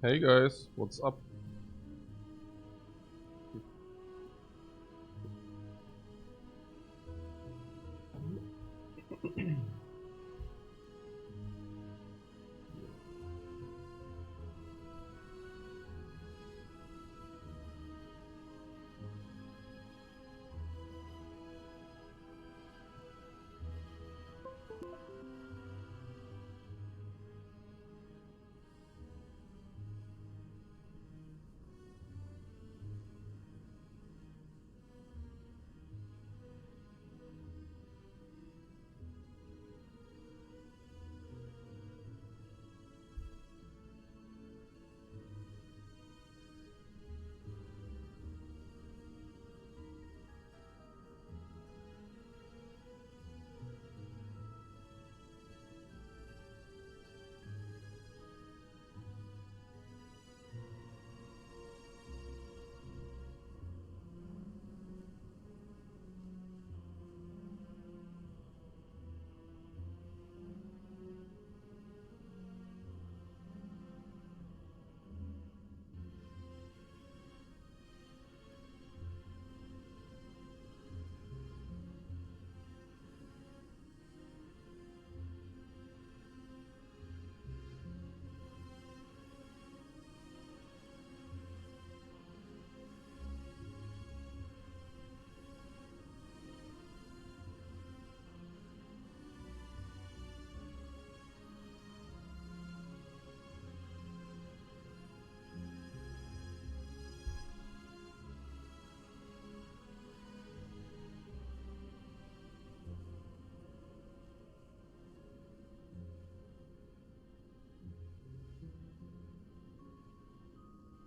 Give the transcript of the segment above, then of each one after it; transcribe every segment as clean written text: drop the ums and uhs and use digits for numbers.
Hey guys, what's up?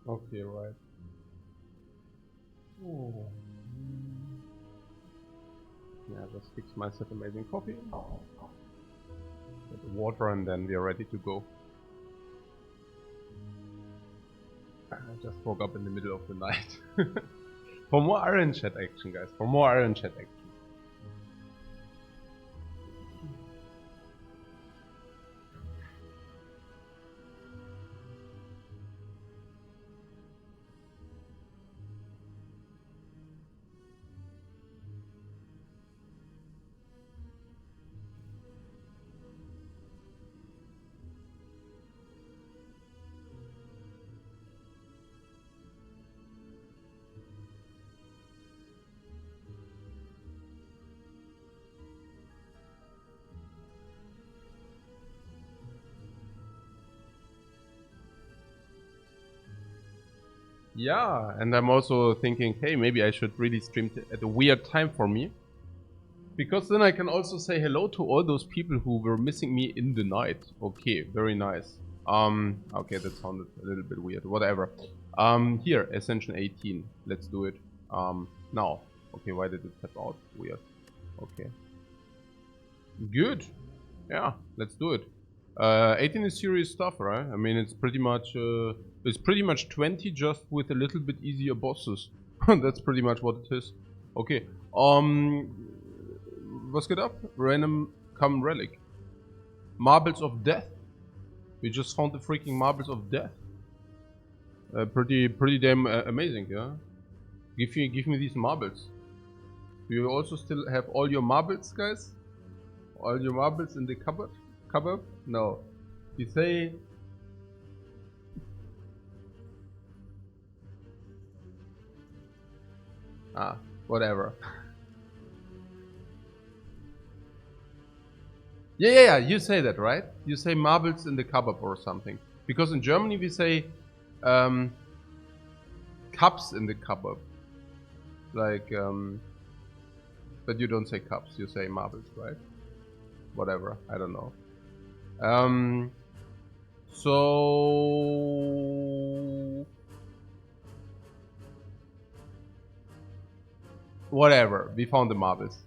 Okay, right. Oh. Yeah, just fix myself amazing coffee. Get the water and then we are ready to go. I just woke up in the middle of the night. For more Iron Chat action, guys. For more Iron Chat action. Yeah, and I'm also thinking, hey, maybe I should really stream at a weird time for me. Because then I can also say hello to all those people who were missing me in the night. Okay, very nice. Okay, that sounded a little bit weird. Whatever. Here, Ascension 18. Let's do it. Now. Okay, why did it tap out? Weird. Okay. Good. Yeah, let's do it. 18 is serious stuff, right? I mean, it's pretty much 20 just with a little bit easier bosses. That's pretty much what it is. Okay. Was geht ab? Random come relic. Marbles of death. We just found the freaking marbles of death. Pretty damn amazing, yeah. Give me these marbles. Do you also still have all your marbles, guys? All your marbles in the cupboard? Cupboard? No. You say. Ah, whatever. Yeah. You say that, right? You say marbles in the cupboard or something. Because in Germany we say cups in the cupboard. Like, but you don't say cups, you say marbles, right? Whatever, I don't know. So whatever, we found the marbles.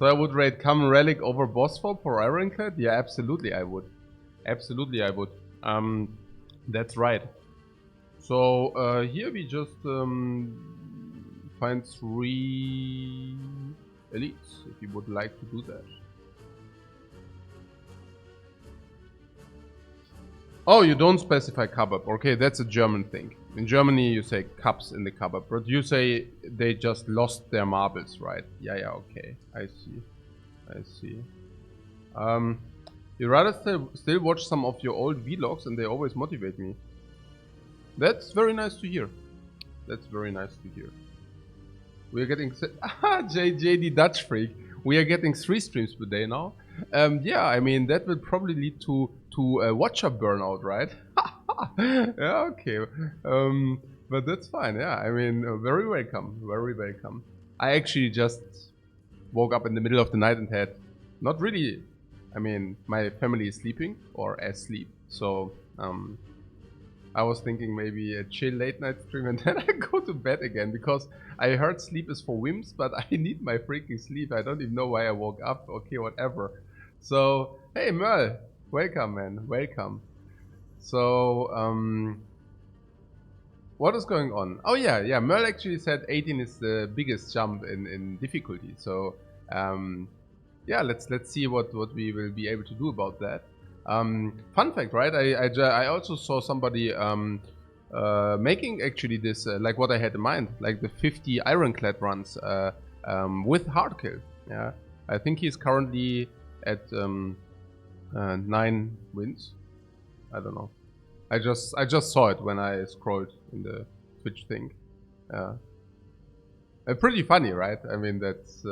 So I would rate Common Relic over Boss Swap for Ironclad? Yeah, absolutely I would. Absolutely I would. That's right. So here we just find 3 elites, if you would like to do that. Oh, you don't specify cupboard. Okay, that's a German thing. In Germany, you say cups in the cupboard, but you say they just lost their marbles, right? Yeah, yeah, okay. I see. I see. You rather still watch some of your old vlogs and they always motivate me. That's very nice to hear. That's very nice to hear. We are getting... JD Dutch Freak. We are getting 3 streams per day now. Yeah, I mean, that will probably lead to watcher burnout, right? Yeah, okay. But that's fine, yeah. I mean, very welcome. Very welcome. I actually just woke up in the middle of the night and had not really... I mean, my family is sleeping or asleep. So, I was thinking maybe a chill late night stream and then I go to bed again because I heard sleep is for wimps, but I need my freaking sleep. I don't even know why I woke up. Okay, whatever. So, hey Merl, welcome man, welcome. So, what is going on? Oh yeah, Merl actually said 18 is the biggest jump in difficulty. So, yeah, let's see what we will be able to do about that. Fun fact, right? I also saw somebody making actually this like what I had in mind, like the 50 Ironclad runs with hardkill. Yeah, I think he's currently at 9 wins. I don't know. I just saw it when I scrolled in the Twitch thing. Pretty funny, right? I mean, that's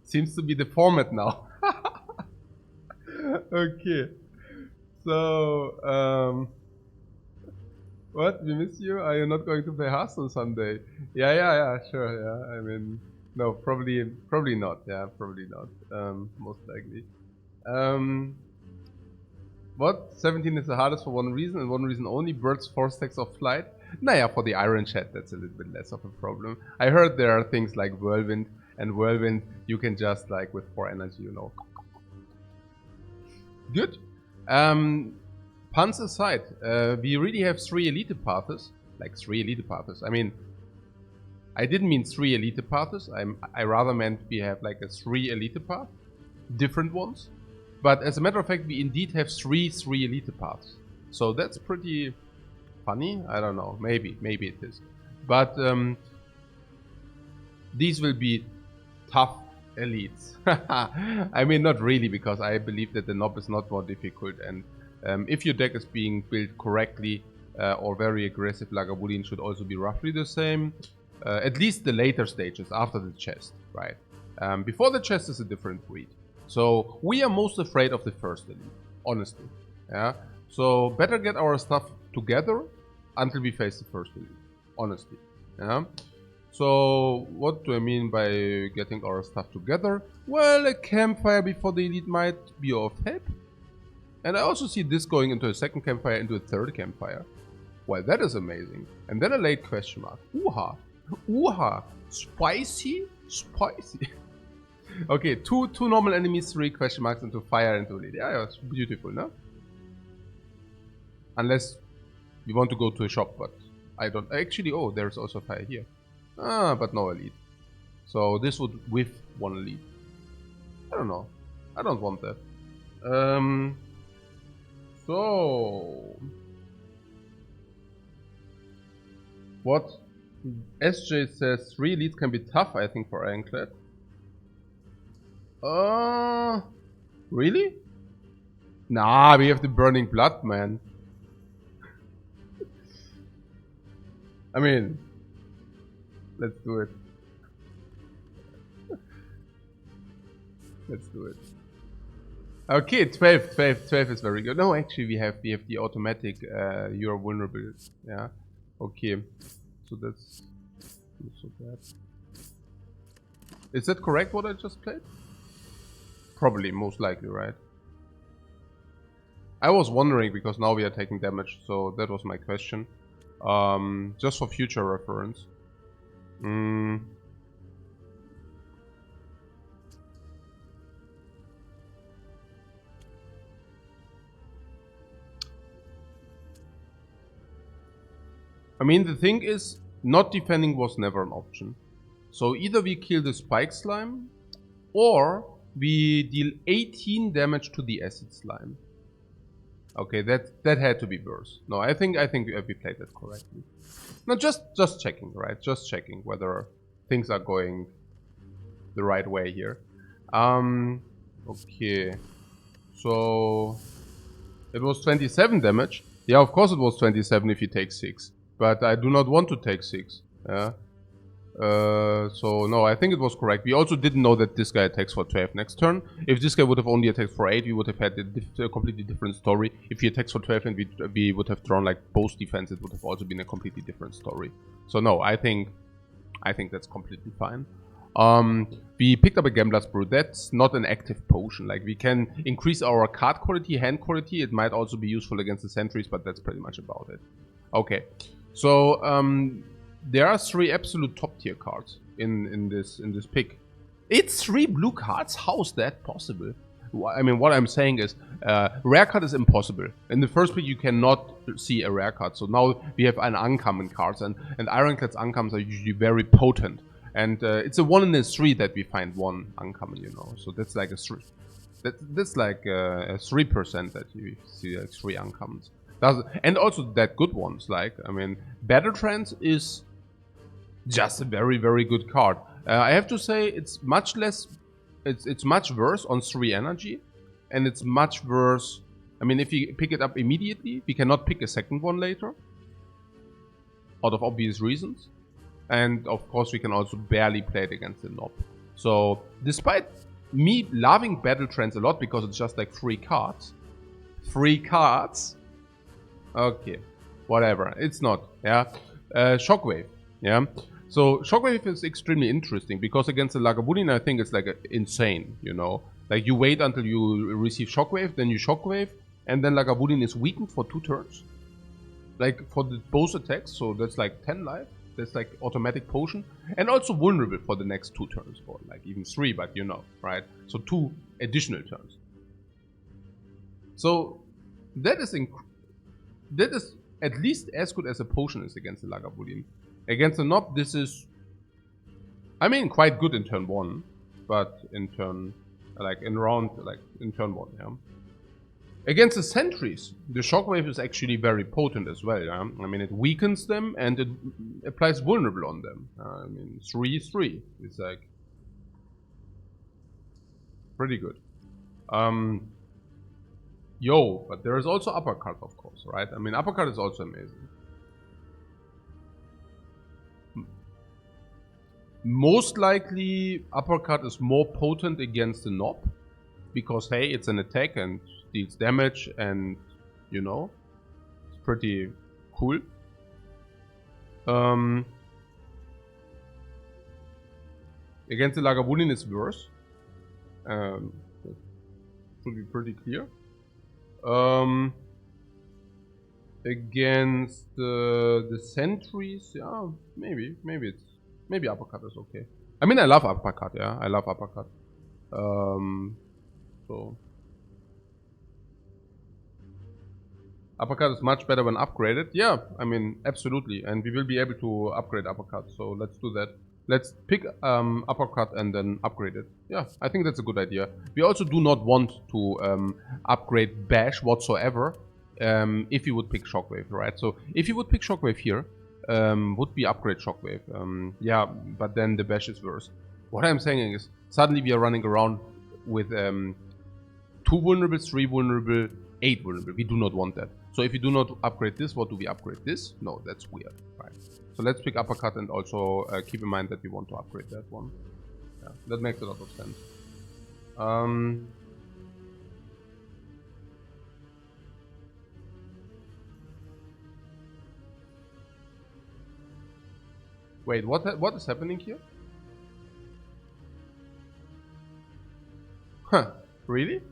seems to be the format now. Okay. So, what? We miss you? Are you not going to play Hearthstone someday? Yeah, sure, yeah. I mean, no, probably not. Yeah, probably not. Most likely. What? 17 is the hardest for one reason and one reason only. Birds 4 stacks of flight. Naja, for the Iron Chat, that's a little bit less of a problem. I heard there are things like Whirlwind, and Whirlwind you can just like with 4 energy, you know. Good. Puns aside, we really have 3 elite paths. Like 3 elite paths. I mean, I didn't mean 3 elite paths. I rather meant we have like a 3 elite path. Different ones. But as a matter of fact, we indeed have 3 elite paths. So that's pretty funny. I don't know. Maybe it is. But these will be tough elites. I mean, not really, because I believe that the knob is not more difficult. And if your deck is being built correctly or very aggressive, Lagavulin should also be roughly the same. At least the later stages after the chest, right? Before the chest is a different breed. So we are most afraid of the first elite, honestly. Yeah. So better get our stuff together until we face the first elite, honestly. Yeah. So what do I mean by getting our stuff together? Well, a campfire before the elite might be of help. And I also see this going into a second campfire, into a third campfire. Well, that is amazing. And then a late question mark. Ooha. Ooha. Spicy? Spicy. Okay, two normal enemies, 3 question marks into fire into elite. Yeah, it's beautiful, no? Unless we want to go to a shop, but I don't. Actually, oh, there's also fire here. Ah, but no elite. So this would with 1 elite. I don't know. I don't want that. So what SJ says 3 elites can be tough, I think, for Ironclad. Really? Nah, we have the burning blood, man. I mean, let's do it. Let's do it. Okay, 12 is very good. No, actually, we have the automatic. You're vulnerable. Yeah. Okay. So that's not so bad. Is that correct? What I just played? Probably, most likely, right? I was wondering because now we are taking damage, so that was my question. Just for future reference. I mean, the thing is, not defending was never an option. So either we kill the spike slime, or we deal 18 damage to the acid slime. Okay, that had to be worse. No, I think we played that correctly. No, just checking, right? Just checking whether things are going the right way here. Okay. So it was 27 damage. Yeah, of course it was 27 if you take 6. But I do not want to take 6. Yeah. So no, I think it was correct. We also didn't know that this guy attacks for 12 next turn. If this guy would have only attacked for 8, we would have had a completely different story. If he attacks for 12 and we would have drawn like both defense, it would have also been a completely different story. So no, I think that's completely fine. We picked up a Gambler's Brew. That's not an active potion. Like, we can increase our card quality, hand quality. It might also be useful against the sentries, but that's pretty much about it. Okay, so there are 3 absolute top tier cards in this pick. It's 3 blue cards. How's that possible? I mean, what I'm saying is, rare card is impossible. In the first pick, you cannot see a rare card. So now we have an uncommon cards, and Ironclad's uncommons are usually very potent. And it's a 1 in a 3 that we find 1 uncommon, you know. So that's like a 3. That's like a 3% that you see like 3 uncommons. And also that good ones, like, I mean, Battle Trance is just a very, very good card. I have to say it's much less, it's much worse on 3 energy, and it's much worse. I mean, if you pick it up immediately, we cannot pick a second one later, out of obvious reasons. And of course, we can also barely play it against the Knob. So, despite me loving Battle Trance a lot because it's just like 3 cards. 3 cards? Okay, whatever. It's not, yeah. Shockwave, yeah. So, Shockwave is extremely interesting because against the Lagavulin, I think it's like insane, you know. Like, you wait until you receive Shockwave, then you Shockwave, and then Lagavulin is weakened for 2 turns. Like, for both attacks, so that's like 10 life. That's like automatic potion, and also vulnerable for the next 2 turns, or like even 3, but you know, right? So 2 additional turns. So that is at least as good as a potion is against the Lagavulin. Against the Knob, this is, I mean, quite good in turn 1, but in turn, like in turn 1, yeah. Against the sentries, the Shockwave is actually very potent as well, yeah? I mean, it weakens them and it applies vulnerable on them. I mean, 3/3 is like pretty good. But there is also Uppercut, of course, right? I mean, Uppercut is also amazing. Most likely, Uppercut is more potent against the Knob, because hey, it's an attack and deals damage, and you know, it's pretty cool. Against the Lagavulin is worse. Should be pretty clear. Against the sentries, yeah, maybe Uppercut is okay. I mean, I love Uppercut, yeah, I love Uppercut. So Uppercut is much better when upgraded. Yeah, I mean, absolutely. And we will be able to upgrade Uppercut. So let's do that. Let's pick Uppercut and then upgrade it. Yeah, I think that's a good idea. We also do not want to upgrade Bash whatsoever if you would pick Shockwave, right? So if you would pick Shockwave here, would we upgrade Shockwave? Yeah, but then the Bash is worse. What I'm saying is, suddenly we are running around with 2 vulnerable, 3 vulnerable, 8 vulnerable. We do not want that. So if you do not upgrade this, what do we upgrade this? No, that's weird, right? So let's pick Uppercut and also keep in mind that we want to upgrade that one. Yeah, that makes a lot of sense. Wait, what is happening here? Huh, really?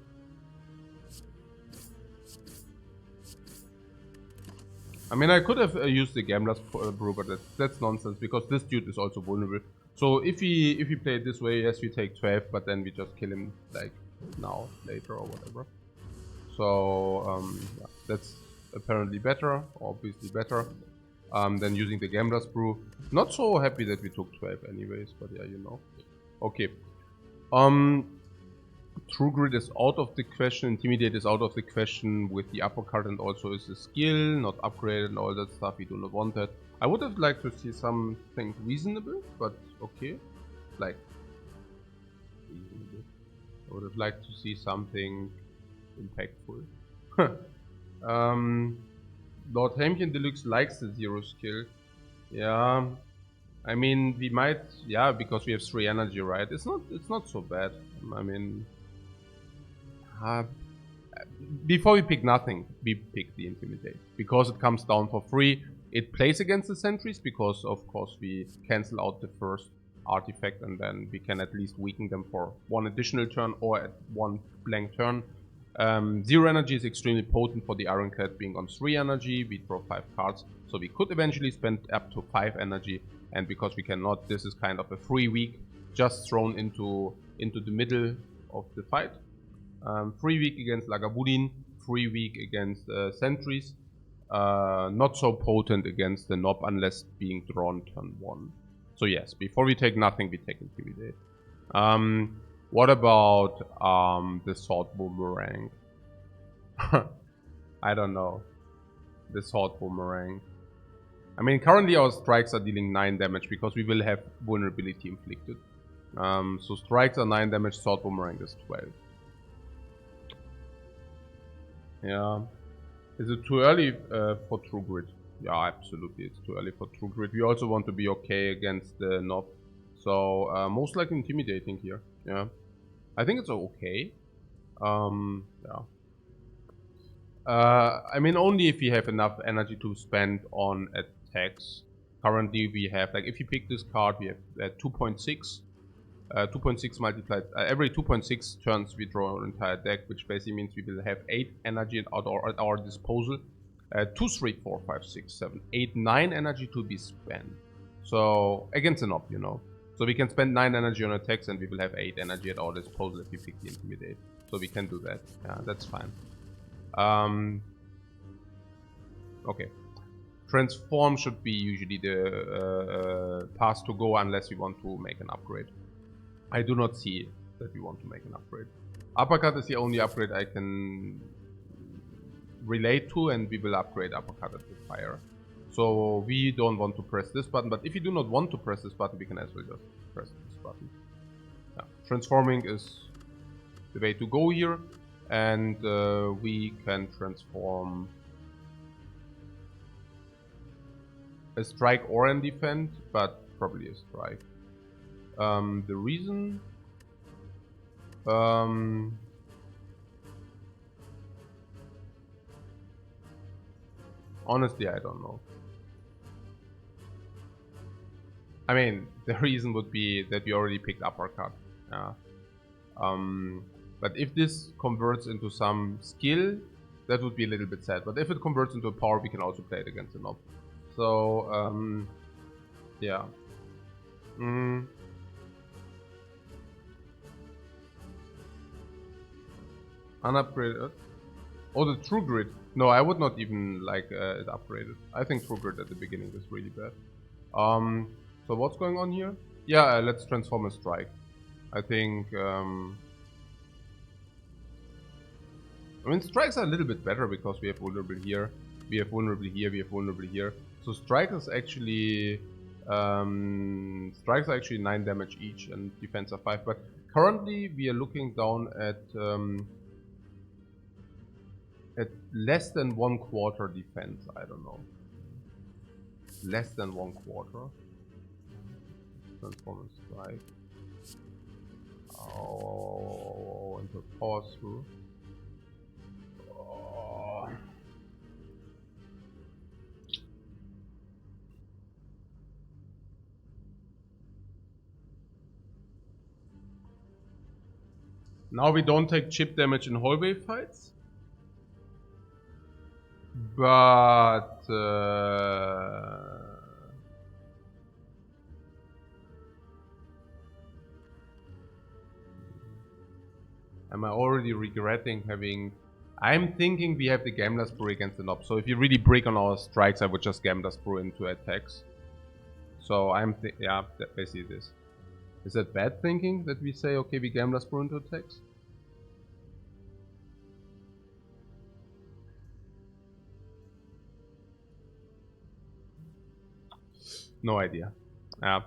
I mean, I could have used the Gambler's Brew, but that's nonsense, because this dude is also vulnerable. So if we play it this way, yes, we take 12, but then we just kill him, like, now, later, or whatever. So, yeah, that's apparently better, obviously better, than using the Gambler's Brew. Not so happy that we took 12 anyways, but yeah, you know. Okay. True Grit is out of the question, Intimidate is out of the question with the uppercut, and also is a skill, not upgraded and all that stuff. We do not want that. I would have liked to see something reasonable, but okay. Like, reasonable. I would have liked to see something impactful. Lord Hamkin Deluxe likes the 0 skill. Yeah. I mean, we might, yeah, because we have 3 energy, right? It's not so bad. I mean, before we pick nothing, we pick the Intimidate. Because it comes down for free, it plays against the sentries, because of course we cancel out the first artifact and then we can at least weaken them for 1 additional turn or at 1 blank turn. 0 energy is extremely potent for the Ironclad being on 3 energy. We draw 5 cards, so we could eventually spend up to 5 energy, and because we cannot, this is kind of a free week just thrown into the middle of the fight. Free week against Lagavulin, free week against sentries, not so potent against the Nob unless being drawn turn 1. So yes, before we take nothing, we take Intimidate. What about the Sword Boomerang? I don't know. The Sword Boomerang. I mean, currently our strikes are dealing 9 damage because we will have vulnerability inflicted. So strikes are 9 damage, Sword Boomerang is 12. Yeah. Is it too early for True Grit? Yeah, absolutely, it's too early for True Grit. We also want to be okay against the Nob. So, most likely Intimidating here. Yeah. I think it's okay. Yeah. I mean, only if you have enough energy to spend on attacks. Currently, we have, like, if you pick this card, we have 2.6. 2.6 multiplied, every 2.6 turns we draw an entire deck, which basically means we will have 8 energy at our disposal. 2, 3, 4, 5, 6, 7, 8, 9 energy to be spent. So, against an op, you know. So we can spend 9 energy on attacks and we will have 8 energy at our disposal if we pick the Intimidate. So we can do that. Yeah, that's fine. Okay. Transform should be usually the path to go unless we want to make an upgrade. I do not see that we want to make an upgrade. Uppercut is the only upgrade I can relate to, and we will upgrade Uppercut at the Spire. So we don't want to press this button, but if you do not want to press this button, we can as well just press this button. Yeah. Transforming is the way to go here, and we can transform a strike or a defend, but probably a strike. The reason honestly, I don't know. I mean, the reason would be that we already picked Uppercut. But if this converts into some skill, that would be a little bit sad. But if it converts into a power, we can also play it against the Nob. So, yeah. Unupgraded. Oh, the True Grit. No, I would not even like it upgraded. I think True Grit at the beginning is really bad. So what's going on here? Yeah, let's transform a strike. I think. I mean, strikes are a little bit better because we have vulnerable here, we have vulnerable here, we have vulnerable here. So strike is actually strikes are actually 9 damage each, and defense are 5. But currently we are looking down at less than 1/4 defense. I don't know. Less than 1/4. Transform and strike. Oh, into power through. Oh. Now we don't take chip damage in hallway fights. But am I already regretting having... I'm thinking we have the Gambler's Brew against the Nob. So if you really break on our strikes, I would just Gambler's Brew into attacks. So yeah, basically this. Is that bad thinking that we say, okay, we Gambler's Brew into attacks? No idea. Yeah.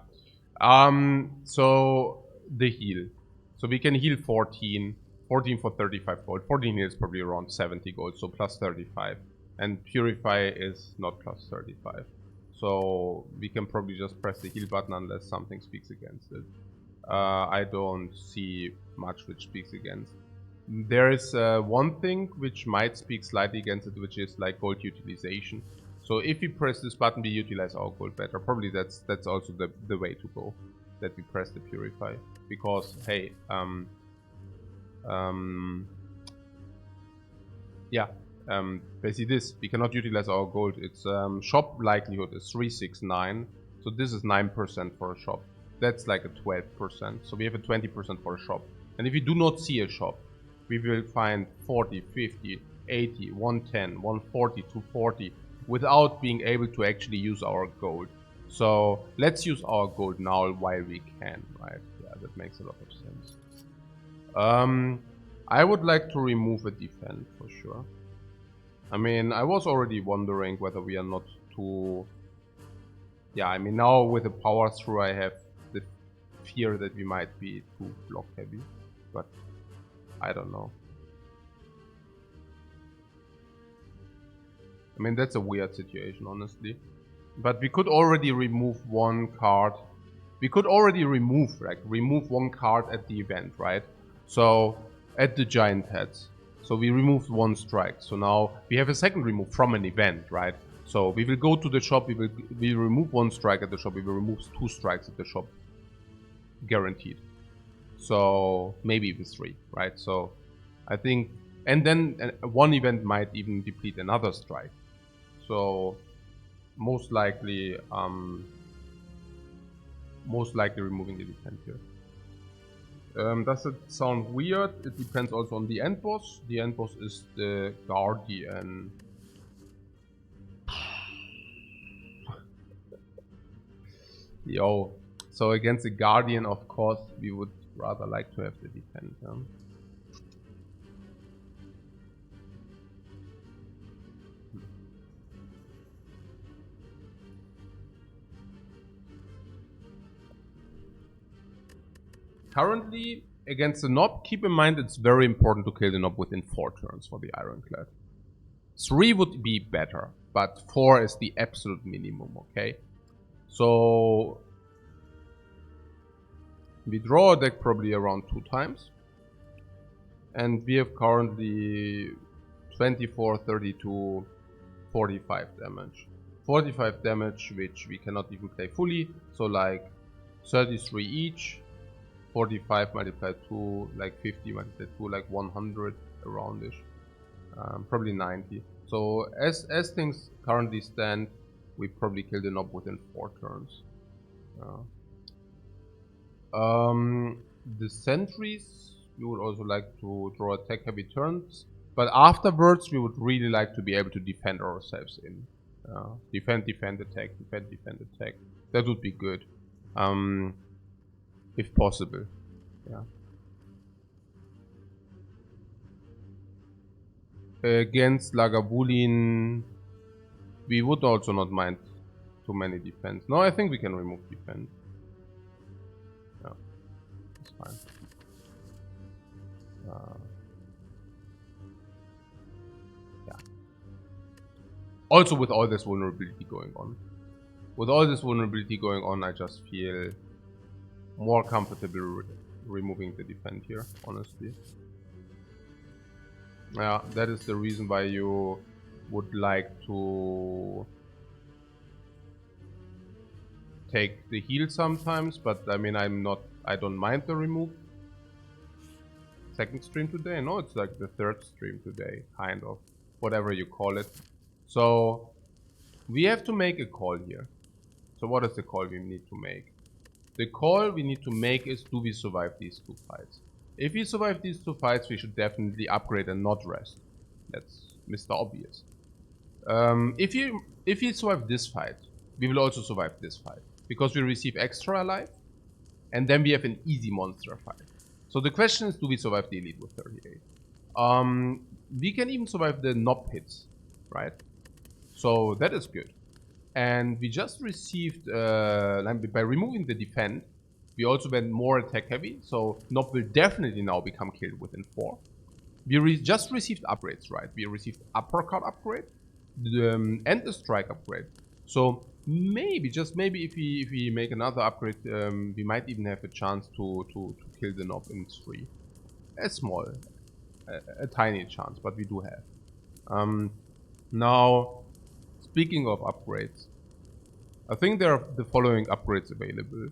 So the heal. So we can heal 14. 14 for 35 gold. 14 is probably around 70 gold, so plus 35. And Purify is not plus 35. So we can probably just press the heal button unless something speaks against it. I don't see much which speaks against. There is one thing which might speak slightly against it, which is like gold utilization. So if we press this button, we utilize our gold better. Probably that's also the way to go, that we press the Purify. Because, hey, basically this, we cannot utilize our gold. It's shop likelihood is 369, so this is 9% for a shop. That's like a 12%, so we have a 20% for a shop. And if we do not see a shop, we will find 40, 50, 80, 110, 140, 240 without being able to actually use our gold. So let's use our gold now while we can, right? Yeah, that makes a lot of sense. I would like to remove a defend for sure. I mean, I was already wondering whether we are not too... Yeah, I mean, now with the power through, I have the fear that we might be too block heavy, but I don't know. I mean, that's a weird situation, honestly. But we could already remove one card. We could already remove one card at the event, right? So, at the giant heads. So we removed one strike. So now we have a second remove from an event, right? So we will go to the shop, we will remove one strike at the shop, we will remove 2 strikes at the shop. Guaranteed. So maybe even 3, right? So I think, and then one event might even deplete another strike. So most likely removing the defense here. Does it sound weird? It depends also on the end boss. The end boss is the Guardian. Yo, so against the Guardian, of course, we would rather like to have the defense. Huh? Currently, against the Nob, keep in mind it's very important to kill the Nob within 4 turns for the Ironclad. 3 would be better, but 4 is the absolute minimum, okay? So we draw a deck probably around 2 times. And we have currently 24, 32, 45 damage. 45 damage, which we cannot even play fully. So like 33 each. 45 multiplied 2, like 50 multiplied 2, like 100 aroundish. Probably 90. So as things currently stand, we probably kill the Nob within 4 turns. The sentries, we would also like to draw attack heavy turns, but afterwards we would really like to be able to defend ourselves in. Defend, attack, defend, attack. That would be good. If possible. Yeah. Against Lagavulin, we would also not mind too many defense. No, I think we can remove defense. Yeah, it's fine. Yeah. Also, with all this vulnerability going on. I just feel more comfortable removing the defend here, honestly. Yeah, that is the reason why you would like to take the heal sometimes, but I mean, I don't mind the remove. Second stream today? No, it's like the 3rd stream today, kind of. Whatever you call it. So, we have to make a call here. So what is the call we need to make? The call we need to make is, do we survive these 2 fights? If we survive these 2 fights, we should definitely upgrade and not rest. That's Mr. Obvious. If you survive this fight, we will also survive this fight. Because we receive extra life, and then we have an easy monster fight. So the question is, do we survive the Elite with 38? We can even survive the Nob hits, right? So that is good. And we just received, by removing the defend, we also went more attack heavy. So Nob will definitely now become killed within 4. We just received upgrades, right? We received uppercut upgrade and the strike upgrade. So maybe, just maybe, if we make another upgrade, we might even have a chance to kill the Nob in 3. A small, a tiny chance, but we do have. Now, speaking of upgrades, I think there are the following upgrades available.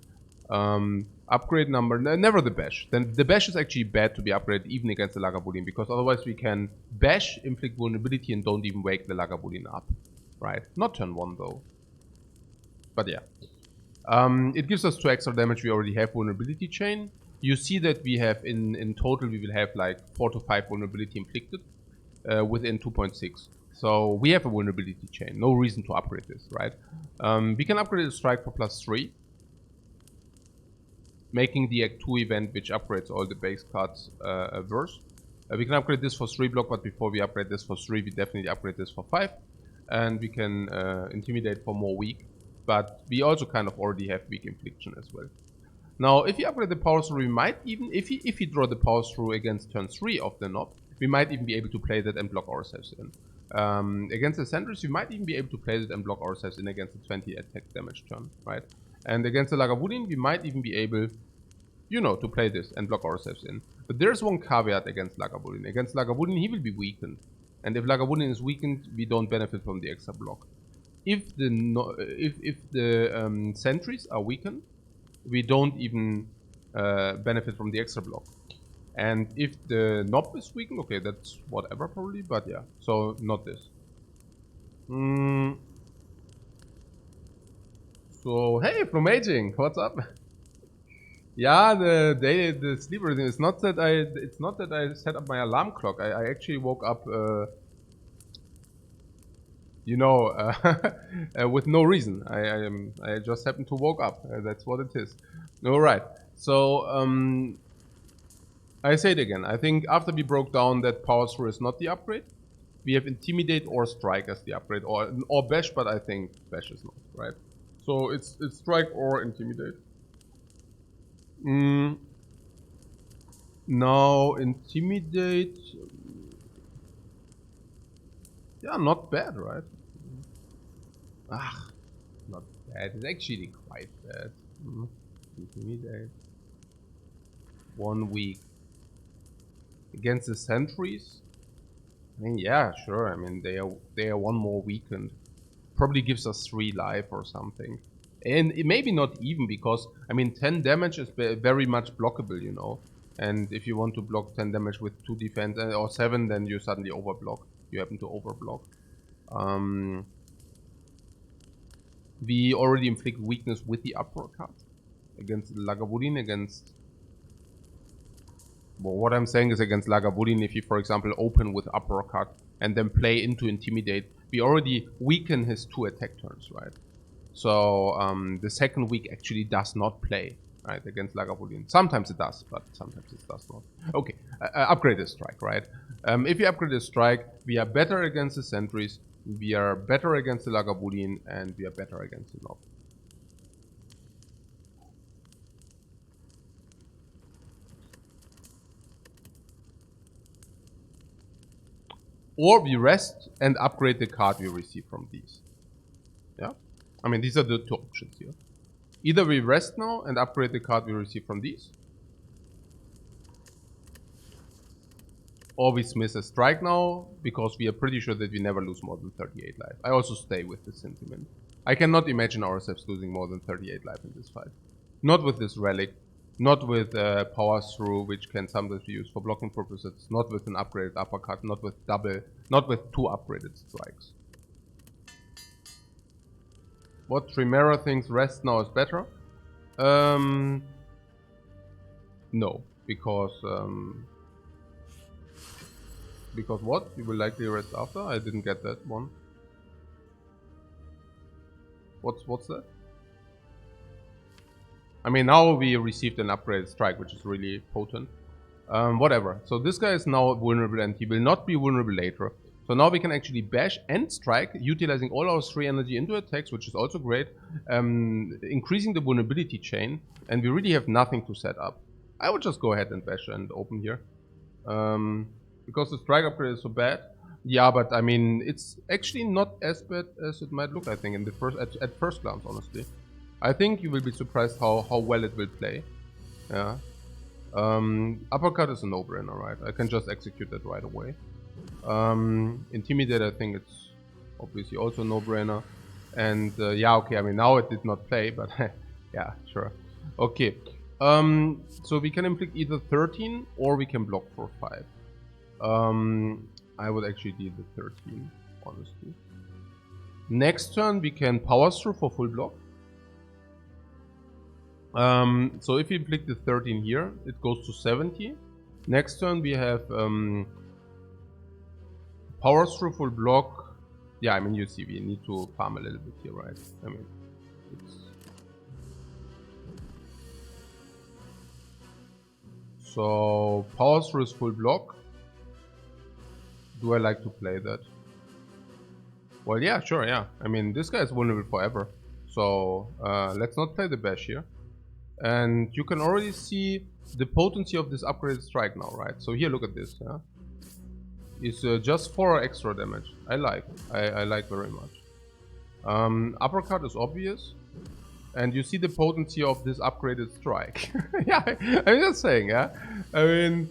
Upgrade number, never the bash. Then the bash is actually bad to be upgraded even against the Lagavulin, because otherwise we can bash, inflict vulnerability, and don't even wake the Lagavulin up. Right? Not turn 1 though. But yeah. It gives us 2 extra damage. We already have vulnerability chain. You see that we have in total we will have like 4 to 5 vulnerability inflicted within 2.6. So we have a vulnerability chain. No reason to upgrade this, right? We can upgrade the strike for +3. Making the Act 2 event, which upgrades all the base cards, worse. We can upgrade this for 3 block, but before we upgrade this for 3, we definitely upgrade this for 5. And we can intimidate for more weak. But we also kind of already have weak infliction as well. Now, if you upgrade the power through, we might even, if you draw the power through against turn 3 of the Nob, we might even be able to play that and block ourselves in. Against the Sentries, we might even be able to play that and block ourselves in against the 20 attack damage turn, right? And against the Lagavulin, we might even be able, you know, to play this and block ourselves in. But there's one caveat against Lagavulin. Against Lagavulin, he will be weakened. And if Lagavulin is weakened, we don't benefit from the extra block. If the Sentries are weakened, we don't even benefit from the extra block. And if the Nob is weakened, okay, that's whatever probably, but yeah, so not this. So hey, from aging, what's up? Yeah, the sleep rhythm. It's not that I set up my alarm clock. I actually woke up, you know, with no reason. I just happened to woke up. That's what it is. All right. So I say it again. I think after we broke down that power through is not the upgrade, we have intimidate or strike as the upgrade, or bash, but I think bash is not, right? So it's strike or intimidate. Now intimidate. Yeah, not bad, right? Not bad. It's actually quite bad. Intimidate. 1 week. Against the Sentries? I mean, yeah, sure. I mean, they are 1 more weakened. Probably gives us 3 life or something. And it maybe not even, because, I mean, 10 damage is very much blockable, you know. And if you want to block 10 damage with 2 defense, or 7, then you suddenly overblock. You happen to overblock. We already inflict weakness with the uppercut. Against Lagavulin, against... Well, what I'm saying is against Lagavulin, if you, for example, open with uppercut and then play into intimidate, we already weaken his 2 attack turns, right? So the second week actually does not play, right, against Lagavulin. Sometimes it does, but sometimes it does not. Okay, upgrade the strike, right? If you upgrade the strike, we are better against the Sentries, we are better against the Lagavulin, and we are better against the Nob. Or we rest and upgrade the card we receive from these. Yeah? I mean, these are the 2 options here. Either we rest now and upgrade the card we receive from these. Or we smith a strike now, because we are pretty sure that we never lose more than 38 life. I also stay with this sentiment. I cannot imagine ourselves losing more than 38 life in this fight. Not with this relic. Not with power through, which can sometimes be used for blocking purposes. Not with an upgraded uppercut. Not with double. Not with 2 upgraded strikes. What Tremera thinks rest now is better? No, because what? You will likely rest after? I didn't get that one. What's that? I mean, now we received an upgraded strike, which is really potent. Whatever. So this guy is now vulnerable, and he will not be vulnerable later. So So now we can actually bash and strike, utilizing all our 3 energy into attacks, which is also great. Increasing the vulnerability chain, and we really have nothing to set up. I would just go ahead and bash and open here. Because the strike upgrade is so bad. Yeah, but I mean, it's actually not as bad as it might look, I think, in the at first glance, honestly. I think you will be surprised how well it will play. Yeah. Uppercut is a no-brainer, right? I can just execute that right away. Intimidate, I think it's obviously also a no-brainer. And yeah, okay, I mean, now it did not play, but yeah, sure. Okay. So we can inflict either 13 or we can block for 5. I would actually deal the 13, honestly. Next turn we can power through for full block. So if we inflict the 13 here, it goes to 70. Next turn we have power through full block. Yeah, I mean, you see, we need to farm a little bit here, right? I mean, it's... So power through is full block. Do I like to play that? Well, yeah, sure, yeah. I mean, this guy is vulnerable forever. So let's not play the bash here. And you can already see the potency of this upgraded strike now, right? So here, look at this. Yeah? It's just 4 extra damage. I like. I like very much. Uppercut is obvious. And you see the potency of this upgraded strike. Yeah, I'm just saying, yeah. I mean,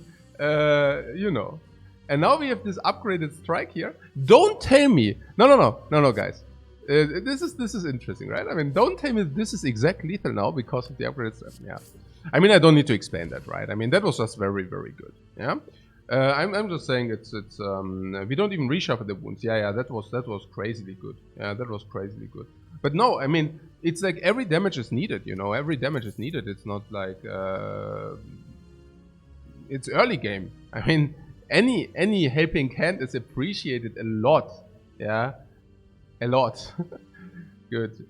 you know. And now we have this upgraded strike here. Don't tell me. No, guys. This is interesting, right? I mean, don't tell me this is exact lethal now because of the upgraded strike. Yeah. I mean, I don't need to explain that, right? I mean, that was just very, very good. Yeah. I'm just saying it's we don't even reshuffle the wounds. Yeah, that was crazily good. Yeah, that was crazily good. But no, I mean, it's like every damage is needed, you know. Every damage is needed. It's not like it's early game. I mean, any helping hand is appreciated a lot. Yeah, a lot. Good.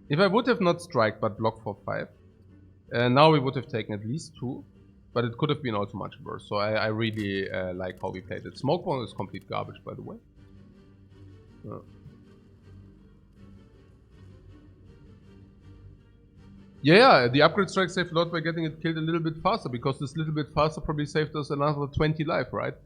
If I would have not strike but blocked for 5, now we would have taken at least 2, but it could have been also much worse. So I really like how we played it. Smoke bomb is complete garbage, by the way. Yeah, the upgrade strike saved a lot by getting it killed a little bit faster, because this little bit faster probably saved us another 20 life, right?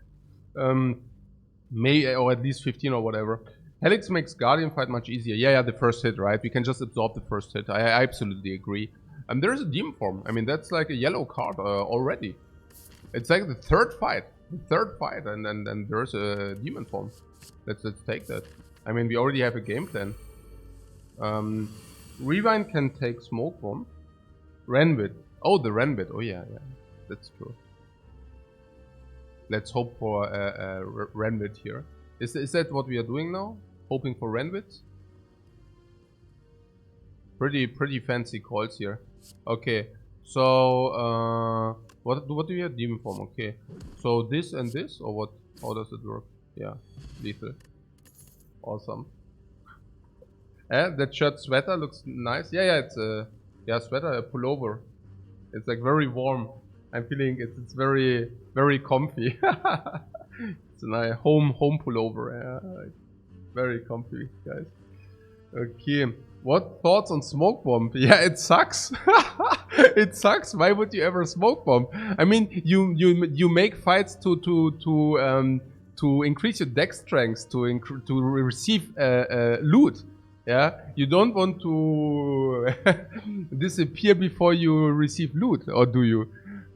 Or at least 15 or whatever. Helix makes Guardian fight much easier. Yeah, the first hit, right? We can just absorb the first hit. I absolutely agree. And there's a demon form. I mean, that's like a yellow card already. It's like the third fight. And then there's a demon form. Let's take that. I mean, we already have a game plan. Rewind can take smoke bomb. Renbit. Oh, the Renbit. Oh, yeah. That's true. Let's hope for a Renbit here. Is that what we are doing now? Hoping for Renbits? Pretty fancy calls here. Okay, so what do we have? Demon form. Okay, so this and this, or what? How does it work? Yeah, lethal. Awesome. That shirt sweater looks nice. Yeah, it's a sweater, a pullover. It's like very warm. I'm feeling it's very comfy. It's a nice home pullover. Yeah, very comfy, guys. Okay. What thoughts on smoke bomb? Yeah, it sucks. It sucks. Why would you ever smoke bomb? I mean, you make fights to increase your dex strength, to receive loot. Yeah, you don't want to disappear before you receive loot, or do you?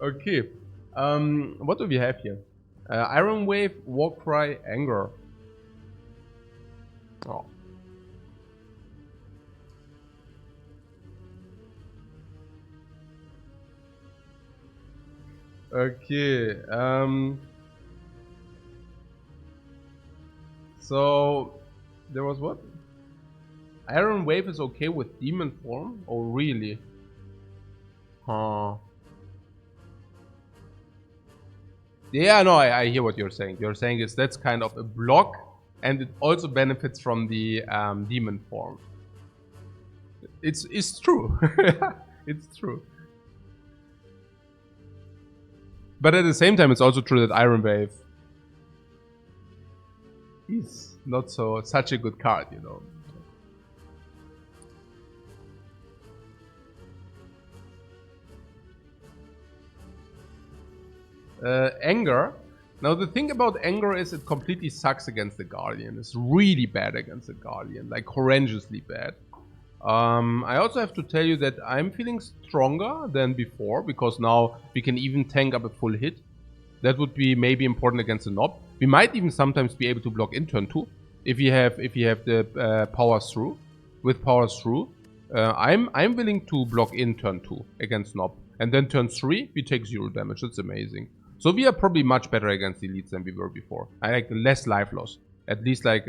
Okay. What do we have here? Iron Wave, Warcry, Anger. Oh. Okay, so there was what? Iron Wave is okay with demon form? Oh, really? Huh. Yeah, no, I hear what you're saying. You're saying is that's kind of a block, and it also benefits from the demon form. It's true. It's true. But at the same time, it's also true that Iron Wave is not such a good card, you know. Anger. Now the thing about anger is it completely sucks against the Guardian. It's really bad against the Guardian, like horrendously bad. I also have to tell you that I'm feeling stronger than before, because now we can even tank up a full hit. That would be maybe important against the Nob. We might even sometimes be able to block in turn 2 if you have the powers through. With powers through, I'm willing to block in turn 2 against Nob, and then turn 3 we take 0 damage. That's amazing. So we are probably much better against elites than we were before. I like less life loss, at least 10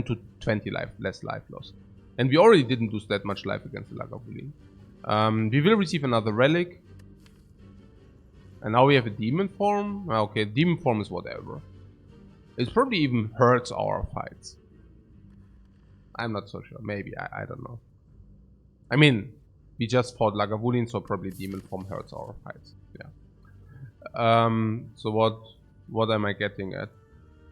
to 20 less life loss. And we already didn't lose that much life against the Lagavulin. We will receive another relic. And now we have a demon form. Okay, demon form is whatever. It probably even hurts our fights. I'm not so sure. Maybe, I don't know. I mean, we just fought Lagavulin, so probably demon form hurts our fights. Yeah. So what am I getting at?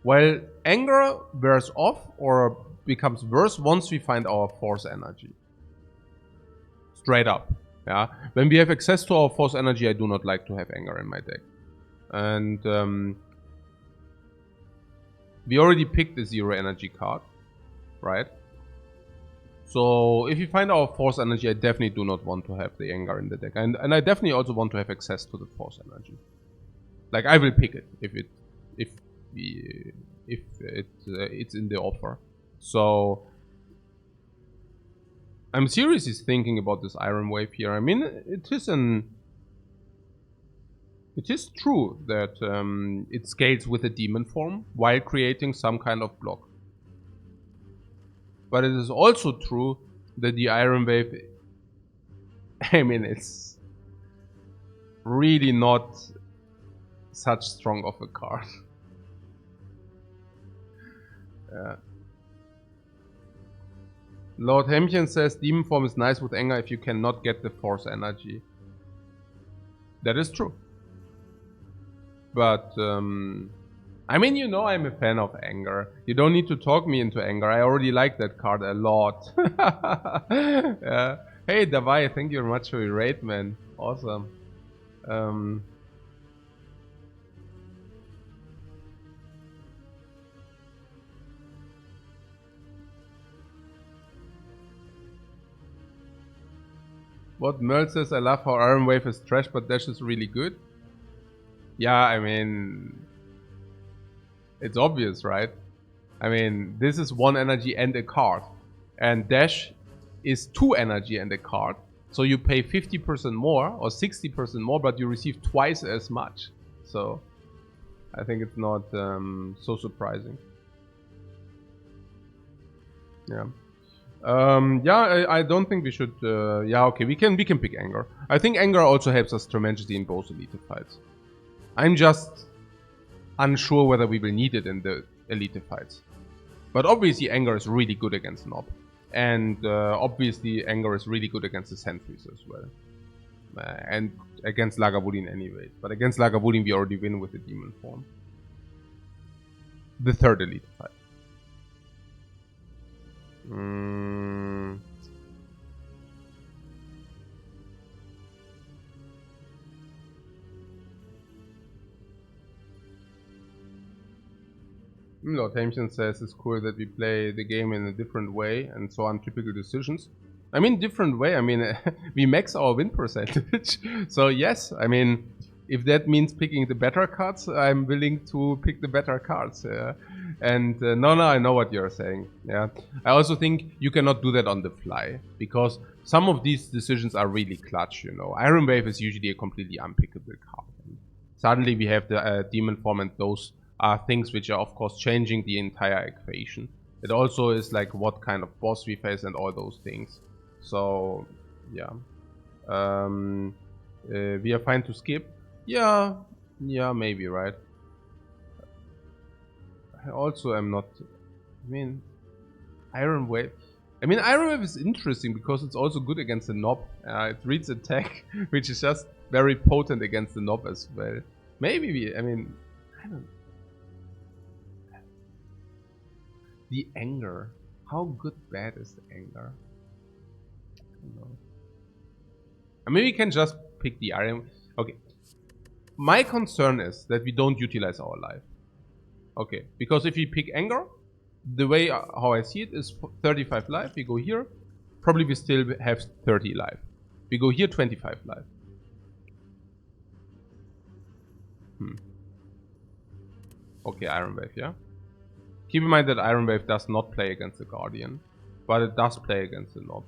Well, anger wears off or becomes worse once we find our force energy. Straight up. Yeah. When we have access to our force energy, I do not like to have anger in my deck. And we already picked the 0 energy card, right? So if you find our force energy, I definitely do not want to have the anger in the deck. And I definitely also want to have access to the force energy. Like, I will pick it if it's in the offer. So I'm seriously thinking about this Iron Wave here. I mean, it is true that it scales with a demon form while creating some kind of block. But it is also true that the Iron Wave, I mean, it's really not such strong of a card. Lord Hemchen says demon form is nice with anger if you cannot get the force energy. That is true. But I mean, you know, I'm a fan of anger. You don't need to talk me into anger. I already like that card a lot. Hey Davai, thank you very much for your raid, man. Awesome. What Merl says, I love how Iron Wave is trash, but Dash is really good. Yeah, I mean, it's obvious, right? I mean, this is 1 energy and a card. And Dash is 2 energy and a card. So you pay 50% more or 60% more, but you receive twice as much. So I think it's not so surprising. Yeah. Yeah, I don't think we should. Yeah, okay, we can pick anger. I think anger also helps us tremendously in both elite fights. I'm just unsure whether we will need it in the elite fights. But obviously, anger is really good against Nob, and obviously, anger is really good against the sentries as well, and against Lagavulin anyway. But against Lagavulin, we already win with the demon form. The 3rd elite fight. Lord Hamilton says it's cool that we play the game in a different way and so untypical decisions. I mean, different way. I mean, we max our win percentage. So yes, I mean, if that means picking the better cards, I'm willing to pick the better cards. And no, I know what you're saying. Yeah, I also think you cannot do that on the fly because some of these decisions are really clutch. You know, Iron Wave is usually a completely unpickable card. And suddenly we have the demon form, and those are things which are of course changing the entire equation. It also is like what kind of boss we face and all those things. So yeah, we are fine to skip. Yeah, maybe, right? I also am not. I mean, Iron Wave. I mean, Iron Wave is interesting because it's also good against the Nob. It reads attack, which is just very potent against the knob as well. Maybe we, I mean, I don't know. The anger. How good bad is the anger? I don't know. I mean, we can just pick the iron. Okay. My concern is that we don't utilize our life. Okay. Because if we pick anger, the way how I see it is 35 life. We go here. Probably we still have 30 life. We go here, 25 life. Okay, Iron Wave, yeah. Keep in mind that Iron Wave does not play against the Guardian, but it does play against the Knob.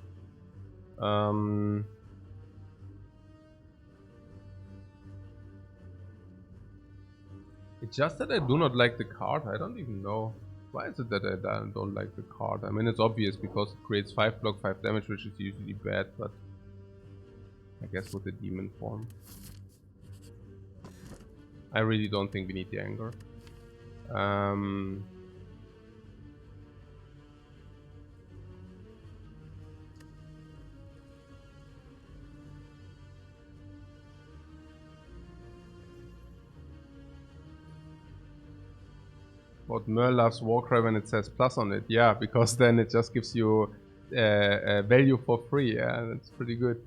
It's just that I do not like the card. I don't even know. Why is it that I don't like the card? I mean, it's obvious because it creates 5 block, 5 damage, which is usually bad, but I guess with the demon form. I really don't think we need the anger. But Merle loves Warcry when it says plus on it. Yeah, because then it just gives you value for free. Yeah, that's pretty good.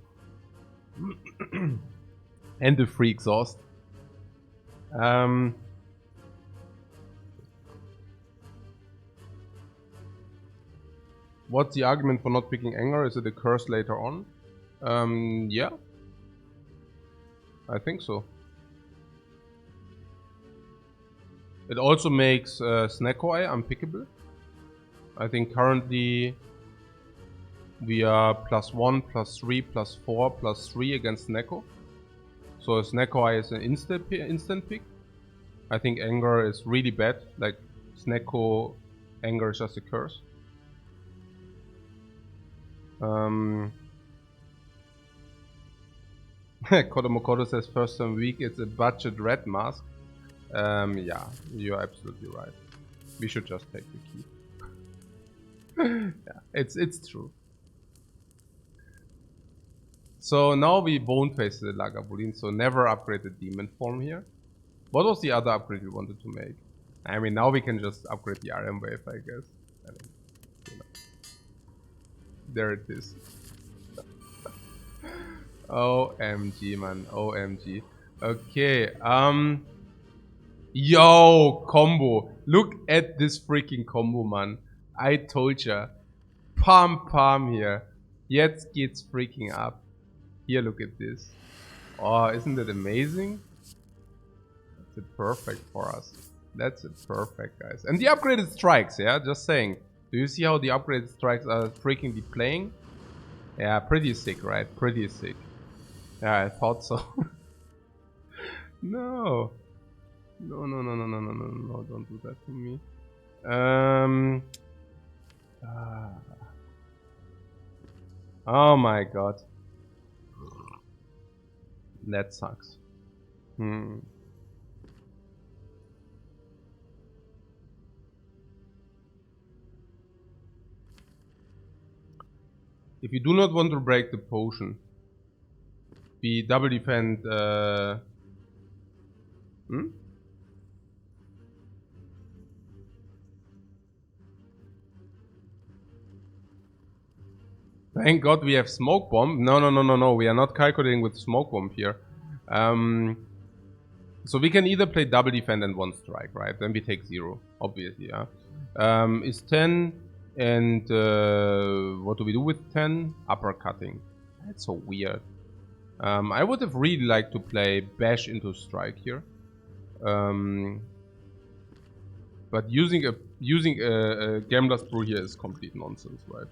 And the free exhaust. What's the argument for not picking anger? Is it a curse later on? Yeah. I think so. It also makes Snecko Eye unpickable. I think currently we are +1, +3, +4, +3 against Snecko. So Snecko Eye is an instant pick. I think anger is really bad. Like Snecko anger is just a curse. Kodomokodo says first time week it's a budget red mask. Yeah, you're absolutely right. We should just take the key. Yeah, it's true. So now we bone face the Lagavulin, so never upgrade the demon form here. What was the other upgrade we wanted to make? I mean, now we can just upgrade the Iron Wave, I guess. I mean, you know. There it is. OMG, man. OMG. Okay, yo, combo. Look at this freaking combo, man. I told ya. Pam here. Jetzt geht's freaking up. Here, look at this. Oh, isn't that amazing? That's it perfect for us. That's it perfect, guys. And the upgraded strikes, yeah? Just saying. Do you see how the upgraded strikes are freakingly playing? Yeah, pretty sick, right? Pretty sick. Yeah, I thought so. No. No, don't do that to me. Oh my god. That sucks. If you do not want to break the potion, we double defend. Thank God we have smoke bomb. No. We are not calculating with smoke bomb here. So we can either play double defend and 1 strike, right? Then we take 0, obviously. Yeah. Is 10 and what do we do with 10? Uppercutting. That's so weird. I would have really liked to play bash into strike here. But using a Gambler's Brew here is complete nonsense, right?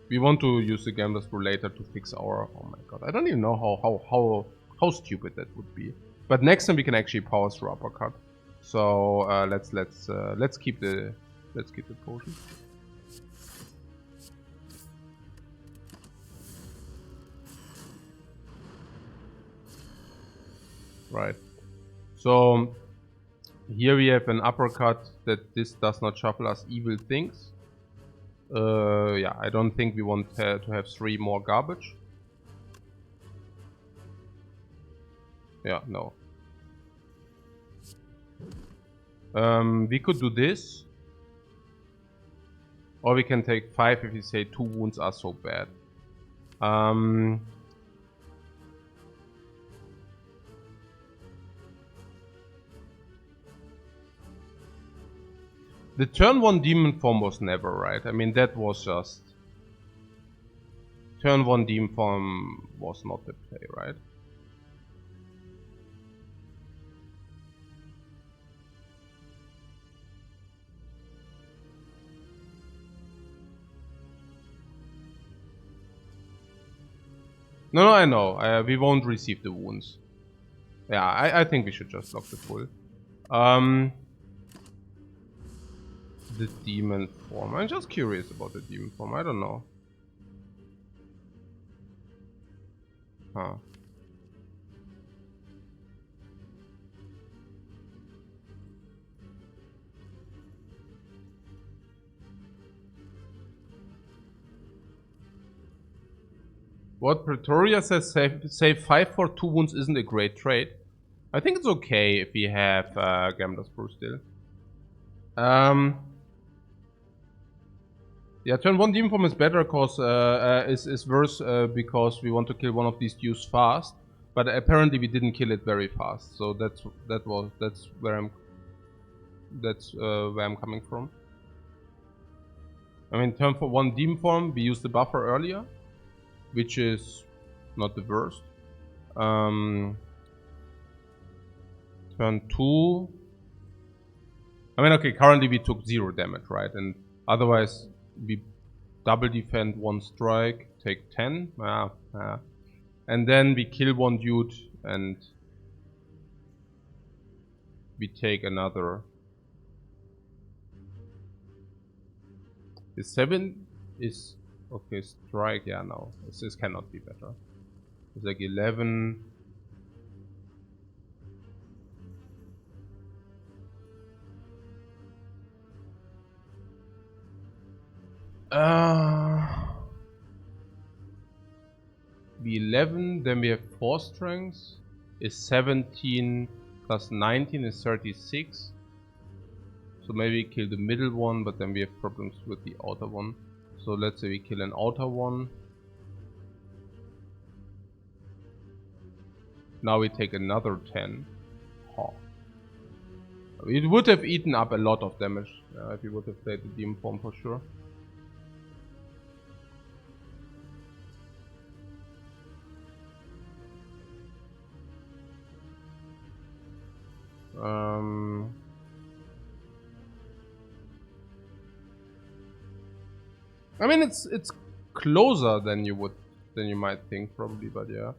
We want to use the Gambler's Brew later to fix our... Oh my god, I don't even know how stupid that would be. But next time we can actually power through uppercut. So let's keep the potion. Right. So here we have an uppercut that this does not shuffle us evil things. Yeah, I don't think we want to have 3 more garbage. Yeah, no. We could do this. Or we can take 5 if you say 2 wounds are so bad. The turn 1 demon form was never right. I mean, that was just... Turn 1 demon form was not the play, right? No, I know. We won't receive the wounds. Yeah, I think we should just lock the full. The demon form. I'm just curious about the demon form. I don't know. Huh. What Pretoria says, save 5 for 2 wounds isn't a great trade. I think it's okay if we have Gambler's Brew still. Yeah, turn 1 demon form is better cause is worse because we want to kill one of these dudes fast. But apparently we didn't kill it very fast, so that's where I'm coming from. I mean, turn for 1 demon form, we used the buffer earlier, which is not the worst. Turn 2. I mean, okay, currently we took 0 damage, right? And otherwise we double defend 1 strike, take 10. And then we kill 1 dude and we take another. The 7 is okay. Strike, yeah, no, this cannot be better. It's like 11. We 11, then we have 4 strengths, is 17 plus 19 is 36. So maybe kill the middle one, but then we have problems with the outer one. So let's say we kill an outer one. Now we take another 10. Oh. It would have eaten up a lot of damage if we would have played the demon form for sure. I mean, it's closer than you might think probably, but yeah.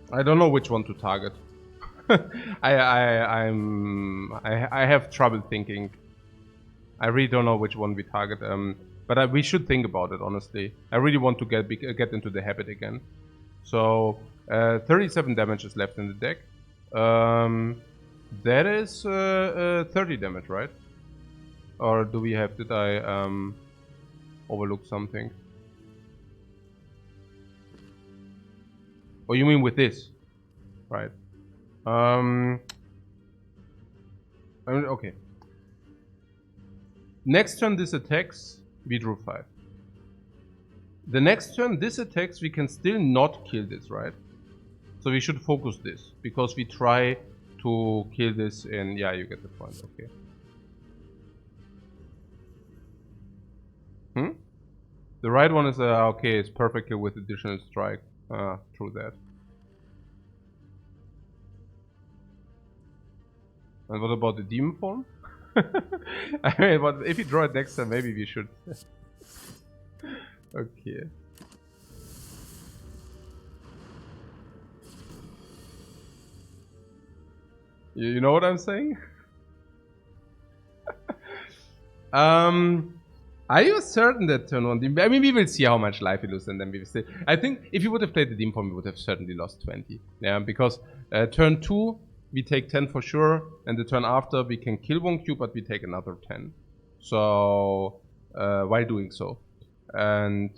I don't know which one to target. I have trouble thinking. I really don't know which one we target. But we should think about it honestly. I really want to get into the habit again. So 37 damage is left in the deck. That is 30 damage, right? Or do we have? Did I overlook something? Oh, you mean with this, right? Okay. Next turn this attacks, we drew 5. The next turn this attacks, we can still not kill this, right? So we should focus this, because we try to kill this in... Yeah, you get the point, okay. The right one is, okay, it's perfect kill with additional strike. True that. And what about the demon form? I mean, but if you draw it next time, maybe we should. Okay. You know what I'm saying? Are you certain that turn 1... I mean, we will see how much life we lose and then we will see. I think if you would have played the Demon Form, we would have certainly lost 20. Yeah, because turn 2, we take 10 for sure. And the turn after, we can kill 1 cube, but we take another 10. So, while doing so. And...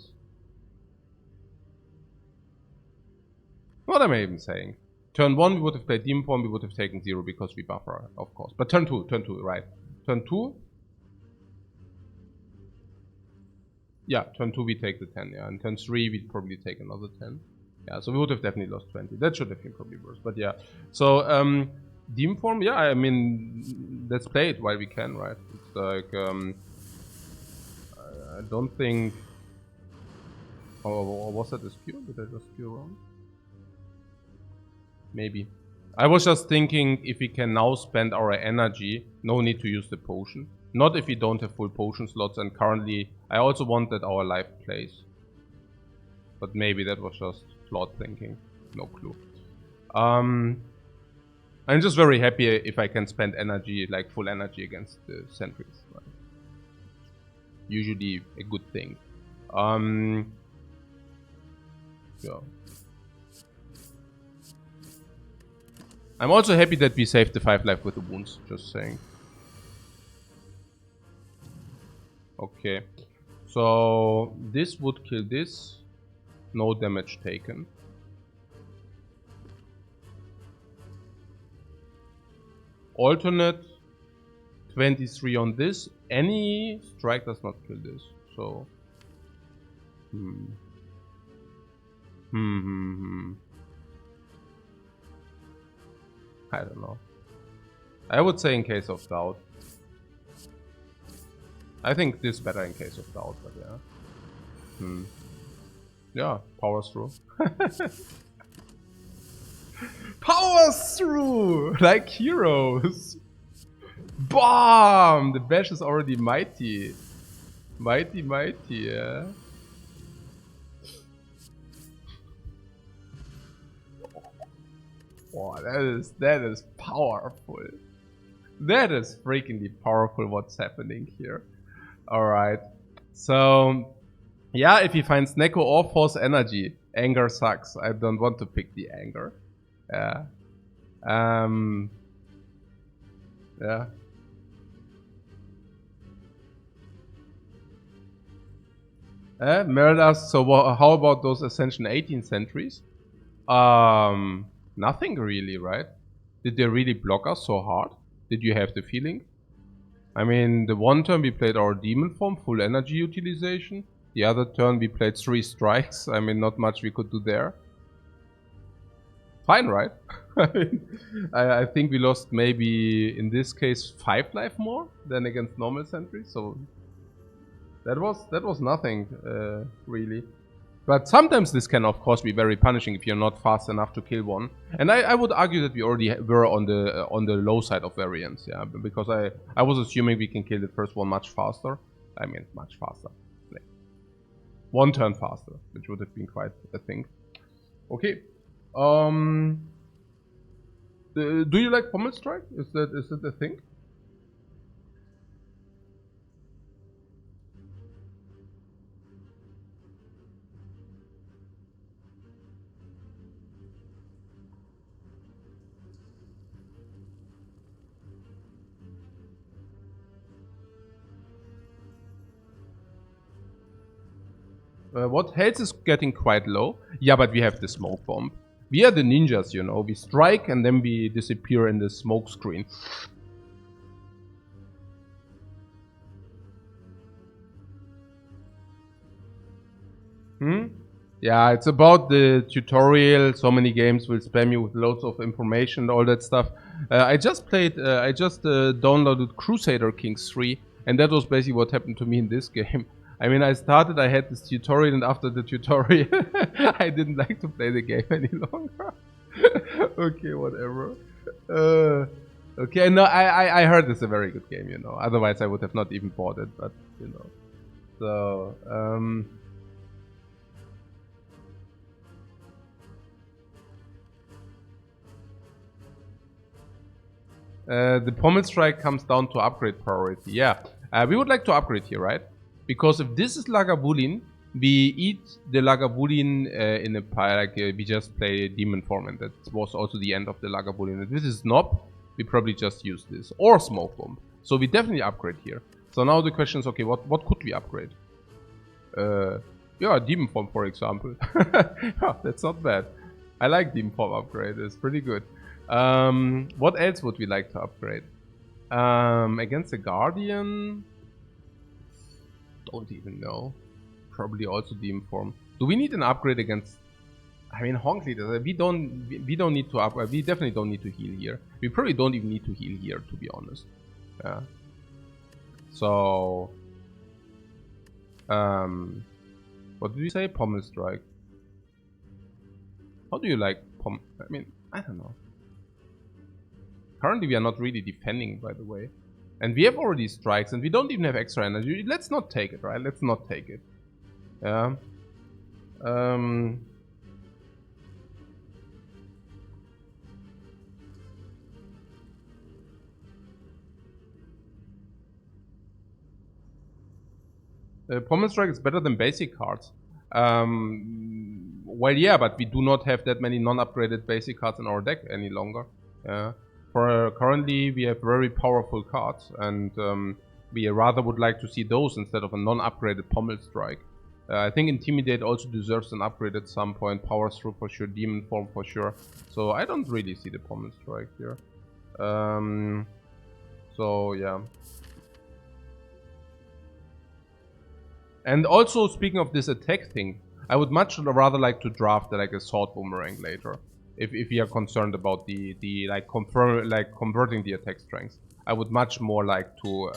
what am I even saying? Turn 1, we would have played Demon Form, we would have taken 0 because we buffer, of course. But turn 2, right. Turn 2... yeah, turn 2 we take the 10, yeah. And turn 3 we'd probably take another 10. Yeah, so we would have definitely lost 20. That should have been probably worse, but yeah. So, Demon Form, yeah, I mean, let's play it while we can, right? It's like, I don't think... oh, was that a spew? Did I just spew wrong? Maybe. I was just thinking if we can now spend our energy, no need to use the potion. Not if we don't have full potion slots, and currently I also want that our life plays. But maybe that was just flawed thinking. No clue. I'm just very happy if I can spend energy, like full energy against the sentries. Right? Usually a good thing. Yeah. I'm also happy that we saved the 5 life with the wounds, just saying. Okay, so this would kill this. No damage taken. Alternate 23 on this. Any strike does not kill this. So I don't know. I would say in case of doubt. I think this better in case of doubt, but yeah. Yeah, powers through. Powers through! Like heroes! BAM! The bash is already mighty. Mighty, yeah. Oh, that is powerful. That is freakingly powerful what's happening here. Alright, so yeah, if he finds Neko or Force Energy, anger sucks. I don't want to pick the anger. Yeah. Yeah. Meryl asks, so how about those Ascension 18 sentries? Nothing really, right? Did they really block us so hard? Did you have the feeling? I mean, the one turn we played our Demon Form, full energy utilization. The other turn we played 3 strikes. I mean, not much we could do there. Fine, right? I think we lost maybe, in this case, 5 life more than against normal sentries. So that was nothing, really. But sometimes this can, of course, be very punishing if you're not fast enough to kill one. And I would argue that we already were on the low side of variance, yeah, because I was assuming we can kill the first one much faster. I mean, much faster. Like 1 turn faster, which would have been quite a thing. Okay. Do you like Pommel Strike? Is that a thing? What health is getting quite low? Yeah, but we have the smoke bomb. We are the ninjas, you know. We strike and then we disappear in the smoke screen. Yeah, it's about the tutorial. So many games will spam you with loads of information and all that stuff. I just downloaded Crusader Kings 3, and that was basically what happened to me in this game. I mean, I had this tutorial, and after the tutorial, I didn't like to play the game any longer. Okay, whatever. Okay, no, I heard it's a very good game, you know. Otherwise, I would have not even bought it, but, you know. So, the Pommel Strike comes down to upgrade priority, yeah. We would like to upgrade here, right? Because if this is Lagavulin, we eat the Lagavulin in a pile, like we just play Demon Form, and that was also the end of the Lagavulin. If this is Nob, we probably just use this, or Smoke Bomb. So we definitely upgrade here. So now the question is, okay, what could we upgrade? Yeah, Demon Form, for example. Yeah, that's not bad. I like Demon Form upgrade, it's pretty good. What else would we like to upgrade? Against the Guardian? Don't even know. Probably also Demon Form. Do we need an upgrade against... I mean, Honk Leader, we don't need to upgrade. We definitely don't need to heal here. We probably don't even need to heal here, to be honest. Yeah. So... what did we say? Pommel Strike. How do you like I mean, I don't know. Currently we are not really defending, by the way. And we have already strikes, and we don't even have extra energy. Let's not take it, right? Let's not take it. Yeah. Pommel Strike is better than basic cards. Well, yeah, but we do not have that many non-upgraded basic cards in our deck any longer. Currently, we have very powerful cards, and we rather would like to see those instead of a non-upgraded Pommel Strike. I think Intimidate also deserves an upgrade at some point. Power Through for sure, Demon Form for sure. So I don't really see the Pommel Strike here. So yeah. And also, speaking of this attack thing, I would much rather like to draft like a Sword Boomerang later. If we are concerned about the converting the attack strength. I would much more like to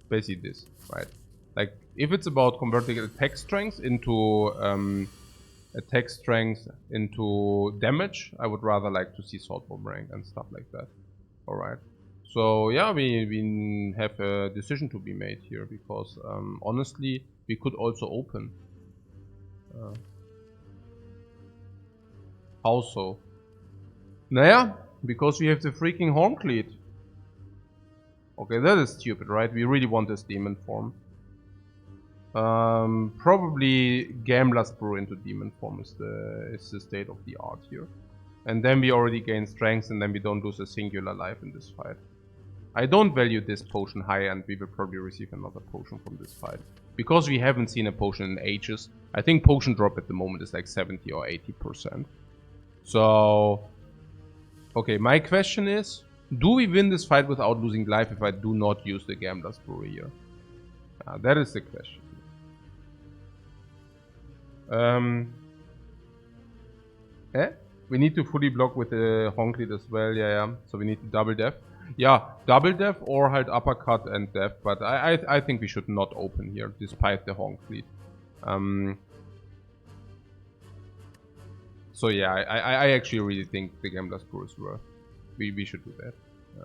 basically this, right? Like if it's about converting attack strength into damage, I would rather like to see Sword Boomerang and stuff like that. Alright. So yeah, we have a decision to be made here, because honestly, we could also open. How so? Naja, because we have the freaking Horncleat. Okay, that is stupid, right? We really want this Demon Form. Probably Gambler's Brew into Demon Form is the state of the art here. And then we already gain strength, and then we don't lose a singular life in this fight. I don't value this potion high, and we will probably receive another potion from this fight. Because we haven't seen a potion in ages. I think potion drop at the moment is like 70 or 80%. So... okay, my question is, do we win this fight without losing life if I do not use the Gambler's Brewery here? That is the question. We need to fully block with the Honklead as well, yeah. So we need to double def. Yeah, double def or halt uppercut and def, but I think we should not open here, despite the Honklead. So yeah, I actually really think the Gambler's Brew is worth. We should do that. Yeah.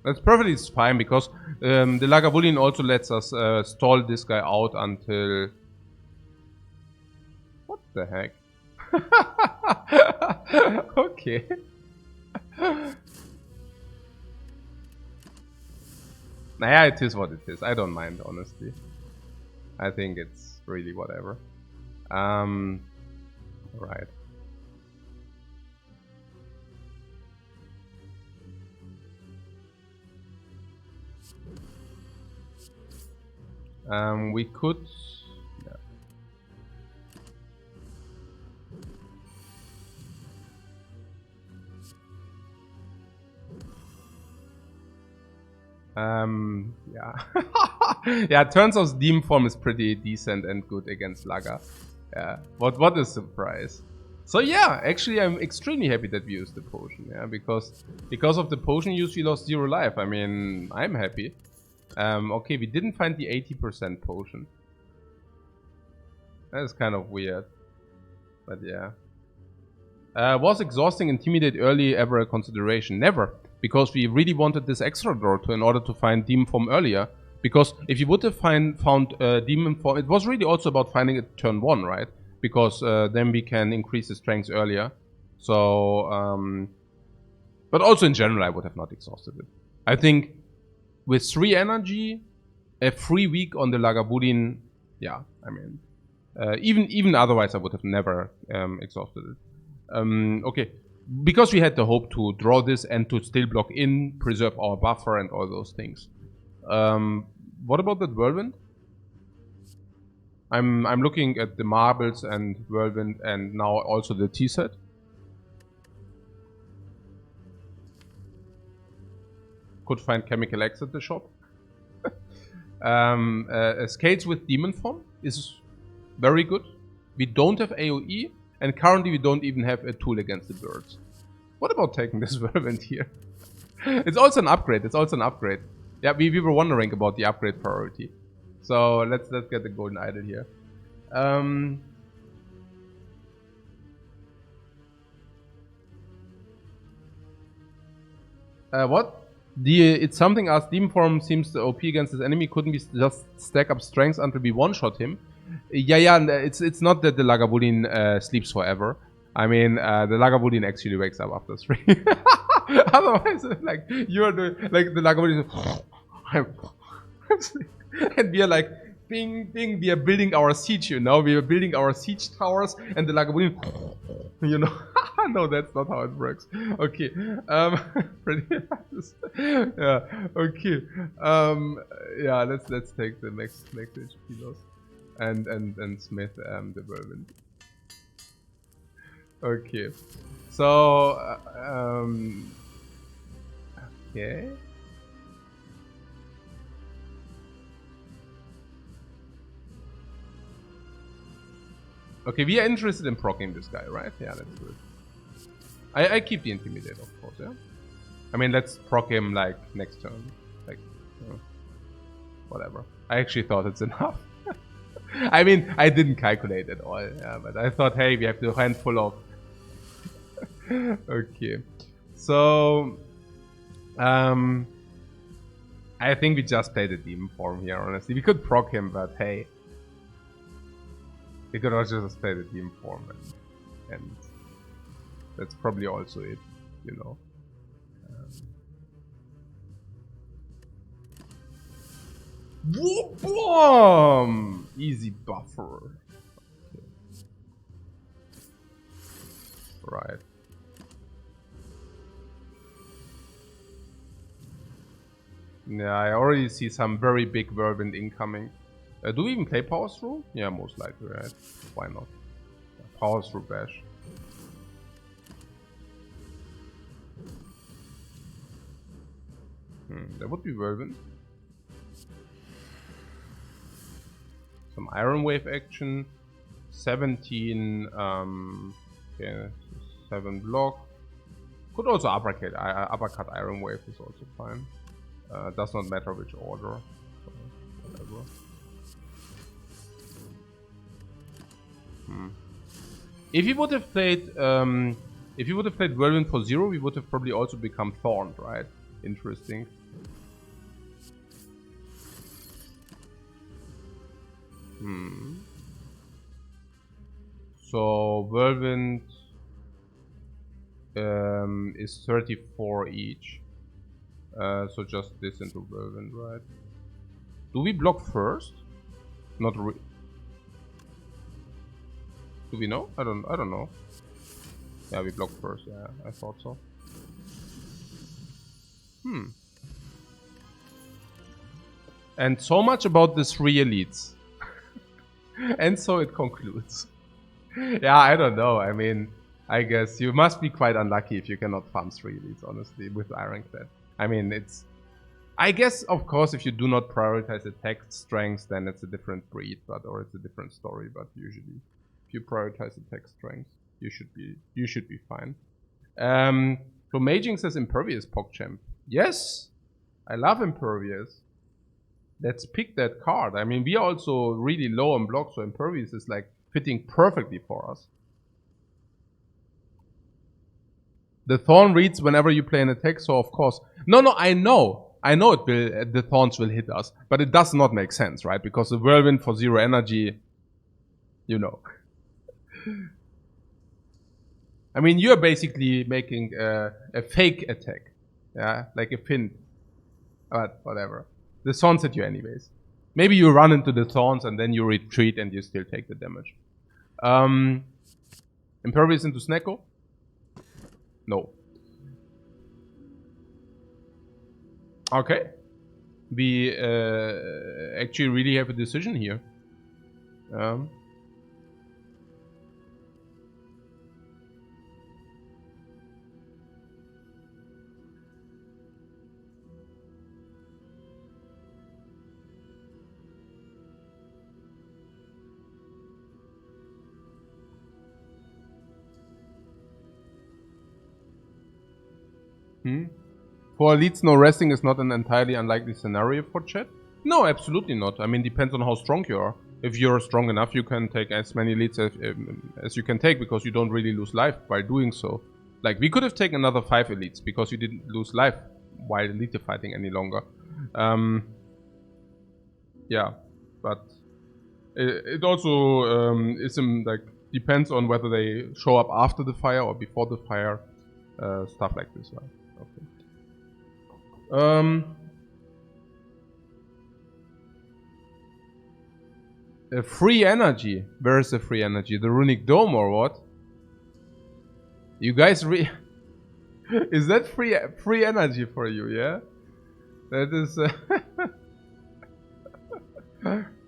That's perfectly fine, because the Lagavulin also lets us stall this guy out until... what the heck? Okay. Naja, it is what it is. I don't mind, honestly. I think it's really whatever. Right. We could... yeah. Yeah, turns out Demon Form is pretty decent and good against Laga. Yeah, what a surprise. So yeah, actually I'm extremely happy that we used the potion, yeah, because of the potion use we lost 0 life. I mean, I'm happy. Okay, we didn't find the 80% potion. That is kind of weird. But yeah. Was exhausting Intimidate early ever a consideration? Never. Because we really wanted this extra draw in order to find Demon Form earlier. Because if you would have found Demon Form, it was really also about finding it turn 1, right? Because then we can increase the strength earlier. So, but also in general, I would have not exhausted it. I think with 3 energy, a free week on the Lagavulin, yeah, I mean, even otherwise, I would have never exhausted it. Okay, because we had the hope to draw this and to still block in, preserve our buffer and all those things. What about that Whirlwind? I'm looking at the marbles and Whirlwind and now also the T set. Could find Chemical X at the shop. Scales with Demon Form is very good. We don't have AoE, and currently we don't even have a tool against the birds. What about taking this Whirlwind here? It's also an upgrade. It's also an upgrade. Yeah, we were wondering about the upgrade priority. So let's get the golden idol here. What? It's something as Demon Form seems the OP against this enemy. Couldn't we just stack up strengths until we one-shot him? Yeah, it's not that the Lagavulin sleeps forever. I mean, the Lagavulin actually wakes up after 3. Otherwise, like, you're the Lagavulin and we are like, bing, bing, we are building our siege, you know? We are building our siege towers and the Lagavulin, you know? No, that's not how it works. Okay. Pretty nice. Yeah, okay. Yeah, let's take the next HP loss. And Smith the Whirlwind. Okay. So okay. Okay, we are interested in proccing this guy, right? Yeah, that's good. I keep the Intimidate, of course, yeah? I mean, let's proc him, like, next turn. Like, whatever. I actually thought it's enough. I mean, I didn't calculate at all, yeah, but I thought, hey, we have the handful of... Okay. So... I think we just played the Demon Form here, honestly. We could proc him, but hey. We could also just play the Demon Form and that's probably also it, you know. Boom! Easy buffer. Okay. Right. Yeah, I already see some very big Whirlwind incoming. Do we even play Power Through? Yeah, most likely, right? Why not? Power Through Bash. That would be Whirlwind. Some Iron Wave action. 17, okay, 7 block. Could also uppercut Iron Wave is also fine. Does not matter which order. So whatever. If you would have played Whirlwind for 0, we would have probably also become Thorned, right? Interesting. So Whirlwind is 34 each. So just this into Whirlwind, right? Do we block first? Not re Do we know? I don't know. Yeah, we block first. Yeah, I thought so. And so much about the 3 elites. And so it concludes. Yeah, I don't know. I mean, I guess you must be quite unlucky if you cannot farm 3 elites, honestly, with Ironclad. I mean, it's... I guess, of course, if you do not prioritize attack strength, then it's a different breed, or it's a different story. But usually, if you prioritize attack strength, you should be fine. So Maging says Impervious PogChamp. Yes, I love Impervious. Let's pick that card. I mean, we are also really low on block, so Impervious is like fitting perfectly for us. The Thorn reads whenever you play an attack, so of course. No, I know. I know it will, the Thorns will hit us, but it does not make sense, right? Because the Whirlwind for 0 energy, you know. I mean, you're basically making a fake attack. Yeah, like a pin. But whatever. The Thorns hit you anyways. Maybe you run into the Thorns and then you retreat and you still take the damage. Impervious into Snecko? No. Okay. We actually really have a decision here. For elites, no resting is not an entirely unlikely scenario for chat. No, absolutely not. I mean, depends on how strong you are. If you're strong enough, you can take as many elites as you can take because you don't really lose life by doing so. Like, we could have taken another 5 elites because you didn't lose life while elite fighting any longer. Yeah, but it also like depends on whether they show up after the fire or before the fire. Stuff like this, right? Okay. Free energy. Where is the free energy? The runic dome or what? You guys is that free energy for you? Yeah, that is.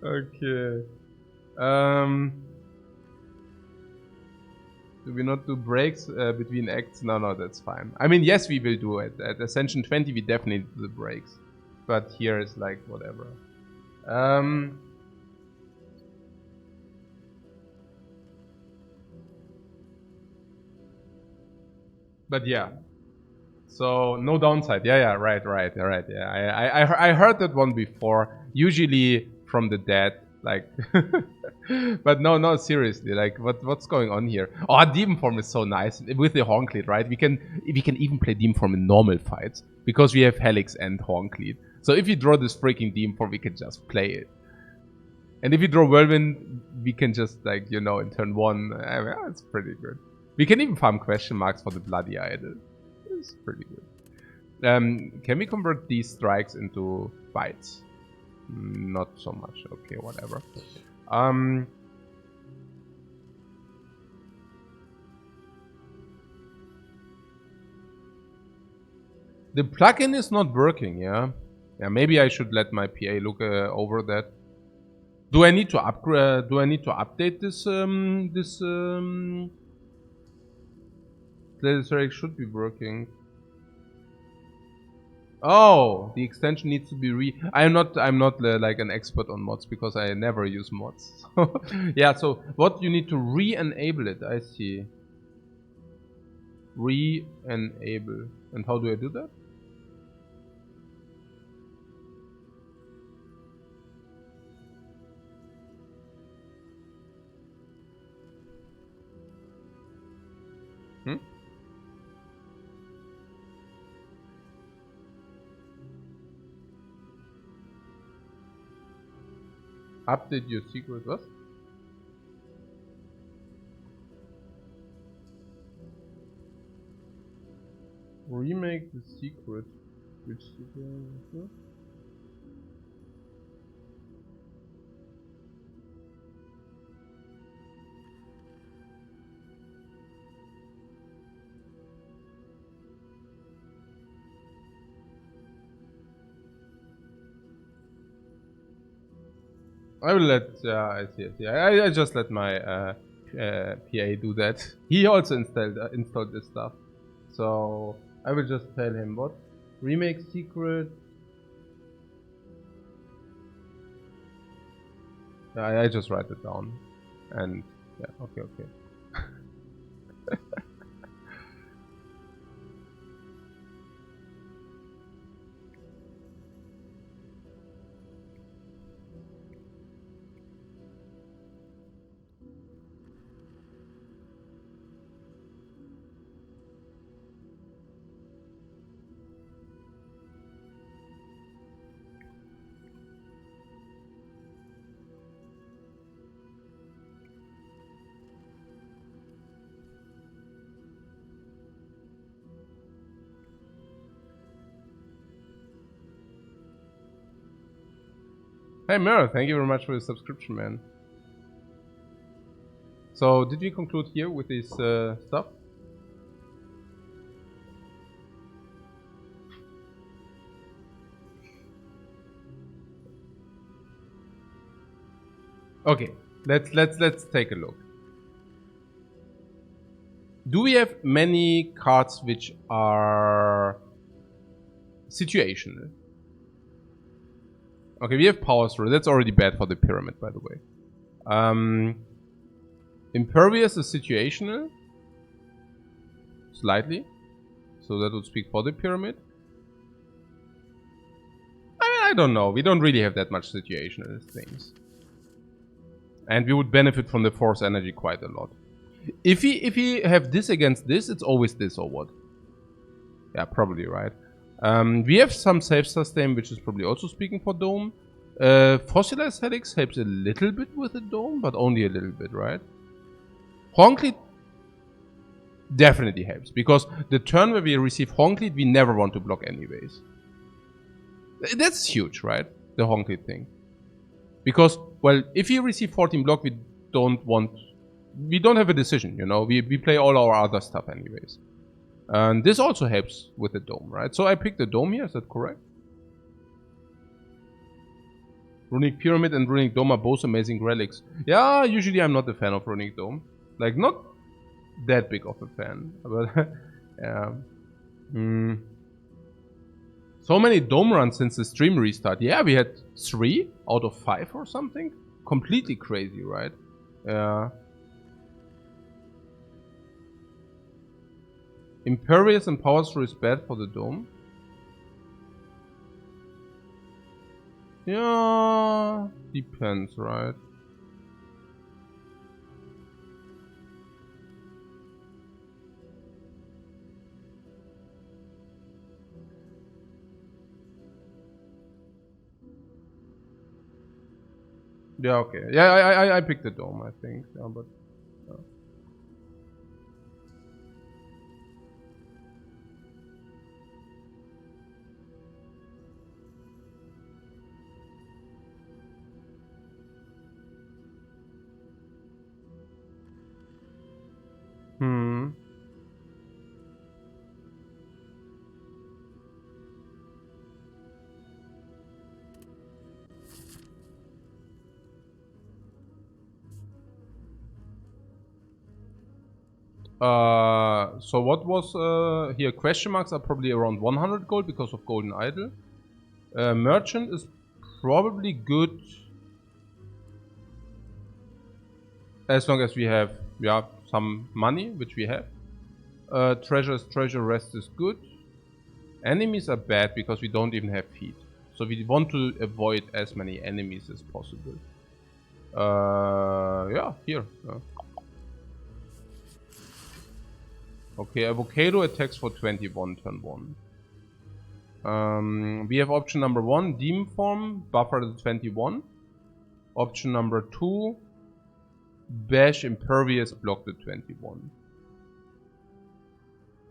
Okay. Do we not do breaks between acts? No, that's fine. I mean, yes, we will do it. At Ascension 20, we definitely do the breaks. But here is like, whatever. But yeah. So, no downside. Yeah, right. Yeah, I heard that one before. Usually from the dead. Like, but no, seriously, like, what's going on here? Oh, Demon Form is so nice with the Horncleat, right? We can even play Demon Form in normal fights because we have Helix and Horncleat. So if you draw this freaking Demon Form, we can just play it. And if you draw Whirlwind, we can just, like, you know, in turn 1, I mean, it's pretty good. We can even farm question marks for the Bloody Idol. It's pretty good. Can we convert these strikes into bites? Not so much. Okay, whatever. The plugin is not working, yeah? Yeah, maybe I should let my PA look over that. Do I need to upgrade? Do I need to update this? This should be working. Oh, the extension needs to be I'm not like an expert on mods because I never use mods. Yeah, so what you need to re-enable it, I see. Re-enable. And how do I do that? Update your secret, what? Remake the secret. Which secret? I will let, I see. I just let my PA do that. He also installed this stuff. So I will just tell him what? Remake secret. I just write it down. And yeah, okay. Hey Mirror, thank you very much for the subscription, man. So, did we conclude here with this stuff? Okay, let's take a look. Do we have many cards which are situational? Okay, we have Power Through. That's already bad for the pyramid, by the way. Impervious is situational. Slightly. So that would speak for the pyramid. I mean, I don't know. We don't really have that much situational things. And we would benefit from the force energy quite a lot. If we have this against this, it's always this or what? Yeah, probably, right? We have some self-sustain, which is probably also speaking for Dome. Fossilized Helix helps a little bit with the Dome, but only a little bit, right? Honklead definitely helps, because the turn where we receive Honklead, we never want to block anyways. That's huge, right? The Honklead thing. Because, well, if we receive 14 block, we don't have a decision, you know? We play all our other stuff anyways. And this also helps with the Dome, right? So I picked the Dome here, is that correct? Runic Pyramid and Runic Dome are both amazing relics. Yeah, usually I'm not a fan of Runic Dome. Like, not that big of a fan. But, yeah. So many Dome runs since the stream restart. Yeah, we had 3 out of 5 or something. Completely crazy, right? Yeah. Impervious and Power Through is bad for the Dome. Yeah, depends, right? Yeah, okay. Yeah, I picked the Dome, I think. Yeah, but... Yeah. So what was here? Question marks are probably around 100 gold because of Golden Idol. Merchant is probably good as long as we have, yeah, some money, which we have. Treasure rest is good. Enemies are bad because we don't even have feet. So we want to avoid as many enemies as possible. Yeah, here. Okay, Avocado attacks for 21 turn 1. We have option number 1, Demon Form, buffer to 21. Option number 2, Bash Impervious, block to 21.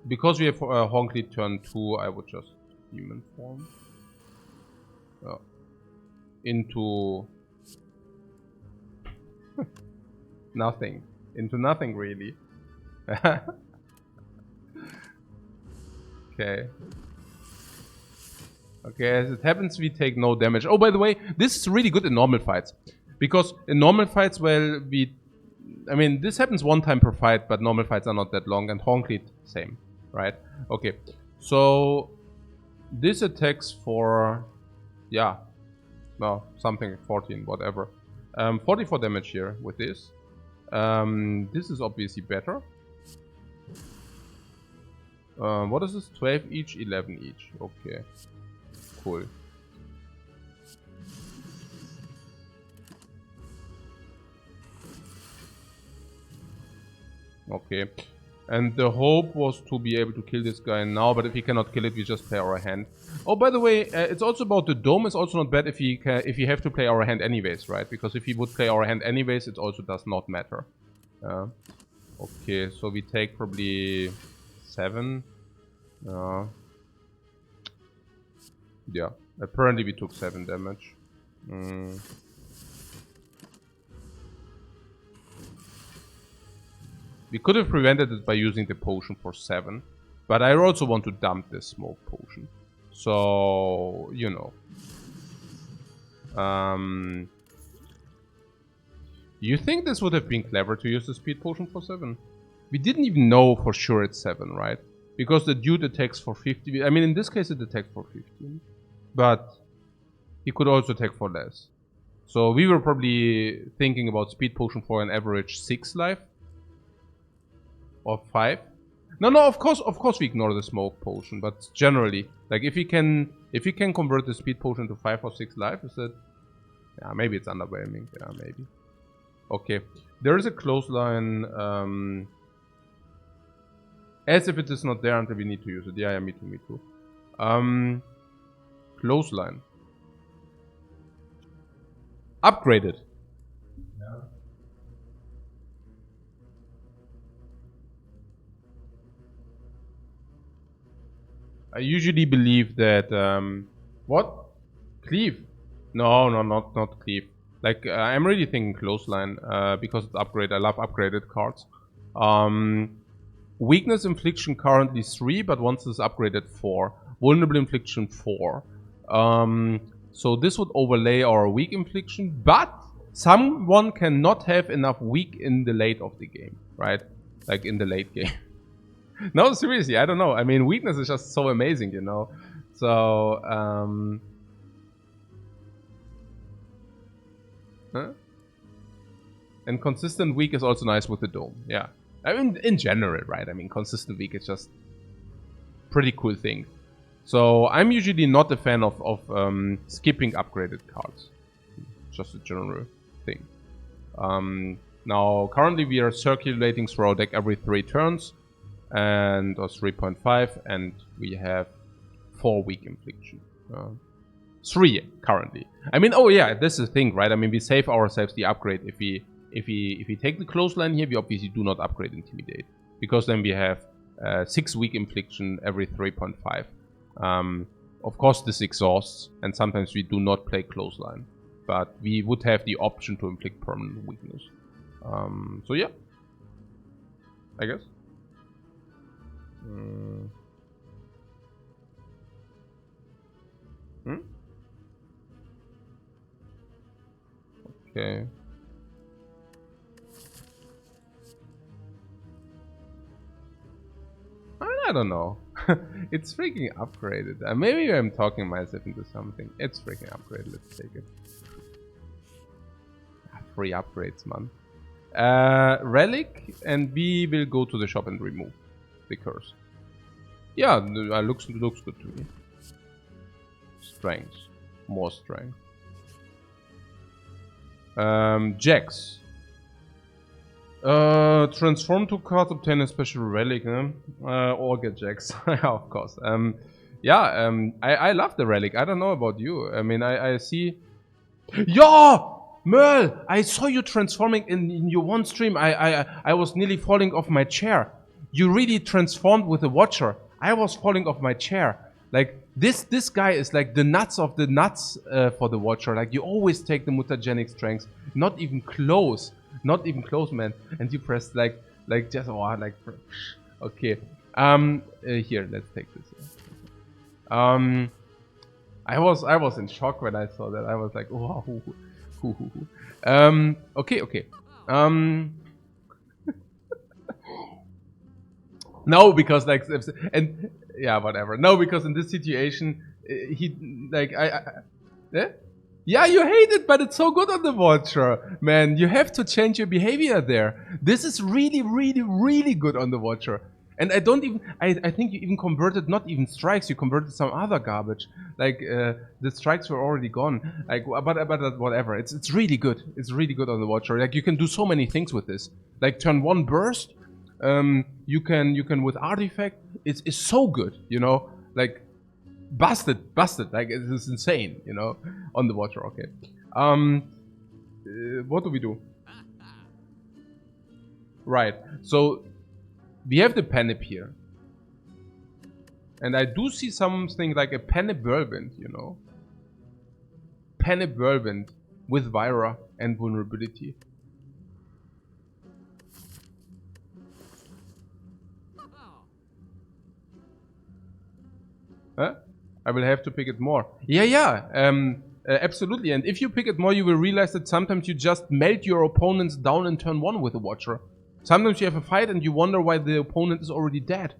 Because we have Honklead turn 2, I would just Demon Form. Into... nothing. Into nothing, really. Okay. Okay, as it happens, we take no damage. Oh, by the way, this is really good in normal fights. Because in normal fights, well, I mean, this happens one time per fight, but normal fights are not that long, and Honklead, same, right? Okay, so this attacks for, yeah, no, something 14, whatever. 44 damage here with this. This is obviously better. What is this? 12 each, 11 each. Okay. Cool. Okay. And the hope was to be able to kill this guy now, but if he cannot kill it, we just play our hand. Oh, by the way, it's also about the Dome. It's also not bad if we have to play our hand anyways, right? Because if we would play our hand anyways, it also does not matter. Okay, so we take probably 7. Yeah, apparently we took 7 damage. We could have prevented it by using the potion for 7. But I also want to dump this smoke potion. So, you know. You think this would have been clever to use the speed potion for 7? We didn't even know for sure it's 7, right? Because the dude attacks for 50. I mean, in this case it attacks for 15. But he could also attack for less. So we were probably thinking about speed potion for an average 6 life. Or 5. No, of course we ignore the smoke potion, but generally, like if we can convert the speed potion to 5 or 6 life, is that, yeah, maybe it's underwhelming, yeah, maybe. Okay, there is a clothesline, as if it is not there until we need to use it. Yeah, me too. Clothesline. Upgraded. Yeah. I usually believe that, what? Cleave? No, not cleave. Like, I'm really thinking clothesline, because it's upgrade. I love upgraded cards. Weakness infliction currently 3, but once it's upgraded 4. Vulnerable infliction 4. So this would overlay our weak infliction, but someone cannot have enough weak in the late of the game, right? Like in the late game. No, seriously, I don't know. I mean, weakness is just so amazing, you know? So, huh? And consistent weak is also nice with the dome, yeah. I mean, in general, right? I mean, consistent weak is just pretty cool thing. So, I'm usually not a fan of skipping upgraded cards. Just a general thing. Now, currently we are circulating through our deck every 3 turns. And or 3.5, and we have 4 weak infliction. 3 currently. I mean, oh yeah, this is the thing, right? I mean, we save ourselves the upgrade if we take the clothesline here. We obviously do not upgrade intimidate, because then we have 6 weak infliction every 3.5. Of course, this exhausts, and sometimes we do not play clothesline, but we would have the option to inflict permanent weakness. So yeah, I guess. Okay. I don't know. It's freaking upgraded. Maybe I'm talking myself into something. It's freaking upgraded. Let's take it. Free upgrades, man. Relic, and we will go to the shop and remove the curse. Yeah, looks good to me. Strength. More strength. Jax. Transform 2 cards, obtain a special relic, or get Jax. Of course. I love the relic. I don't know about you. I mean, I see... Yeah! Merle! I saw you transforming in your one stream. I was nearly falling off my chair. You really transformed with the Watcher. I was falling off my chair. Like, this guy is like the nuts of the nuts for the Watcher. Like, you always take the mutagenic strengths. Not even close. Not even close, man. And you pressed like just, oh, like, okay. Here, let's take this. I was in shock when I saw that. I was like, wow. Okay. No, because like, and yeah, whatever. No, because in this situation, he like yeah, you hate it, but it's so good on the Watcher, man. You have to change your behavior there. This is really, really, really good on the Watcher. And I don't even, I think you even converted not even strikes, you converted some other garbage. Like, the strikes were already gone. Like, but whatever. It's really good. It's really good on the Watcher. Like, you can do so many things with this. Like, turn 1 burst. You can with artifact. It's so good, you know? Like, busted. Like, it's insane, you know? On the Watcher, okay. What do we do? Right, so we have the Panip here. And I do see something like a Panip Whirlwind, you know? Panic Whirlwind with Vira and vulnerability. Huh? I will have to pick it more. Absolutely. And if you pick it more, you will realize that sometimes you just melt your opponents down in turn 1 with the Watcher. Sometimes you have a fight and you wonder why the opponent is already dead.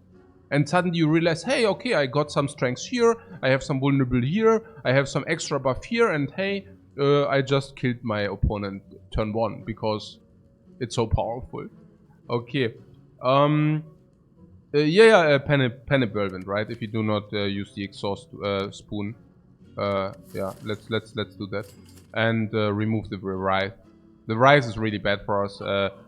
And suddenly you realize, hey, okay, I got some strengths here, I have some vulnerable here, I have some extra buff here, and hey, I just killed my opponent turn 1 because it's so powerful. Okay. Panic Whirlwind, right? If you do not use the exhaust spoon. Yeah, let's do that. And remove the Rise. The Rise is really bad for us,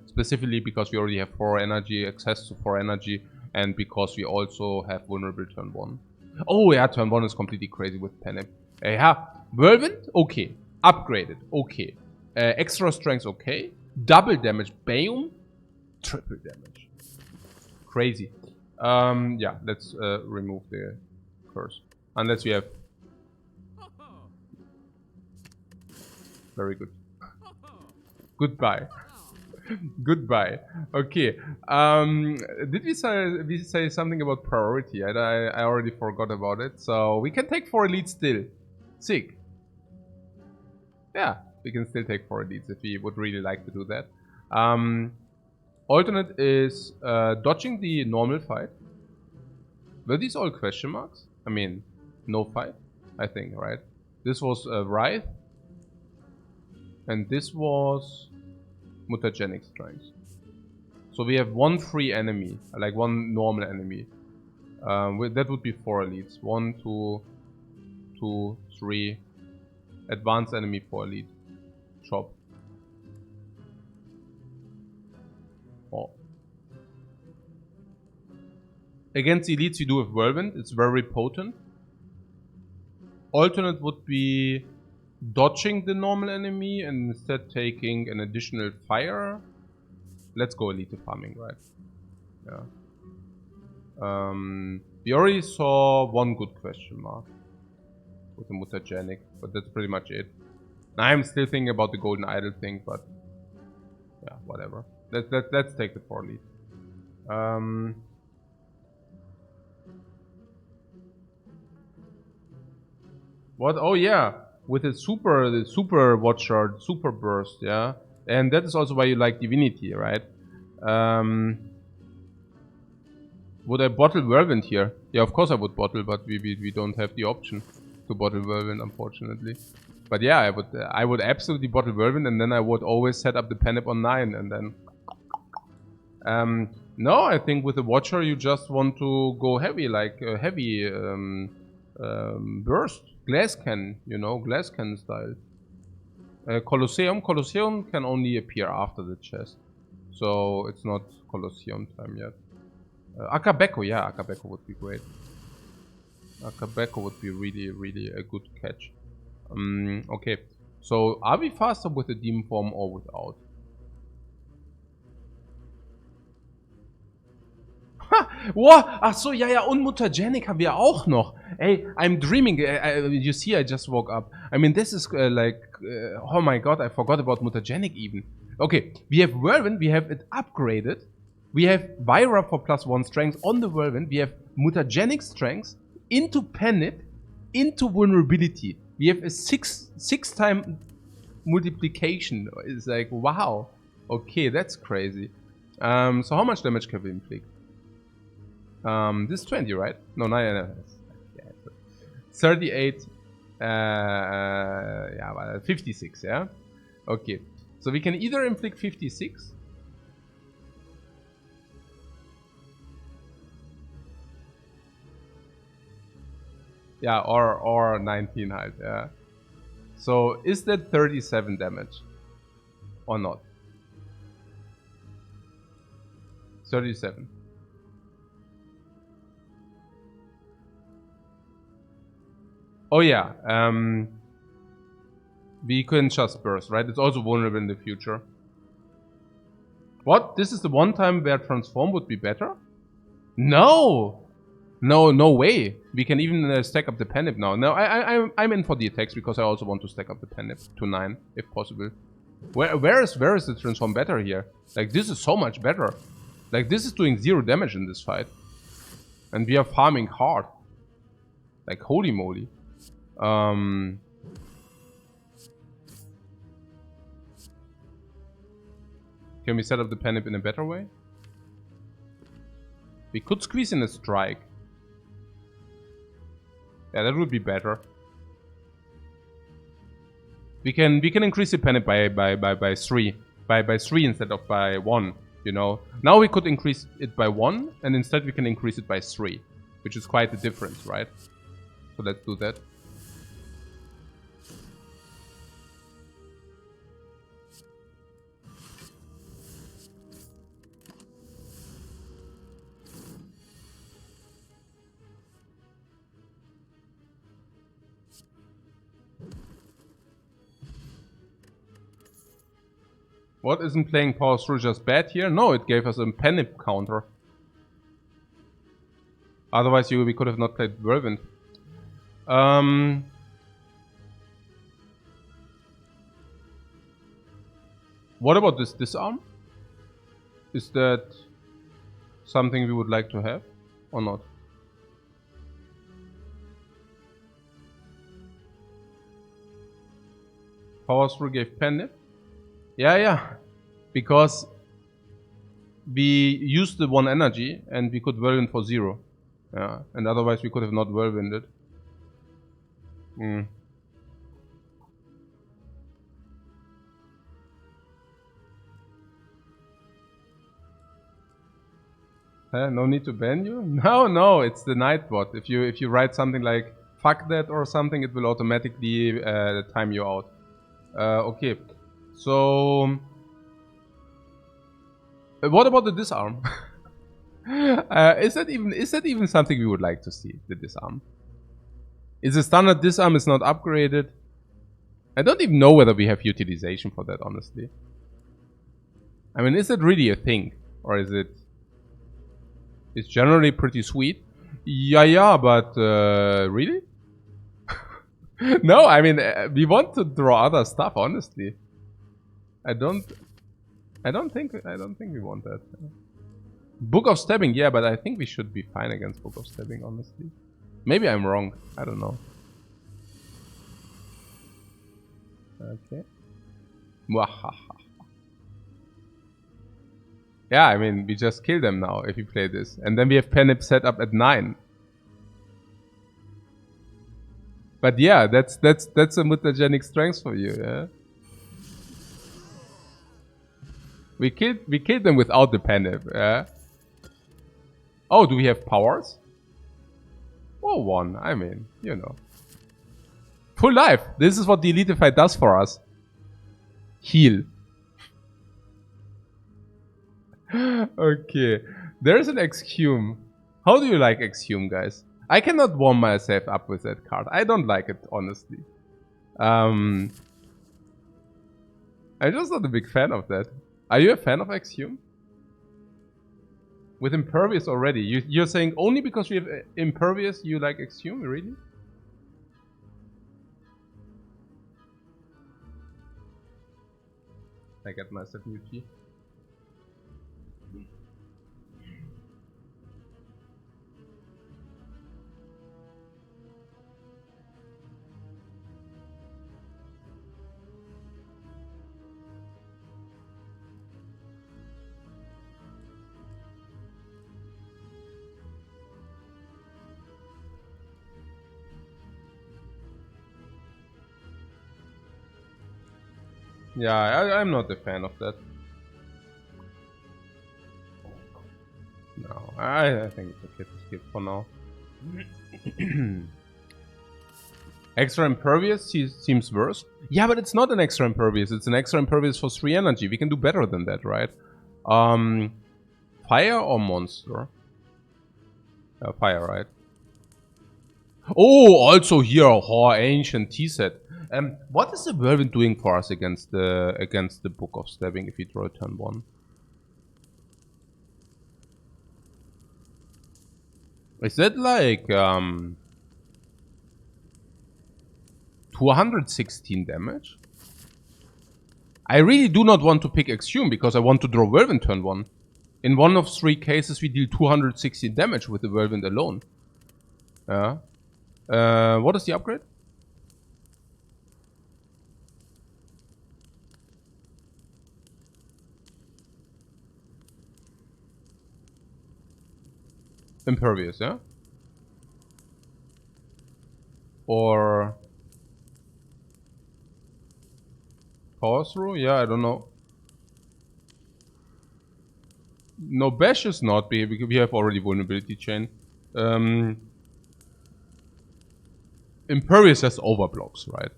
specifically because we already have 4 energy, access to 4 energy, and because we also have vulnerable turn 1. Oh yeah, turn 1 is completely crazy with Panic. Yeah, Whirlwind, okay. Upgraded, okay. Extra strength, okay. Double damage, Bam. Triple damage. Crazy. Yeah, let's remove the curse. Unless we have... Very good. Goodbye. Goodbye. Okay. Did we say something about priority? I already forgot about it. So we can take 4 elites still. Sick. Yeah, we can still take 4 elites if we would really like to do that. Alternate is dodging the normal fight. Were these all question marks? I mean, no fight, I think, right? This was Wraith. And this was mutagenic strength. So we have 1 free enemy, like 1 normal enemy. That would be 4 elites. 1, 2, 2, 3. Advanced enemy 4 elite. Chop. Oh. Against elites you do have Whirlwind. It's very potent. Alternate would be dodging the normal enemy and instead taking an additional fire. Let's go elite farming, right? Yeah. We already saw 1 good question mark with the mutagenic, but that's pretty much it. I'm still thinking about the golden idol thing, but yeah, whatever. Let's take the 4 elite. What? Oh yeah. With the super watcher, super burst, yeah, and that is also why you like divinity, right? Would I bottle Whirlwind here? Yeah, of course I would bottle, but we don't have the option to bottle Whirlwind, unfortunately. But yeah, I would absolutely bottle Whirlwind, and then I would always set up the Panep on 9, and then. No, I think with the watcher you just want to go heavy, like heavy burst. Glass cannon, you know, glass cannon style. Colosseum can only appear after the chest. So it's not Colosseum time yet. Akabeko, yeah, Akabeko would be great. Akabeko would be really a good catch. Okay, so are we faster with the demon form or without? Wow, ach so, ja, und Mutagenic haben wir auch noch. Ey, I'm dreaming. You see, I just woke up. I mean, this is oh my god, I forgot about Mutagenic even. Okay, we have Whirlwind, we have it upgraded. We have Vira for +1 strength on the Whirlwind. We have Mutagenic strength into Panic, into vulnerability. We have a 6 time multiplication. It's like, wow. Okay, that's crazy. So how much damage can we inflict? This is 20, right? No, 9. 38. Yeah, 56, yeah? Okay. So we can either inflict 56. Yeah, or 19 halt, yeah. So is that 37 damage? Or not? 37. Oh yeah, we can just burst, right? It's also vulnerable in the future. What? This is the one time where transform would be better? No! No way. We can even stack up the Penip now. No, I'm in for the attacks because I also want to stack up the Penip to 9 if possible. Where is the transform better here? Like, this is so much better. Like, this is doing 0 damage in this fight. And we are farming hard. Like, holy moly. Can we set up the Penip in a better way? We could squeeze in a strike. Yeah, that would be better. We can increase the Penip by 3. By 3 instead of by 1, you know. Now we could increase it by 1, and instead we can increase it by 3. Which is quite a difference, right? So let's do that. What, isn't playing Power Through just bad here? No, it gave us a Penip counter. Otherwise we could have not played Whirlwind. What about this disarm? Is that something we would like to have or not? Power Through gave Penip. Yeah. Because we used the 1 energy and we could whirlwind for 0. Yeah, and otherwise we could have not whirlwinded. No need to ban you? No, it's the Nightbot. If you write something like fuck that or something, it will automatically time you out. Okay. So what about the disarm? Is that even something we would like to see, the disarm? Is the standard disarm is not upgraded? I don't even know whether we have utilization for that, honestly. I mean, is it really a thing? Or is it... It's generally pretty sweet. Yeah, but really? No, I mean, we want to draw other stuff, honestly. I don't think we want that. Book of Stabbing, yeah, but I think we should be fine against Book of Stabbing, honestly. Maybe I'm wrong. I don't know. Okay. Yeah, I mean, we just kill them now if we play this. And then we have Penip set up at 9. But yeah, that's a mutagenic strength for you, yeah? We killed them without the Penip, yeah? Oh, do we have powers? Oh, 1, I mean, you know. Full life! This is what the Elitified does for us. Heal. Okay. There's an Exhume. How do you like Exhume, guys? I cannot warm myself up with that card. I don't like it, honestly. I'm just not a big fan of that. Are you a fan of Exhume? With Impervious already. You're saying only because we have Impervious you like Exhume? Really? I get myself new key. Yeah, I'm not a fan of that. No, I think it's okay to skip for now. Extra Impervious seems worse. Yeah, but it's not an Extra Impervious. It's an Extra Impervious for 3 energy. We can do better than that, right? Fire or Monster? Fire, right? Oh, also here, Ancient T-Set. What is the Whirlwind doing for us against the Book of Stabbing if we draw turn 1? Is that like 216 damage? I really do not want to pick Exhume because I want to draw Whirlwind turn 1. In one of 3 cases we deal 216 damage with the Whirlwind alone. Yeah. What is the upgrade? Impervious, yeah? Or Power Through? Yeah, I don't know. No, Bash is not, because we have already Vulnerability Chain. Impervious has overblocks, right?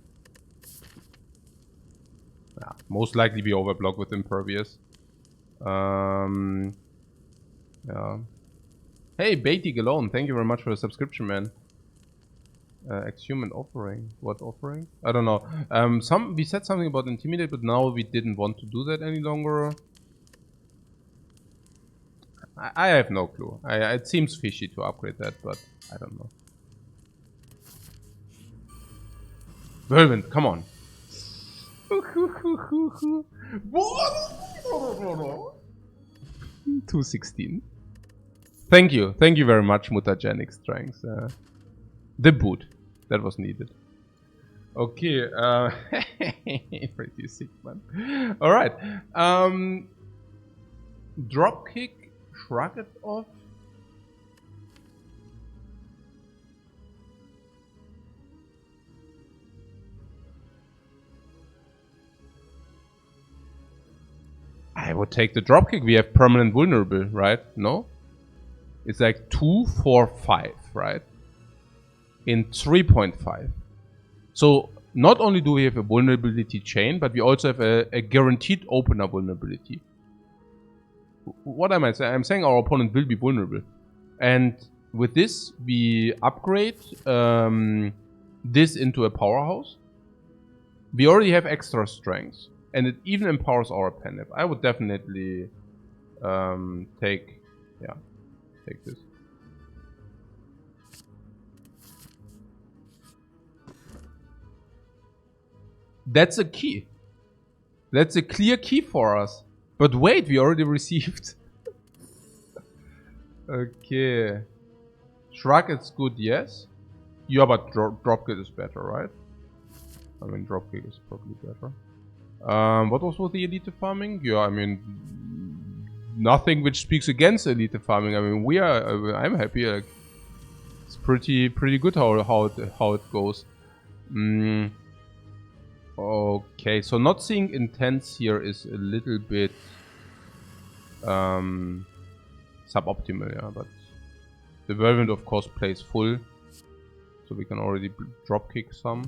Yeah, most likely we overblock with Impervious. Yeah. Hey, Beatty Galone, thank you very much for the subscription, man. Exhume and offering. What offering? I don't know. We said something about Intimidate, but now we didn't want to do that any longer. I have no clue. It seems fishy to upgrade that, but I don't know. Whirlwind, come on. 216. Thank you very much, Mutagenic Strength. The boot that was needed. Okay, pretty sick, man. All right, drop kick, shrug it off. I would take the dropkick. We have permanent vulnerable, right? No? It's like 2, 4, 5, right? In 3.5. So not only do we have a vulnerability chain, but we also have a guaranteed opener vulnerability. What am I saying? I'm saying our opponent will be vulnerable. And with this, we upgrade this into a powerhouse. We already have extra strength. And it even empowers our Penip. I would definitely take this. That's a key. That's a clear key for us. But wait, we already received. Okay. Shrug is good, yes. Yeah, but dropkick is better, right? I mean, dropkick is probably better. What was with the elite farming? Yeah, I mean, nothing which speaks against elite farming. I mean, I'm happy. Like, it's pretty good how it goes. Okay, so not seeing intense here is a little bit suboptimal, yeah. But the Whirlwind, of course, plays full, so we can already drop kick some.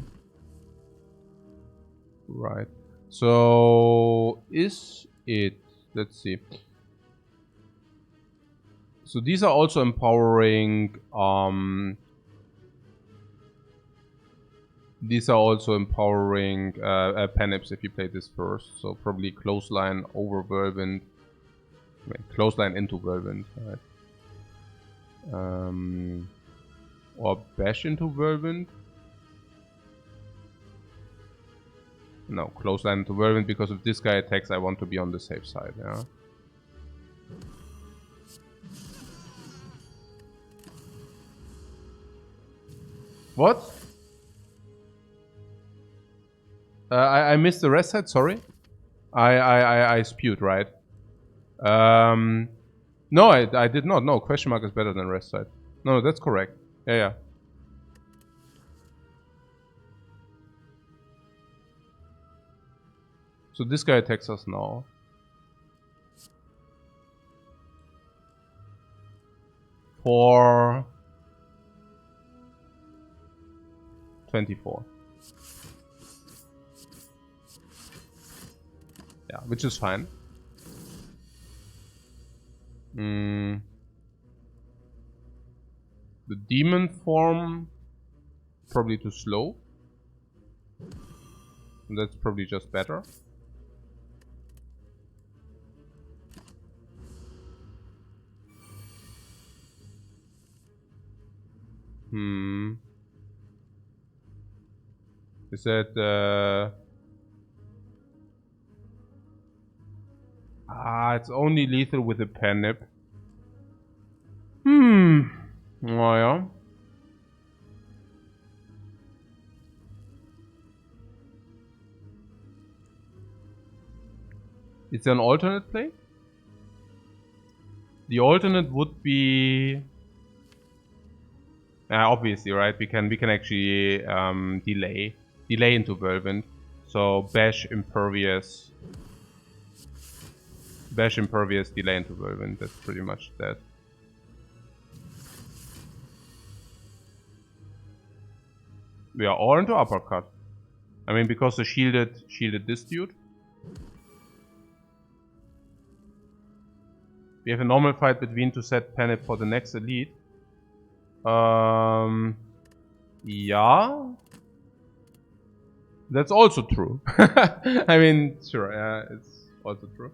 Right. So is it? Let's see. So these are also empowering. These are also empowering Panips if you play this first. So probably clothesline over Whirlwind. I mean, clothesline into Whirlwind, right? Or bash into Whirlwind. No, clothesline into Whirlwind, because if this guy attacks, I want to be on the safe side, yeah. What? I missed the rest side, sorry. I spewed, right? No, I did not. No, question mark is better than rest side. No, that's correct. Yeah. So this guy attacks us now. For 24. Yeah, which is fine. The demon form probably too slow. And that's probably just better. Is that it's only lethal with a Panip. Oh yeah. Is there an alternate play? The alternate would be obviously, right? We can actually delay into Whirlwind. So bash impervious, delay into Whirlwind. That's pretty much that. We are all into uppercut. I mean, because the shielded this dude. We have a normal fight between to set Panip for the next elite. Yeah. That's also true. I mean, sure, it's also true.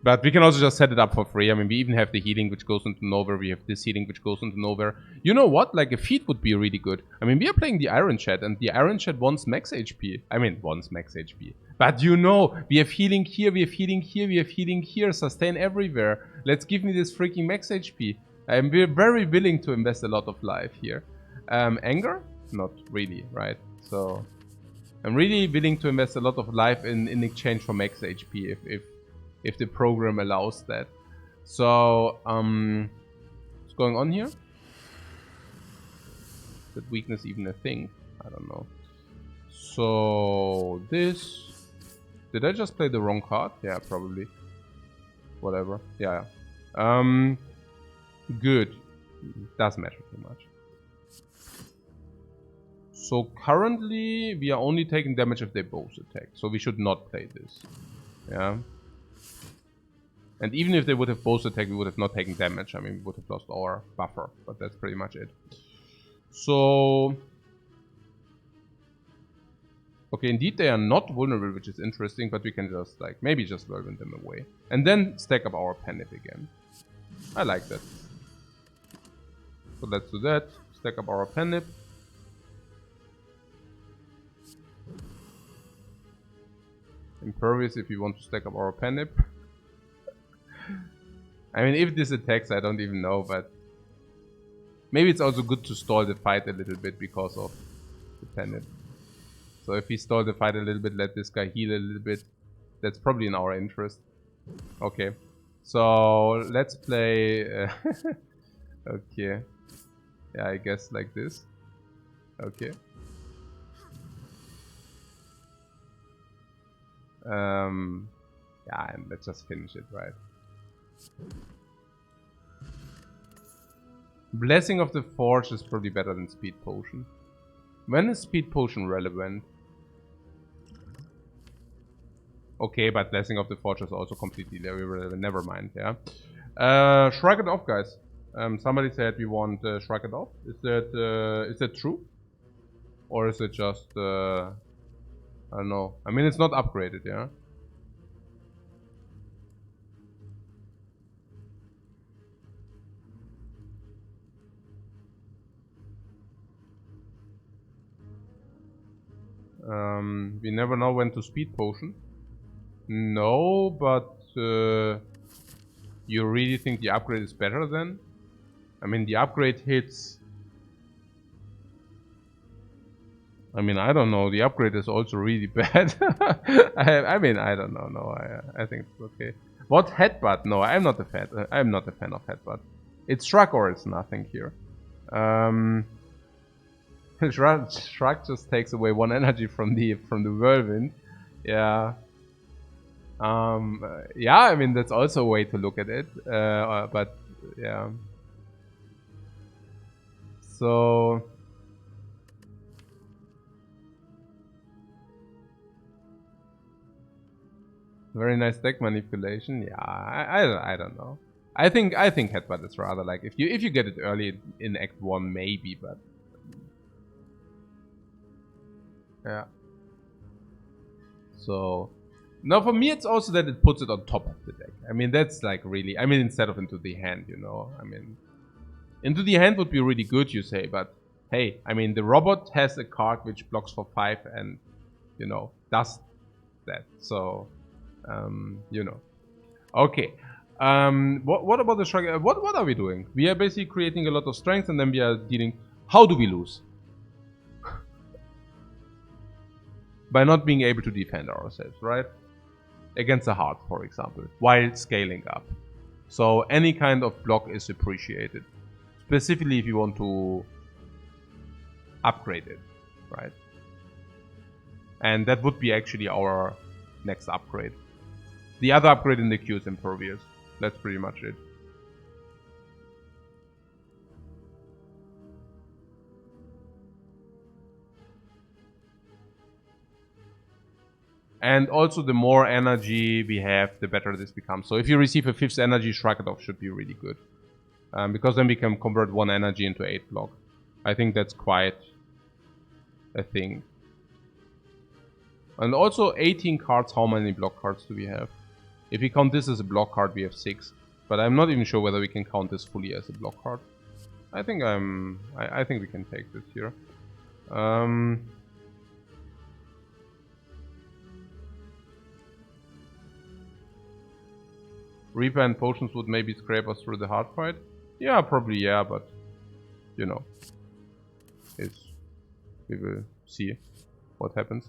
But we can also just set it up for free. I mean, we even have the healing which goes into nowhere. We have this healing which goes into nowhere. You know what? Like, a feat would be really good. I mean, we are playing the Ironclad, and the Ironclad wants max HP. I mean, wants max HP. But you know, we have healing here, we have healing here, we have healing here, sustain everywhere. Let's give me this freaking max HP. I'm very willing to invest a lot of life here. Anger? Not really, right? So, I'm really willing to invest a lot of life in exchange for max HP if the program allows that. So, what's going on here? Is that weakness even a thing? I don't know. So, this... Did I just play the wrong card? Yeah, probably. Whatever. Yeah. Good. Doesn't matter too much. So currently we are only taking damage if they both attack. So we should not play this. Yeah. And even if they would have both attacked, we would have not taken damage. I mean, we would have lost our buffer. But that's pretty much it. So... Okay, indeed they are not vulnerable, which is interesting, but we can just, like, maybe just whirlwind them away. And then stack up our Panip again. I like that. So let's do that. Stack up our Panip. Impervious if we want to stack up our Panip. I mean, if this attacks, I don't even know, but... Maybe it's also good to stall the fight a little bit because of the Panip. So if we stall the fight a little bit, let this guy heal a little bit. That's probably in our interest. Okay. So let's play... okay. Yeah, I guess like this. Okay. Yeah, and let's just finish it, right? Blessing of the Forge is probably better than Speed Potion. When is Speed Potion relevant? Okay, but Blessing of the Forge is also completely irrelevant. Never mind, yeah. Shrug it off, guys. Somebody said we want Shrug it off. Is that true? Or is it just... I don't know. I mean, it's not upgraded, yeah? We never know when to Speed Potion. No, but you really think the upgrade is better then? I mean, the upgrade hits... I mean, I don't know. The upgrade is also really bad. I mean, I don't know. No, I think it's okay. What headbutt? No, I'm not a fan. I'm not a fan of headbutt. It's shrug or it's nothing here. Shrug just takes away 1 energy from the whirlwind. Yeah. Yeah, I mean that's also a way to look at it. But yeah. So very nice deck manipulation. Yeah, I don't know. I think headbutt is rather like if you get it early in Act 1 maybe, but yeah. So now for me it's also that it puts it on top of the deck. I mean that's like really, I mean instead of into the hand, you know. I mean into the hand would be really good, you say, but hey, I mean, the robot has a card which blocks for 5 and, you know, does that. So, you know. Okay. What about the strength? What are we doing? We are basically creating a lot of strength and then we are dealing... How do we lose? By not being able to defend ourselves, right? Against a heart, for example, while scaling up. So any kind of block is appreciated. Specifically if you want to upgrade it, right? And that would be actually our next upgrade. The other upgrade in the queue is impervious. That's pretty much it. And also the more energy we have, the better this becomes. So if you receive a 5th energy, Shrug It Off should be really good. Because then we can convert 1 energy into 8 block. I think that's quite a thing. And also 18 cards, how many block cards do we have? If we count this as a block card, we have 6. But I'm not even sure whether we can count this fully as a block card. I think I think we can take this here. Reaper and potions would maybe scrape us through the hard fight. Yeah, probably yeah, but you know, we will see what happens.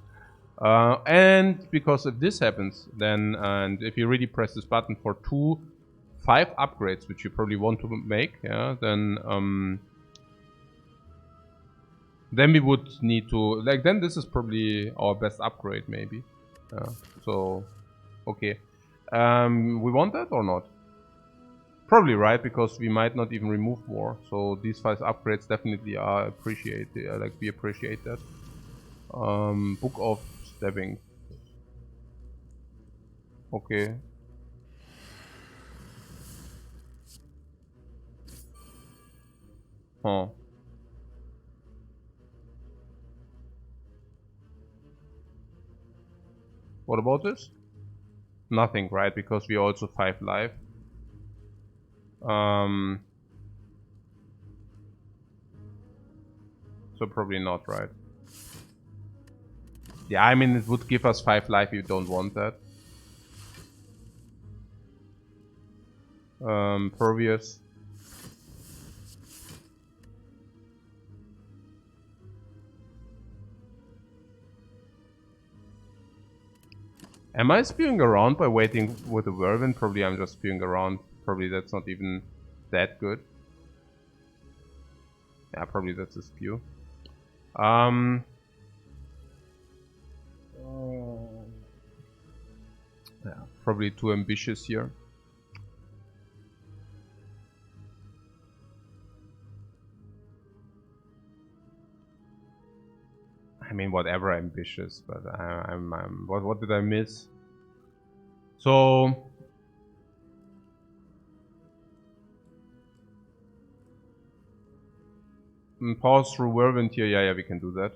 And because if this happens, then and if you really press this button for 5 upgrades, which you probably want to make, yeah, then we would need to then this is probably our best upgrade maybe. So okay. We want that or not? Probably right, because we might not even remove more. So these 5 upgrades definitely are appreciated. We appreciate that. Book of Stabbing. Okay. Huh. What about this? Nothing, right? Because we are also 5 life. So probably not, right? Yeah, I mean, it would give us 5 life if you don't want that. Pervious. Am I spewing around by waiting with the whirlwind? Probably I'm just spewing around. Probably that's not even that good. Yeah, probably that's a spew. Yeah, probably too ambitious here. I mean, whatever ambitious, but what did I miss? So pause through whirlwind here. Yeah, we can do that.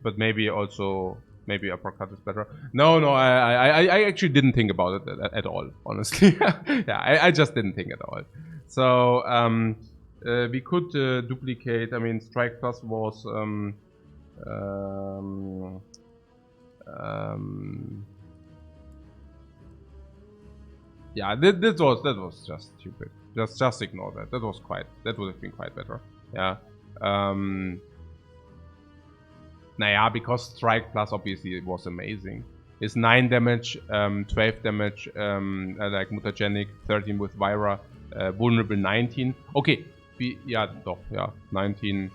But maybe also uppercut is better. No, I actually didn't think about it at all, honestly. Yeah, I just didn't think at all. So we could duplicate. I mean, Strike Plus was yeah, that was just stupid. Just ignore that. That would have been quite better. Yeah. Naja, because Strike Plus obviously it was amazing. It's 9 damage, 12 damage, like mutagenic, 13 with Vira, vulnerable 19. Okay, 19.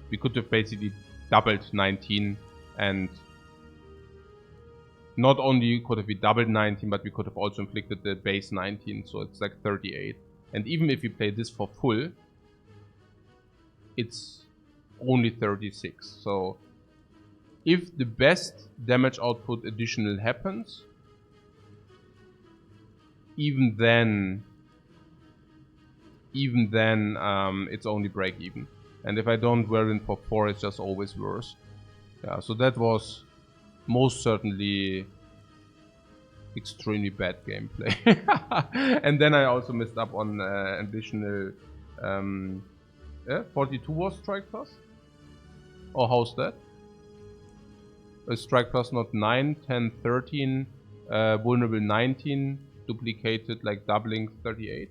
We could have basically doubled 19 and not only could have we doubled 19, but we could have also inflicted the base 19, so it's like 38. And even if we play this for full, it's only 36. So if the best damage output additional happens, even then it's only break even. And if I don't whirlwind for 4, it's just always worse. Yeah, so that was most certainly extremely bad gameplay. And then I also missed up on additional 42 was strike plus? Or how's that? A strike plus not 9, 10, 13, vulnerable 19, duplicated like doubling 38.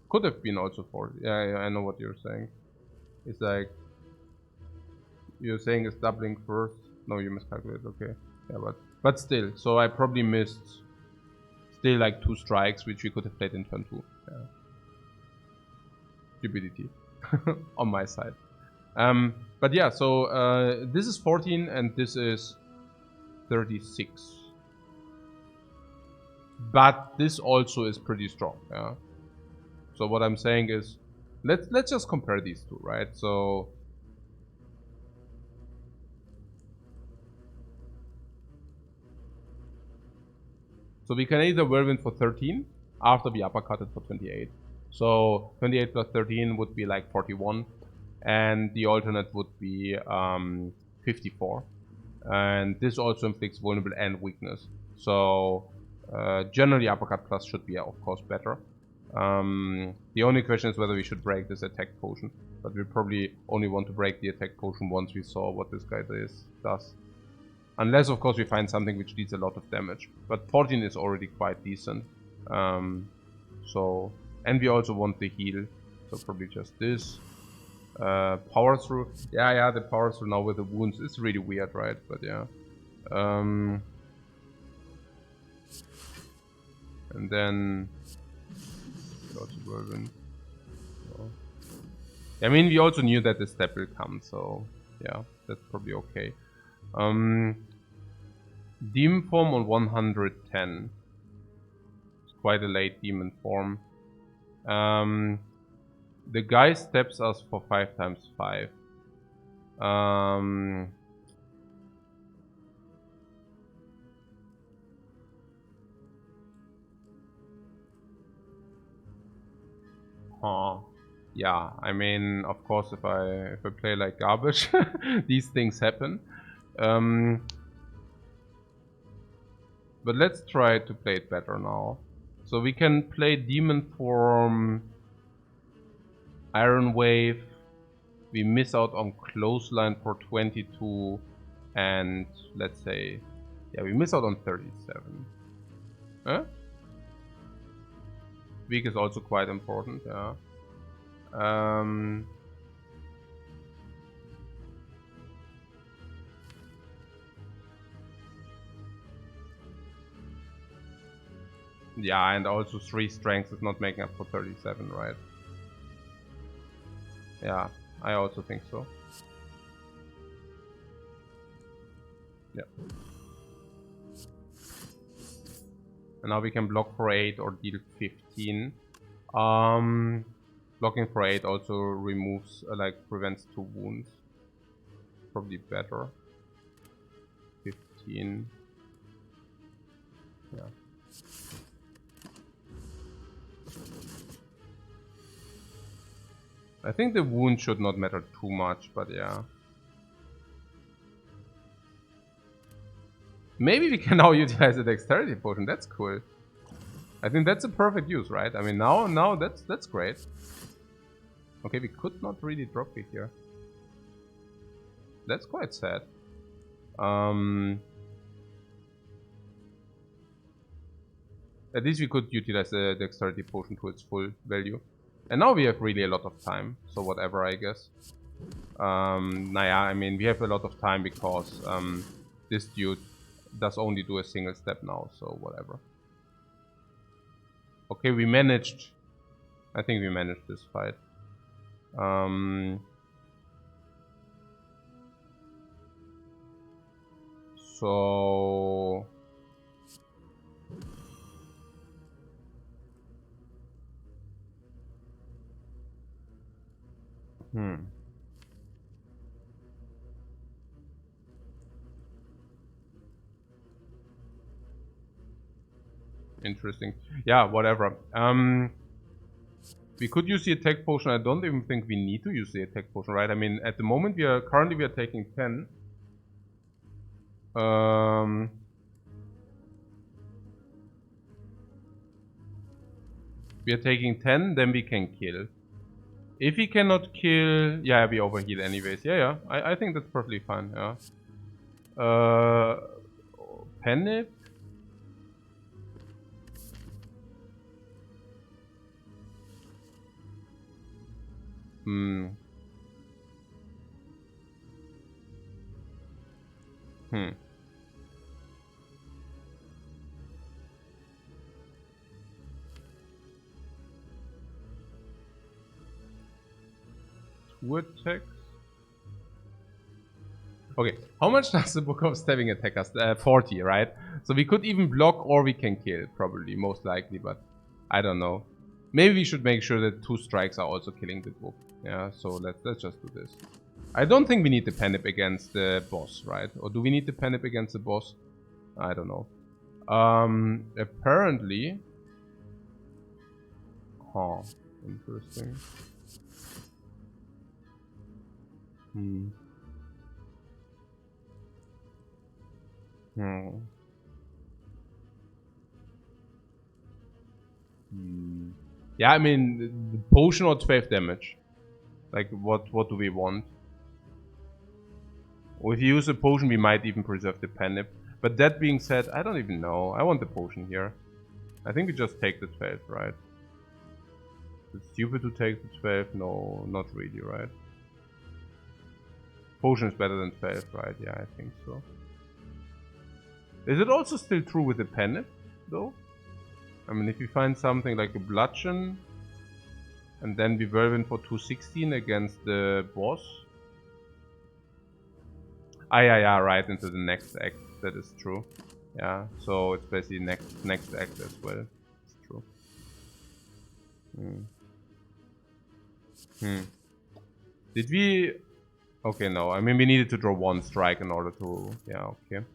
Could have been also 40. Yeah, I know what you're saying. It's like you're saying it's doubling first. No, you miscalculated. Okay, yeah, but still. So I probably missed still like 2 strikes, which we could have played in turn 2. Yeah. Stupidity on my side. But yeah, so this is 14 and this is 36. But this also is pretty strong. Yeah. So what I'm saying is, let's just compare these two, right? So we can either whirlwind for 13 after we uppercutted for 28. So 28 plus 13 would be like 41, and the alternate would be 54. And this also inflicts vulnerable and weakness. So generally uppercut plus should be of course better. The only question is whether we should break this attack potion, but we probably only want to break the attack potion once we saw what this guy does. Unless, of course, we find something which deals a lot of damage. But 14 is already quite decent. And we also want the heal. So probably just this. Power through. Yeah, the power through now with the wounds is really weird, right? But yeah. And then... also whirlwind. So. I mean, we also knew that the step will come, so... yeah, that's probably okay. Demon form on 110. It's quite a late demon form. The guy steps us for 5 times 5. Yeah, I mean, of course, if I play like garbage, these things happen. But let's try to play it better now. So we can play Demon Form, Iron Wave. We miss out on Clothesline for 22. And let's say, yeah, we miss out on 37. Huh? Weak is also quite important, yeah. Yeah, and also 3 strength is not making up for 37, right? Yeah, I also think so. Yeah. And now we can block for 8 or deal 15. Blocking for 8 also removes, prevents 2 wounds. Probably better. 15. Yeah. I think the wound should not matter too much, but yeah. Maybe we can now utilize the dexterity potion. That's cool. I think that's a perfect use, right? I mean, now that's great. Okay, we could not really drop it here. That's quite sad. At least we could utilize the dexterity potion to its full value. And now we have really a lot of time, so whatever, I guess. I mean, we have a lot of time because this dude does only do a single step now, so whatever. Okay, we managed. I think we managed this fight. So... Interesting. Yeah, whatever. We could use the attack potion. I don't even think we need to use the attack potion, right? I mean, at the moment we are taking 10. We are taking 10, then we can kill. If he cannot kill... Yeah, we overheal anyways. Yeah. I think that's perfectly fine, yeah. Panic? Hmm. 2 attacks? Okay, how much does the Book of Stabbing attack us? 40, right? So we could even block or we can kill, probably, most likely, but I don't know. Maybe we should make sure that 2 strikes are also killing the book. Yeah, so let's just do this. I don't think we need the panic against the boss, right? Or do we need the panic against the boss? I don't know. Apparently... Huh, interesting. Yeah, I mean, the potion or 12 damage. Like, what do we want? Or if you use a potion, we might even preserve the panic. But that being said, I don't even know. I want the potion here. I think we just take the 12, right? It's stupid to take the 12. No, not really, right? Potion is better than 12, right? Yeah, I think so. Is it also still true with the panic, though? I mean, if you find something like a bludgeon, and then we whirlwind for 216 against the boss. Yeah, right, into the next act. That is true. Yeah, so it's basically next act as well. It's true. Did we... Okay, no. I mean, we needed to draw 1 strike in order to... Yeah, okay.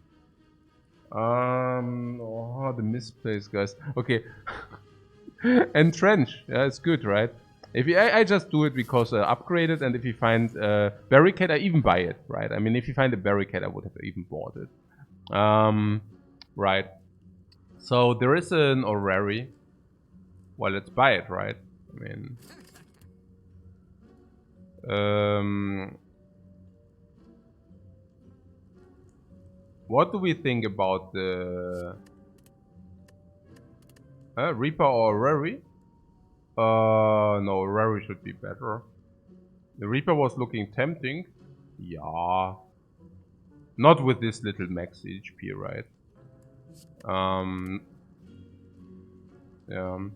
Oh, the misplays, guys. Okay. Entrench. Yeah, it's good, right? If I just do it because upgrade it, and if you find a barricade, I even buy it, right? I mean, if you find a barricade, I would have even bought it. Right. So there is an orrery. Well, let's buy it, right? I mean... What do we think about the... Reaper or orrery? No, orrery should be better. The Reaper was looking tempting. Yeah. Not with this little max HP, right? Yeah.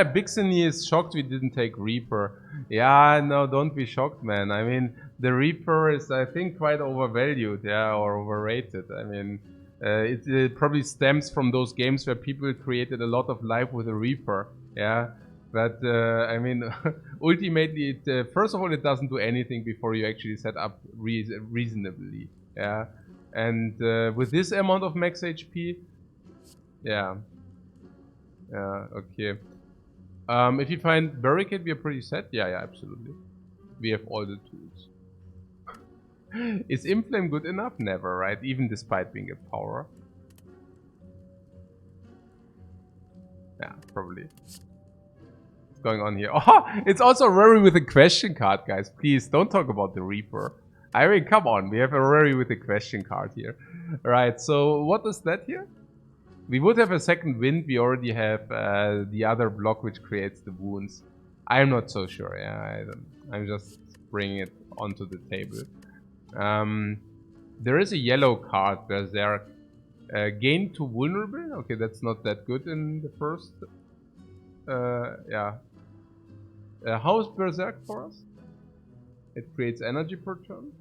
Bixeny is shocked we didn't take Reaper. Yeah, no, don't be shocked, man. I mean, the Reaper is, I think, quite overvalued, yeah, or overrated. I mean, it probably stems from those games where people created a lot of life with a Reaper, yeah. But, I mean, ultimately, first of all, it doesn't do anything before you actually set up reasonably, yeah. And with this amount of max HP, yeah. Yeah, okay. If you find barricade, we are pretty set. Yeah, absolutely. We have all the tools. Is Inflame good enough? Never, right? Even despite being a power. Yeah, probably. What's going on here? Oh, it's also Rary with a question card, guys. Please, don't talk about the Reaper. I mean, come on. We have a Rary with a question card here. Right, so what is that here? We would have a second wind. We already have the other block which creates the wounds. I'm not so sure. Yeah, I'm just bringing it onto the table. There is a yellow card. Berserk. Gain to vulnerable. Okay, that's not that good in the first. Yeah. How is Berserk for us? It creates energy per turn.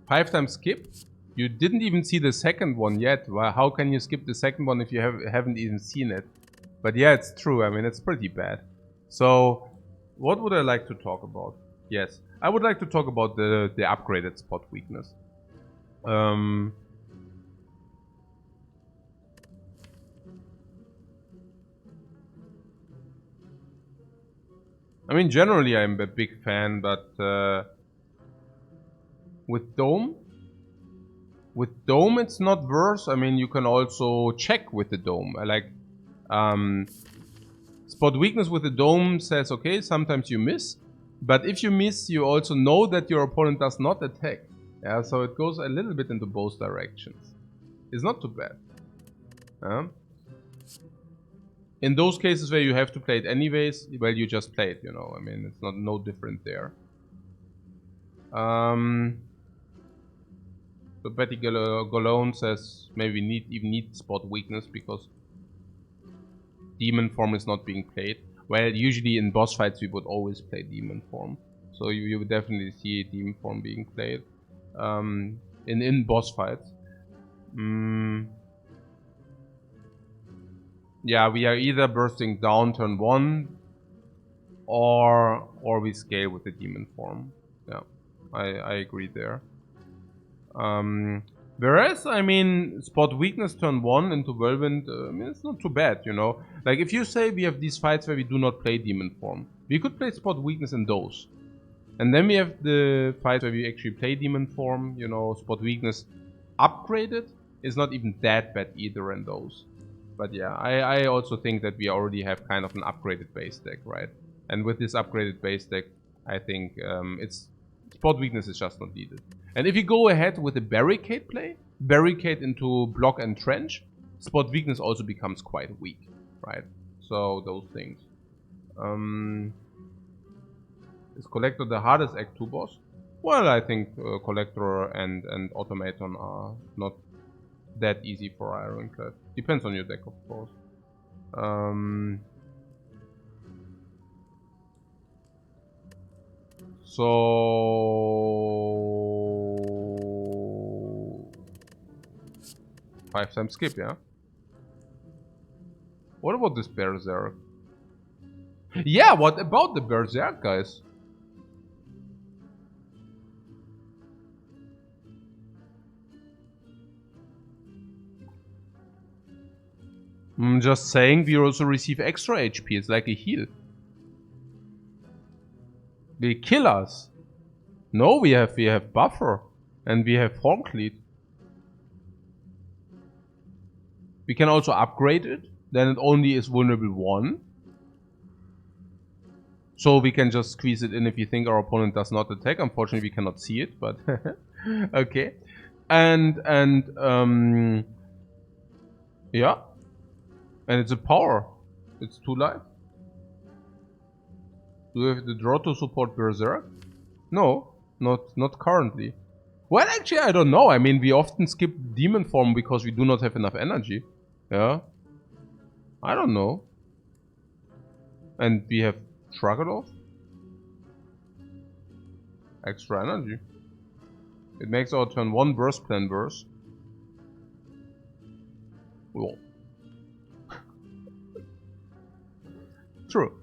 Five times skip? You didn't even see the second one yet. Well, how can you skip the second one if you haven't even seen it? But yeah, it's true. I mean, it's pretty bad. So, what would I like to talk about? Yes, I would like to talk about the upgraded spot weakness. I mean, generally I'm a big fan, but with Dome it's not worse. I mean, you can also check with the Dome. Like, spot weakness with the Dome says, okay, sometimes you miss, but if you miss, you also know that your opponent does not attack. Yeah, so it goes a little bit into both directions. It's not too bad. In those cases where you have to play it anyways, well, you just play it, you know. I mean, it's no different there. So Betty Golone says maybe even need spot weakness because demon form is not being played. Well, usually in boss fights we would always play demon form, so you would definitely see demon form being played in boss fights. Yeah, we are either bursting down turn 1 or we scale with the demon form. Yeah, I agree there. Whereas, I mean, spot weakness turn 1 into Whirlwind, I mean, it's not too bad, you know. Like, if you say we have these fights where we do not play demon form, we could play spot weakness in those. And then we have the fights where we actually play demon form, you know, spot weakness upgraded is not even that bad either in those. But yeah, I also think that we already have kind of an upgraded base deck, right? And with this upgraded base deck, I think it's spot weakness is just not needed. And if you go ahead with a barricade play, barricade into block and trench, spot weakness also becomes quite weak, right? So those things. Is Collector the hardest Act 2 boss? Well, I think Collector and Automaton are not that easy for Ironclad. Depends on your deck, of course. So 5 times skip, yeah. What about this Berserk? Yeah, what about the Berserk, guys? I'm just saying, we also receive extra HP. It's like a heal. They kill us. No, we have buffer and we have Horncleat. We can also upgrade it. Then it only is vulnerable 1. So we can just squeeze it in if you think our opponent does not attack. Unfortunately, we cannot see it, but okay. And yeah. And it's a power. It's 2 life. Do we have the draw to support Berserk? No, not currently. Well, actually, I don't know. I mean, we often skip demon form because we do not have enough energy. Yeah. I don't know. And we have Shruggadov. Extra energy. It makes our turn 1 burst plan worse. Whoa. True.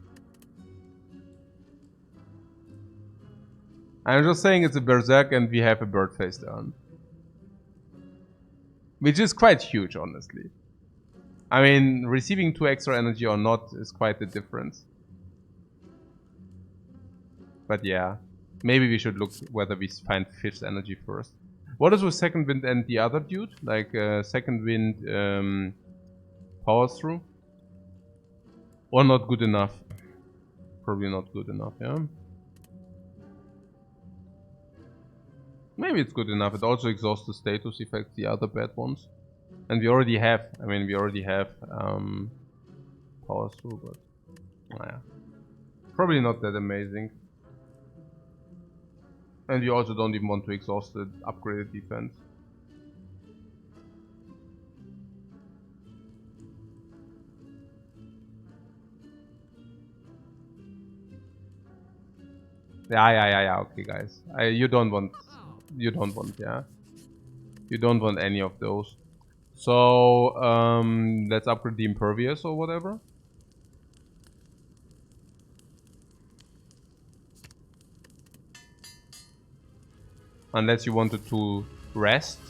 I'm just saying it's a Berserk and we have a bird face down. Which is quite huge, honestly. I mean, receiving 2 extra energy or not is quite the difference. But yeah, maybe we should look whether we find 5th energy first. What is with second wind and the other dude? Like second wind powers through? Or not good enough? Probably not good enough, yeah. Maybe it's good enough. It also exhausts the status effects, the other bad ones. And we already have, I mean, we already have power through, but yeah. Probably not that amazing. And we also don't even want to exhaust the upgraded defense. Yeah. Okay, guys. You don't want, yeah. You don't want any of those. So let's upgrade the impervious or whatever. Unless you wanted to rest.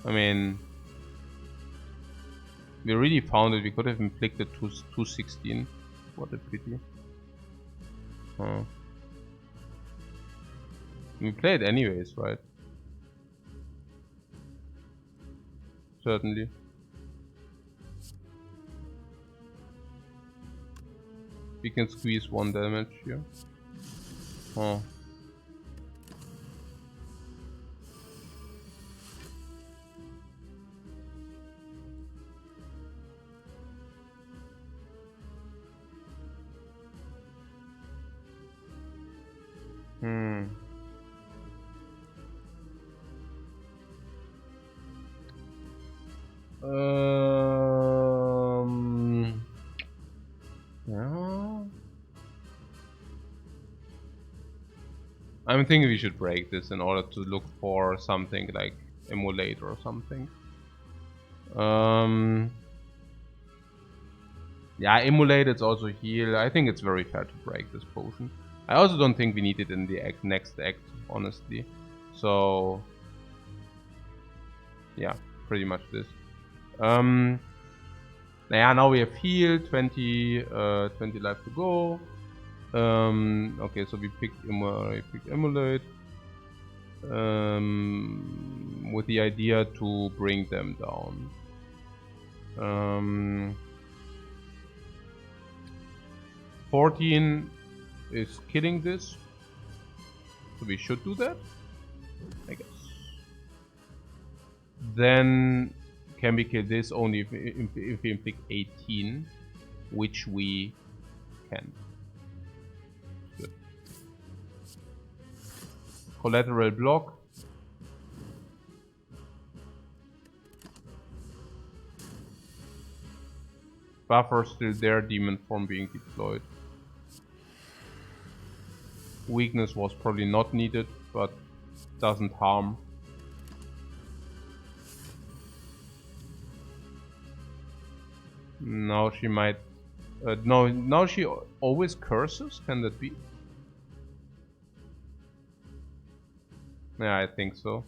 I mean, we really found it. We could have inflicted 216. What a pity. Huh. We play it anyways, right? Certainly. We can squeeze 1 damage here. Oh. Yeah. I'm thinking we should break this in order to look for something like emulate or something. Yeah, emulate, it's also heal. I think it's very fair to break this potion. I also don't think we need it in the next act, honestly. So, yeah, pretty much this. Yeah, now we have heal, 20 life to go. Okay, so we picked emulate. With the idea to bring them down. 14 is killing this, so we should do that, I guess. Then can we kill this only if we pick 18, which we can. Good. Collateral block. Buffer still there, demon form being deployed. Weakness was probably not needed, but doesn't harm. Now she might... no, now she always curses? Can that be? Yeah, I think so.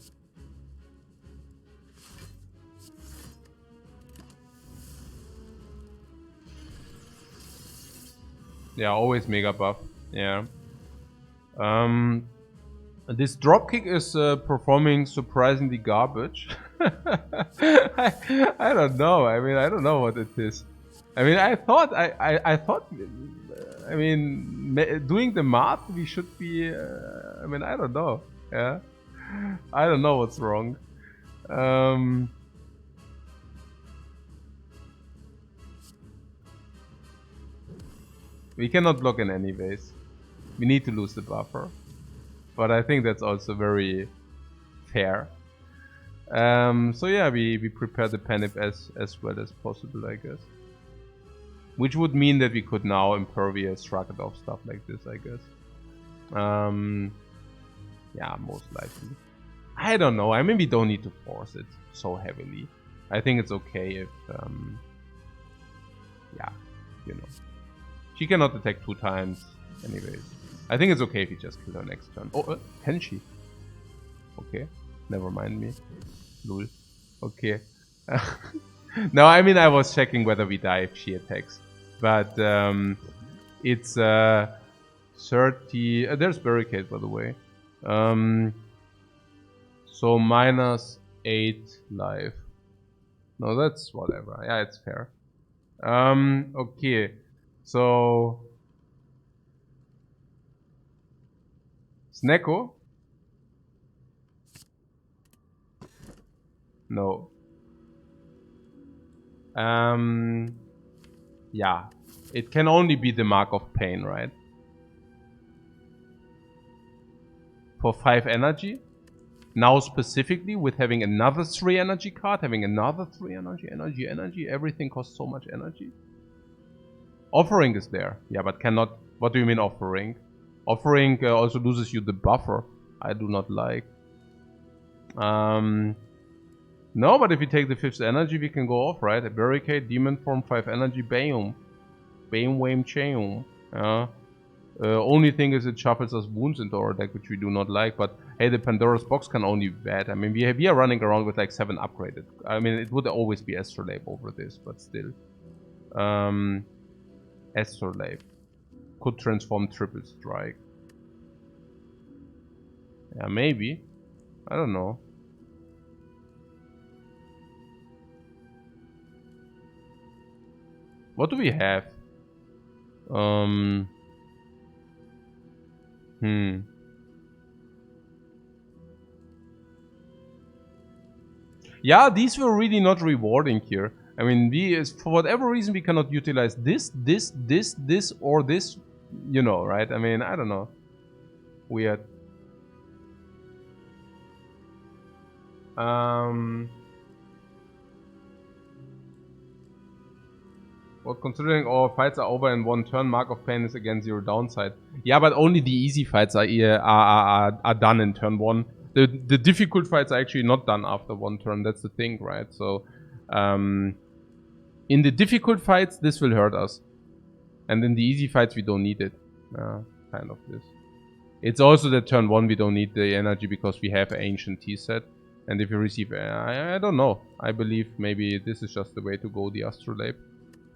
Yeah, always mega buff. Yeah. This dropkick is performing surprisingly garbage. I don't know. I mean, I don't know what it is. I mean, I thought, I thought, I mean, doing the math, we should be, I mean, I don't know. Yeah. I don't know what's wrong. We cannot block in anyways. We need to lose the buffer. But I think that's also very fair. So yeah, we prepare the panic as well as possible, I guess. Which would mean that we could now impervious shrug it off stuff like this, I guess. Yeah, most likely. I don't know. I mean, we don't need to force it so heavily. I think it's okay if, yeah, you know. She cannot attack 2 times, anyways. I think it's okay if you just kill her next turn. Oh, can she? Okay, never mind me. Lol. Okay. No, I mean, I was checking whether we die if she attacks. But, it's, 30... there's barricade, by the way. So minus 8 life. No, that's whatever. Yeah, it's fair. Okay. So... Snecko? No. Yeah. It can only be the Mark of Pain, right? For 5 energy. Now specifically with having another 3 energy card, having another 3 energy, everything costs so much energy. Offering is there. Yeah, but cannot... What do you mean offering? Offering also loses you the buffer. I do not like. No, but if you take the 5th energy, we can go off, right? A barricade, demon form, 5 energy, bam. Bam, wham, cham. Only thing is it shuffles us wounds into our deck, which we do not like. But hey, the Pandora's box can only be bad. I mean, we are running around with like 7 upgraded. I mean, it would always be Astrolabe over this, but still. Astrolabe. could transform triple strike. Yeah, maybe. I don't know. What do we have? Yeah, these were really not rewarding here. I mean, for whatever reason, we cannot utilize this, or this, you know, right? I mean, I don't know. Weird. Well, considering all fights are over in one turn, Mark of Pain is again 0 downside. Yeah, but only the easy fights are done in turn 1. The difficult fights are actually not done after 1 turn. That's the thing, right? So, in the difficult fights, this will hurt us. And in the easy fights, we don't need it. Kind of this. It's also that turn 1 we don't need the energy because we have Ancient T-set. And if you receive... I don't know. I believe maybe this is just the way to go, the Astrolabe.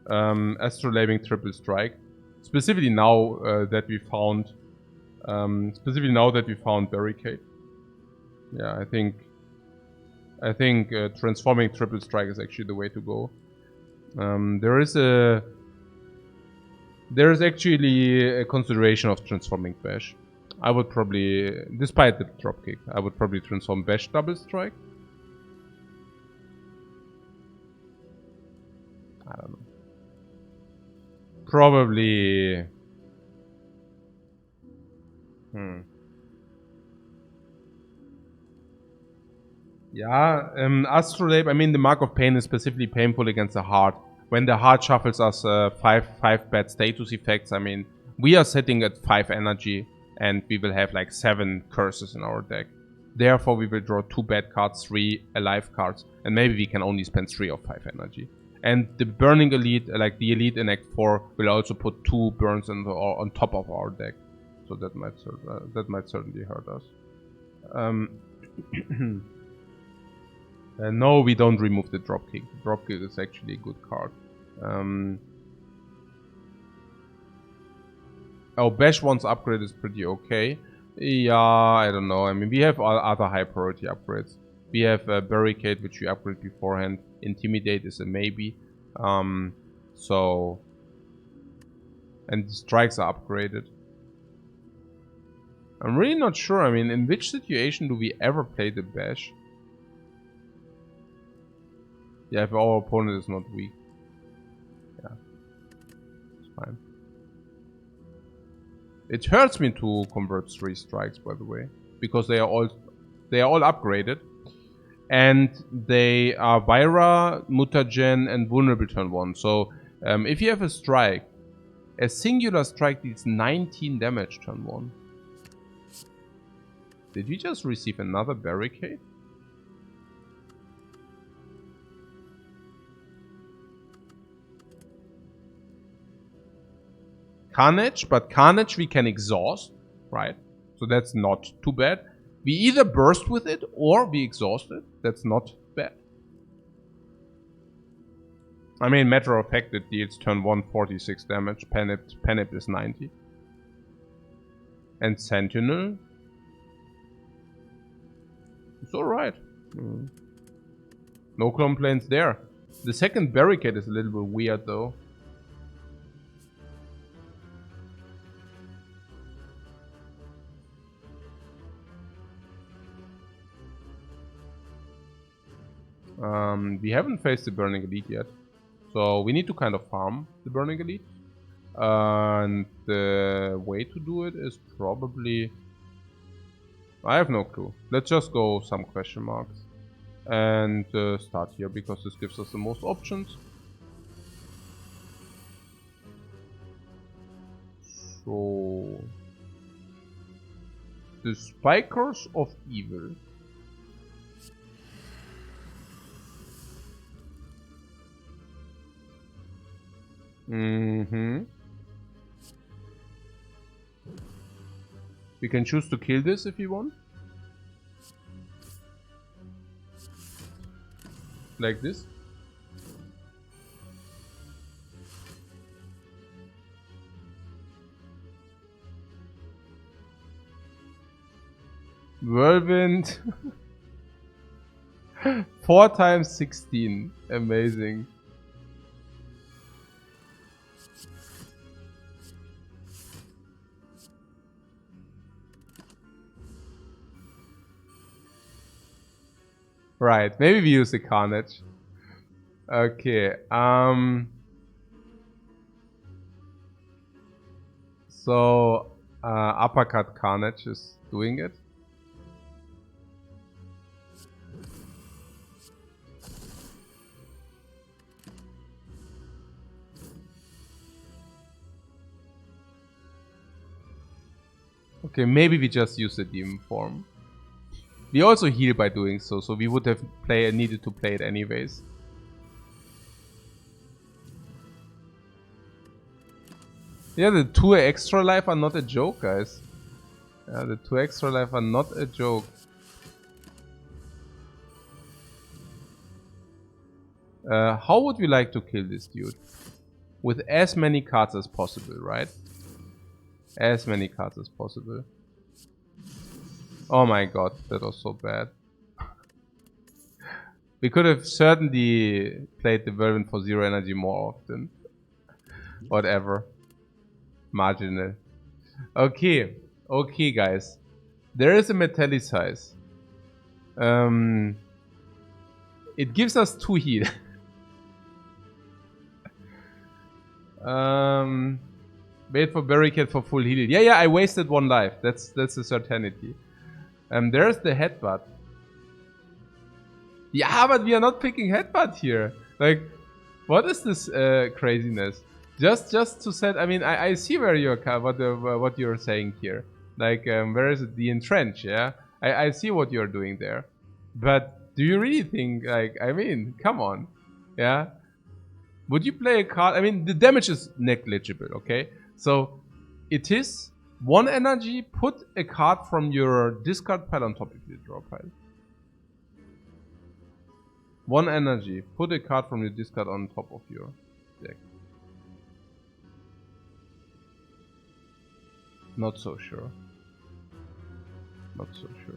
Astrolabing triple strike. Specifically now that we found... Barricade. Yeah, I think transforming triple strike is actually the way to go. There is actually a consideration of transforming Bash. I would probably, despite the dropkick, I would probably transform Bash double strike. I don't know. Probably. Yeah, Astrolabe, I mean, the Mark of Pain is specifically painful against the heart. When the heart shuffles us 5 bad status effects, I mean, we are sitting at 5 energy and we will have like 7 curses in our deck. Therefore, we will draw 2 bad cards, 3 alive cards, and maybe we can only spend 3 of 5 energy. And the Burning Elite, like the Elite in Act 4, will also put 2 burns on top of our deck. So that might certainly hurt us. No, we don't remove the dropkick. The dropkick is actually a good card. Oh, Bash once upgrade is pretty okay. Yeah, I don't know. I mean, we have other high priority upgrades. We have Barricade, which we upgrade beforehand. Intimidate is a maybe. So... And the strikes are upgraded. I'm really not sure. I mean, in which situation do we ever play the Bash? Yeah, if our opponent is not weak. Yeah. It's fine. It hurts me to convert 3 strikes, by the way. Because they are all upgraded. And they are Vira, Mutagen, and Vulnerable turn 1. So, if you have a strike, a singular strike deals 19 damage turn 1. Did we just receive another Barricade? Carnage, but Carnage we can exhaust, right? So that's not too bad. We either burst with it or we exhaust it. That's not bad. I mean, matter of fact, it deals turn 1 46 damage. Penip is 90. And Sentinel. It's alright. No complaints there. The second Barricade is a little bit weird though. We haven't faced the Burning Elite yet. So we need to kind of farm the Burning Elite. And the way to do it is probably... I have no clue. Let's just go some question marks. And start here, because this gives us the most options. So... The Spikers of Evil. We can choose to kill this if you want. Like this. Whirlwind. 4 times 16. Amazing. Right, maybe we use the Carnage. Okay, so Uppercut Carnage is doing it. Okay, maybe we just use the demon form. We also heal by doing so, so we would have needed to play it anyways. Yeah, the 2 extra life are not a joke, guys. Yeah, the 2 extra life are not a joke. How would we like to kill this dude? With as many cards as possible, right? As many cards as possible. Oh my god, that was so bad. We could have certainly played the Whirlwind for 0 energy more often. Whatever. Marginal. Okay. Okay, guys. There is a metallicize. It gives us 2 heal. Wait for barricade for full heal. Yeah, I wasted 1 life. That's a certainty. There's the headbutt. Yeah, but we are not picking headbutt here. Like, what is this craziness? Just to set. I mean, I see where you're what you're saying here. Like, where is it? The entrench. Yeah, I see what you're doing there. But do you really think? Like, I mean, come on. Yeah. Would you play a card? I mean, the damage is negligible. Okay, so it is 1 energy. Put a card from your discard pile on top of your draw pile. 1 energy. Put a card from your discard on top of your deck. Not so sure. Not so sure.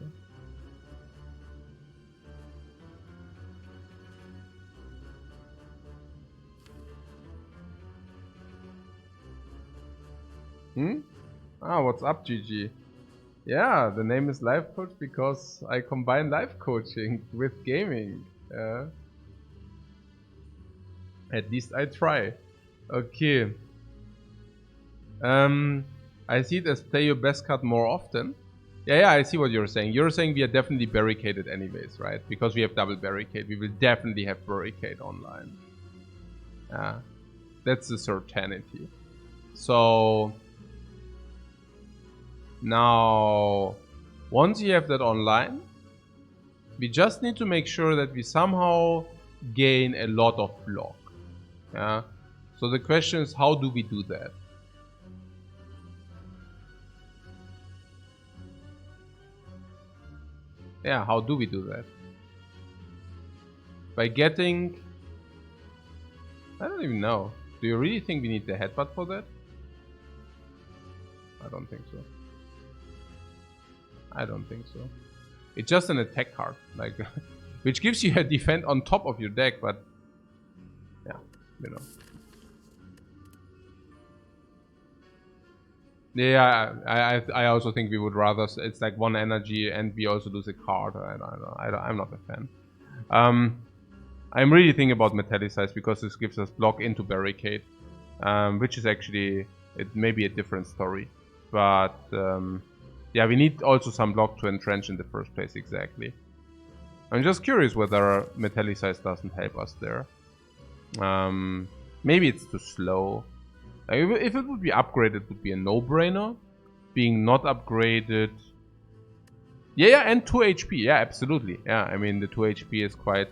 Ah, what's up, GG? Yeah, the name is Lifecoach because I combine life coaching with gaming. At least I try. Okay. I see it as play your best card more often. Yeah, I see what you're saying. You're saying we are definitely barricaded anyways, right? Because we have double barricade. We will definitely have barricade online. Yeah, that's a certainty. So now, once you have that online, we just need to make sure that we somehow gain a lot of block. Yeah. So the question is, how do we do that? Yeah, how do we do that? By getting... I don't even know. Do you really think we need the headbutt for that? I don't think so. I don't think so. It's just an attack card, like, which gives you a defense on top of your deck, but yeah, you know. Yeah, I also think we would rather. It's like 1 energy, and we also lose a card. I'm not a fan. I'm really thinking about metallicize because this gives us block into barricade, which is actually it may be a different story, but yeah, we need also some block to entrench in the first place. Exactly. I'm just curious whether metallicize doesn't help us there. Maybe it's too slow. If it would be upgraded, it would be a no-brainer. Being not upgraded... Yeah, and 2 HP. Yeah, absolutely. Yeah, I mean, the 2 HP is quite...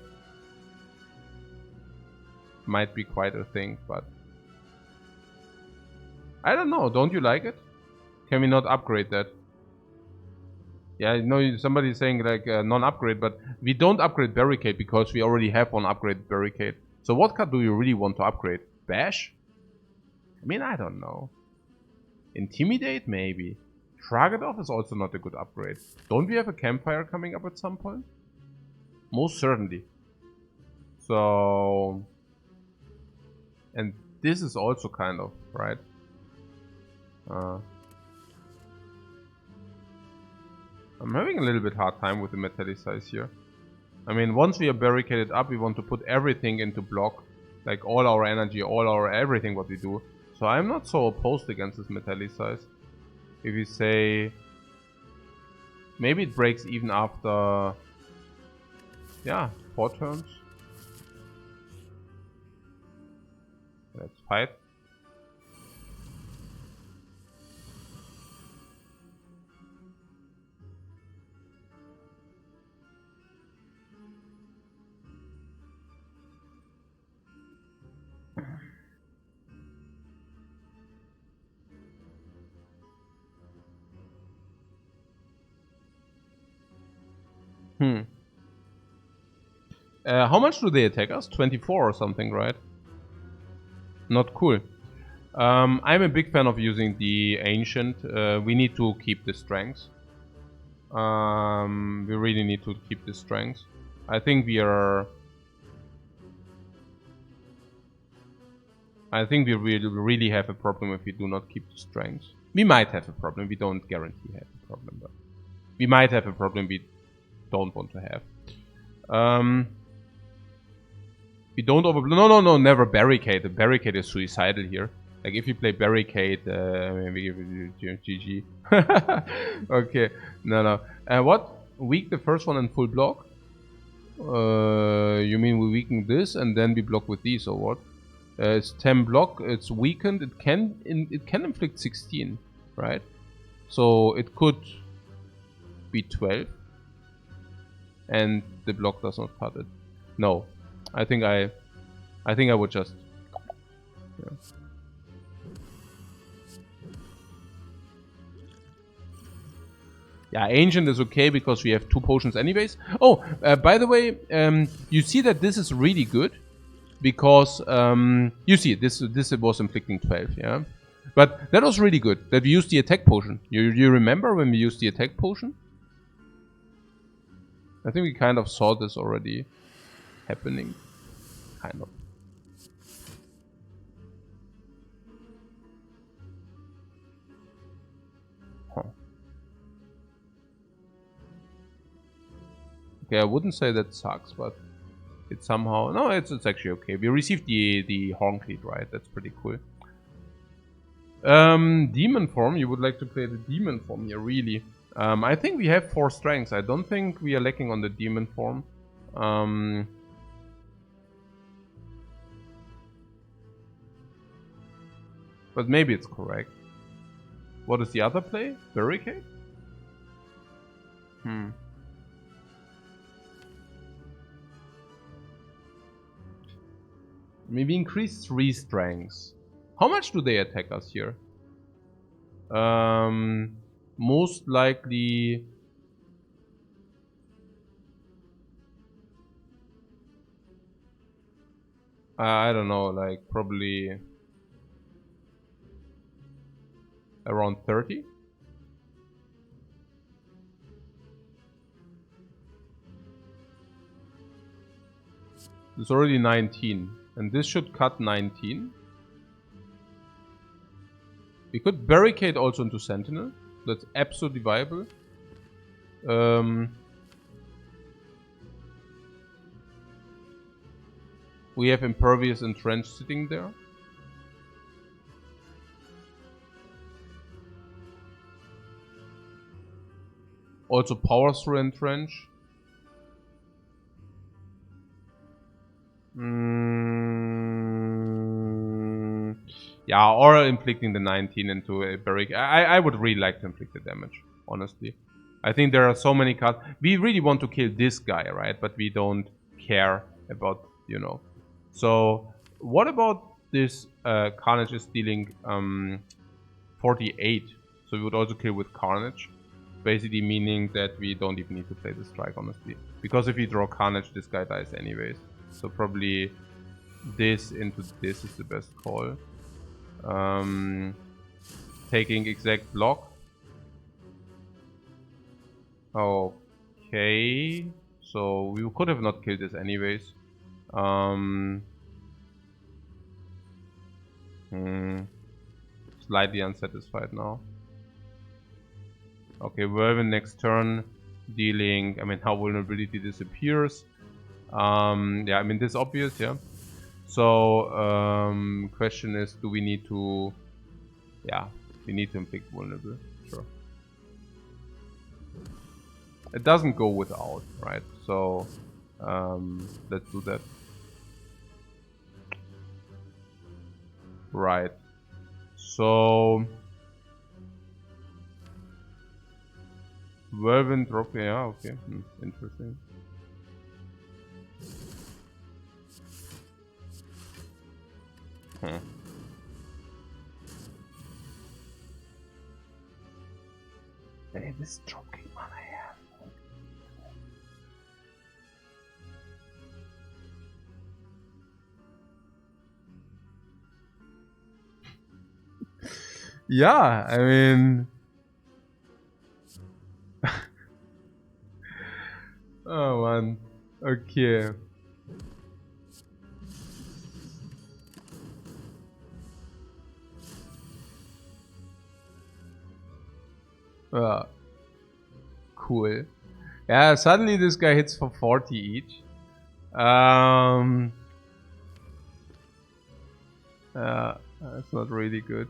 might be quite a thing, but... I don't know. Don't you like it? Can we not upgrade that? Yeah, I know somebody's saying like non-upgrade, but we don't upgrade barricade because we already have 1 upgraded barricade. So what card do you really want to upgrade? Bash? I mean, I don't know. Intimidate, maybe. Shrug it off is also not a good upgrade. Don't we have a campfire coming up at some point? Most certainly. So... And this is also kind of, right? I'm having a little bit hard time with the metallicize here. I mean, once we are barricaded up, we want to put everything into block. Like all our energy, all our everything what we do. So I'm not so opposed against this metallicize. If we say... Maybe it breaks even after... Yeah, 4 turns. Let's fight. How much do they attack us? 24 or something, right? Not cool. I'm a big fan of using the Ancient. We need to keep the strength. We really need to keep the strength. I think we are... I think we really have a problem if we do not keep the strength. We might have a problem. We don't guarantee have a problem, but we might have a problem we don't want to have. We don't no, never barricade. The barricade is suicidal here. Like if you play barricade, we give it GG. Okay, no. What? Weak the first one in full block? You mean we weaken this and then we block with these or what? It's 10 block. It's weakened. It can inflict 16, right? So it could be 12, and the block does not cut it. No, I think I would just. Yeah. Yeah, Ancient is okay because we have 2 potions anyways. Oh, by the way, you see that this is really good because you see this was inflicting 12, yeah. But that was really good that we used the attack potion. You remember when we used the attack potion? I think we kind of saw this already happening, kind of. Okay, I wouldn't say that sucks, but it somehow... No, it's actually okay. We received the Horncleat, right? That's pretty cool. Demon form. You would like to play the demon form here, really. I think we have 4 strengths. I don't think we are lacking on the demon form. But maybe it's correct. What is the other play? Barricade? Maybe increase 3 strengths. How much do they attack us here? Most likely... I don't know, like probably... around 30? It's already 19. And this should cut 19. We could barricade also into Sentinel. That's absolutely viable. We have Impervious and Trench sitting there. Also Power Through and Trench. Yeah, or inflicting the 19 into a barricade. I would really like to inflict the damage, honestly. I think there are so many cards. We really want to kill this guy, right? But we don't care about, you know. So, what about this Carnage is dealing 48. So we would also kill with Carnage. Basically meaning that we don't even need to play the strike, honestly. Because if we draw Carnage, this guy dies anyways. So probably this into this is the best call. Taking exact block. Okay. So we could have not killed this anyways. Slightly unsatisfied now. Okay, Whirlwind next turn, dealing. I mean, how vulnerability disappears. Yeah, I mean, this is obvious, yeah. So, question is, do we need to... Yeah, we need to inflict vulnerable, sure. It doesn't go without, right? So, let's do that. Right. So... Whirlwind drop, yeah, okay. Interesting. Hey, this drop kick man I have. Yeah, I mean... Oh man, okay. Cool. Yeah, suddenly this guy hits for 40 each. That's not really good.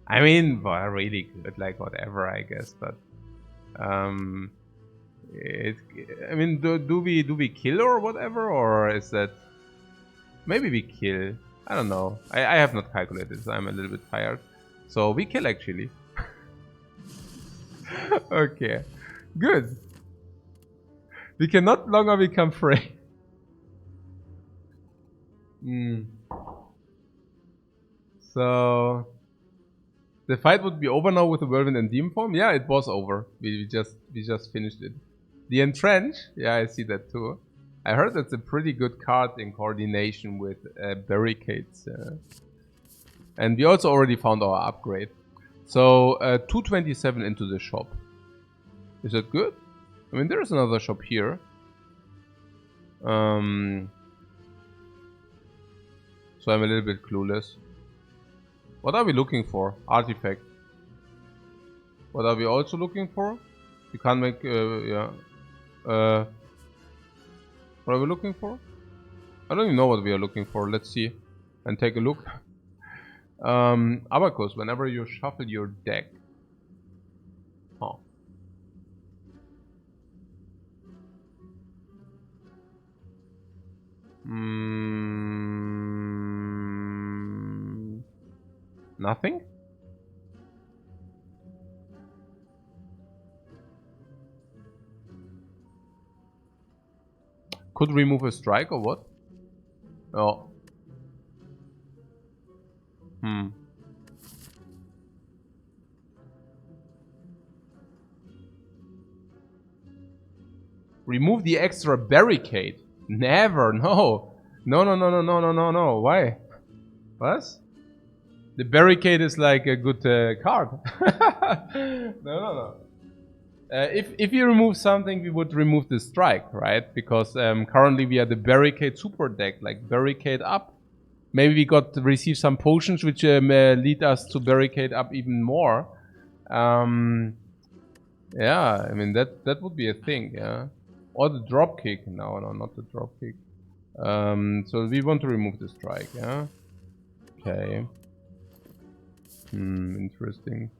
I mean, well, really good, like whatever, I guess, but I mean, do we kill or whatever, or is that maybe we kill? I don't know. I have not calculated, so I'm a little bit tired. So we kill actually. Okay, good. We can no longer become prey. So the fight would be over now with the Whirlwind and Demon form. Yeah, it was over. We just finished it. The Entrench. Yeah, I see that too. I heard that's a pretty good card in coordination with barricades. And we also already found our upgrade. So 227 into the shop. Is that good? I mean, there's another shop here. So I'm a little bit clueless. What are we looking for? Artifact. What are we also looking for? You can't make, yeah. What are we looking for? I don't even know what we are looking for. Let's see and take a look. Abacus, whenever you shuffle your deck. Huh. Nothing? Could remove a strike or what? Oh. Remove the extra barricade. Never, no. No. Why? What? The barricade is like a good card. No. If you remove something, we would remove the strike, right? Because currently we are the barricade super deck, like barricade up. Maybe we got to receive some potions which lead us to barricade up even more. Yeah, I mean that would be a thing, yeah. Or the drop kick. No, not the drop kick. So we want to remove the strike, yeah. Okay. Interesting.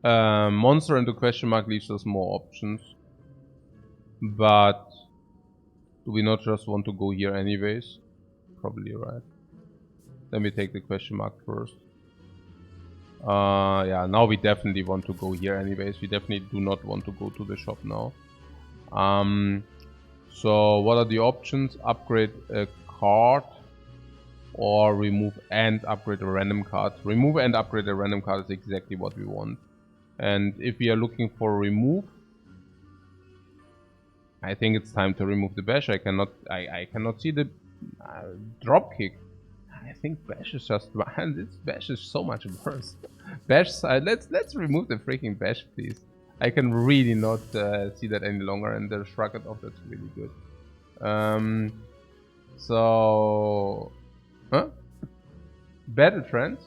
Monster into question mark leaves us more options. But do we not just want to go here anyways? Probably right. Let me take the question mark first. Yeah, now we definitely want to go here anyways. We definitely do not want to go to the shop now. So what are the options? Upgrade a card or remove and upgrade a random card. Remove and upgrade a random card is exactly what we want. And if we are looking for remove, I think it's time to remove the bash. I cannot see the drop kick. I think Bash is just this Bash is so much worse. Bash side. Let's remove the freaking Bash, please. I can really not see that any longer, and the shrug it off. That's really good. So, huh? Battle Trance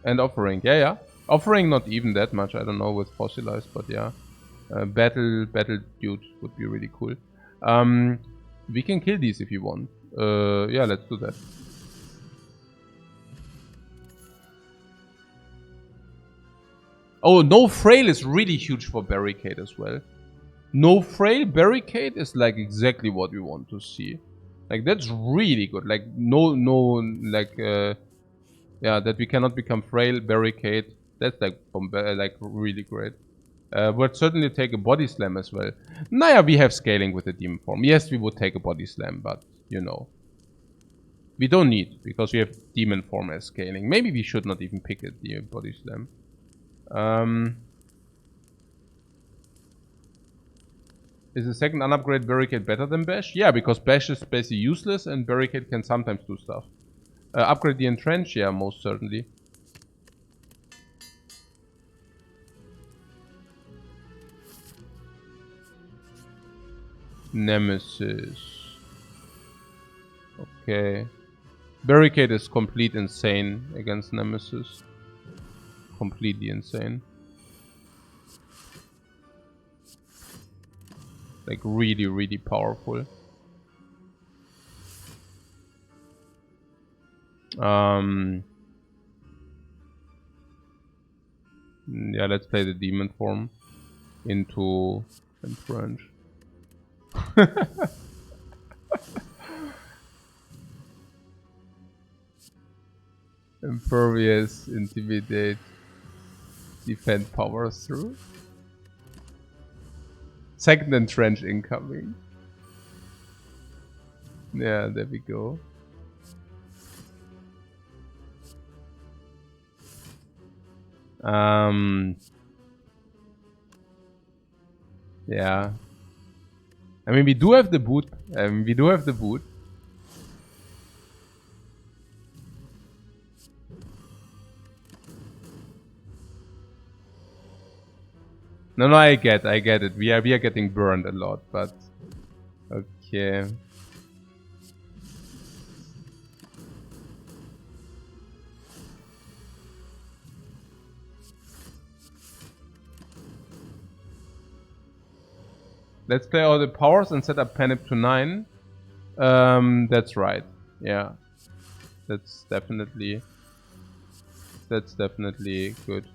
and Offering. Yeah. Offering not even that much. I don't know with Fossilized, but yeah. Battle Dude would be really cool. We can kill these if you want. Yeah, let's do that. Oh, no Frail is really huge for Barricade as well. No Frail Barricade is like exactly what we want to see. Like that's really good. Like yeah, that we cannot become Frail Barricade. That's like really great. Would certainly take a Body Slam as well. Nah, we have scaling with the Demon form. Yes, we would take a Body Slam, but you know. We don't need, because we have Demon form as scaling. Maybe we should not even pick it, the Body Slam. Is the second unupgrade Barricade better than Bash? Yeah, because Bash is basically useless and Barricade can sometimes do stuff. Upgrade the Entrench? Yeah, most certainly. Nemesis. Okay. Barricade is complete insane against Nemesis. Completely insane. Like really, really powerful. Yeah, let's play the Demon form into Entrench. Impervious, Intimidate, Defend powers through. Second Entrench incoming. Yeah, there we go. Yeah. I mean, we do have the boot. No, I get it. We are getting burned a lot, but okay. Let's play all the powers and set up Panic to 9. That's right. Yeah. That's definitely good.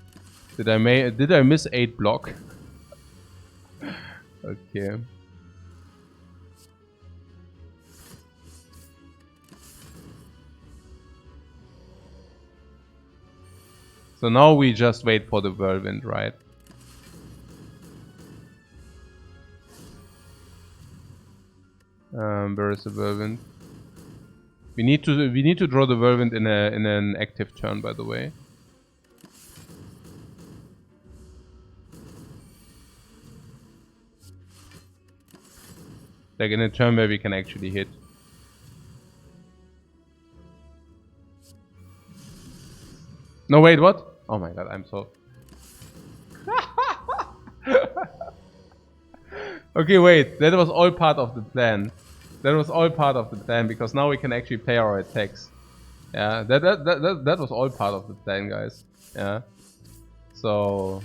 Did I miss 8 block? Okay. So now we just wait for the whirlwind, right? Where is the whirlwind? We need to draw the whirlwind in an active turn, by the way. Like in a turn where we can actually hit. No, wait, what? Oh my god, I'm so... Okay, wait, that was all part of the plan. Because now we can actually play our attacks. Yeah, that was all part of the plan, guys. Yeah. So...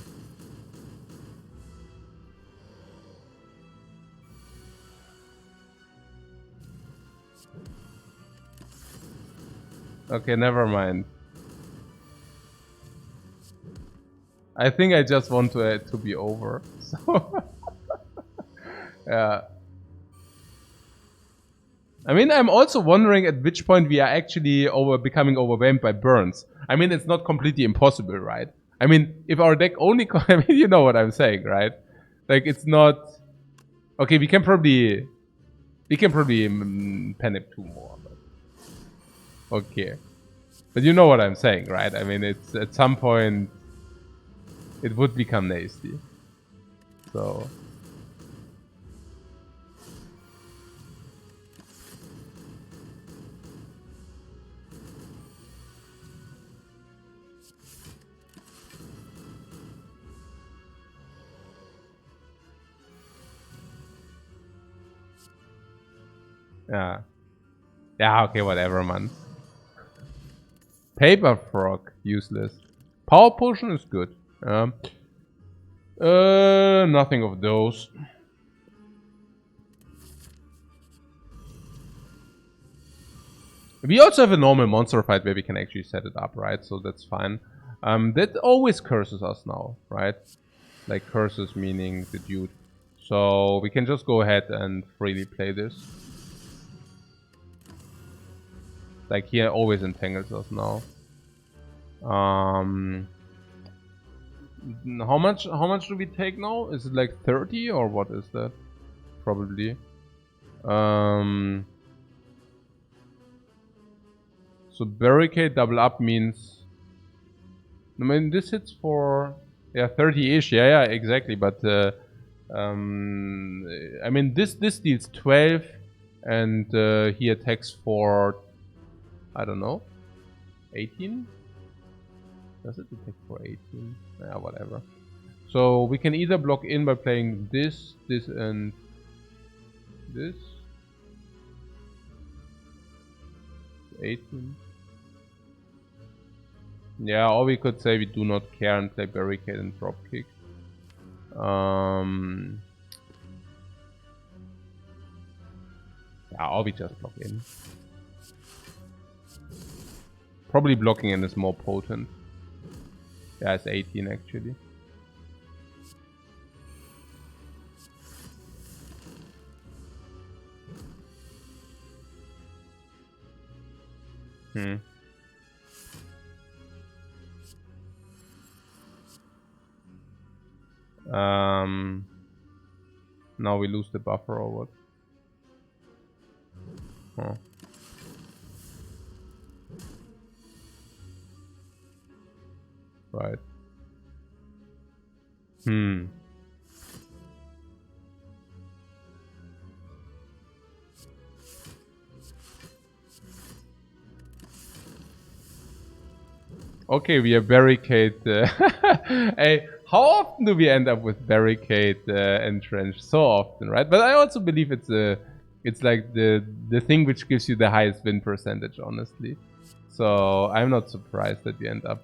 Okay, never mind. I think I just want it to be over. So yeah. I mean, I'm also wondering at which point we are actually becoming overwhelmed by burns. I mean, it's not completely impossible, right? I mean, if our deck only... I mean, you know what I'm saying, right? Like, it's not... Okay, we can probably panic 2 more. But... Okay. But you know what I'm saying, right? I mean, it's at some point... It would become nasty. So... Yeah. Yeah, okay, whatever, man. Paper frog, useless. Power potion is good. Nothing of those. We also have a normal monster fight where we can actually set it up, right? So that's fine. That always curses us now, right? Like curses meaning the dude. So we can just go ahead and freely play this. Like he always entangles us now. How much do we take now? Is it like 30 or what is that? Probably. So barricade double up means, I mean, this hits for, yeah, 30-ish. Yeah, exactly. But I mean, this deals 12, and he attacks for, I don't know, 18. Does it attack for 18? Yeah, whatever. So we can either block in by playing this, and this. 18. Yeah, or we could say we do not care and play barricade and dropkick. Yeah, or we just block in. Probably blocking in is more potent. Yeah, it's 18 actually. Now we lose the buffer or what? Huh. Right. Okay, we have barricade. Hey, how often do we end up with barricade and trench? So often, right? But I also believe it's like the thing which gives you the highest win percentage, honestly. So I'm not surprised that we end up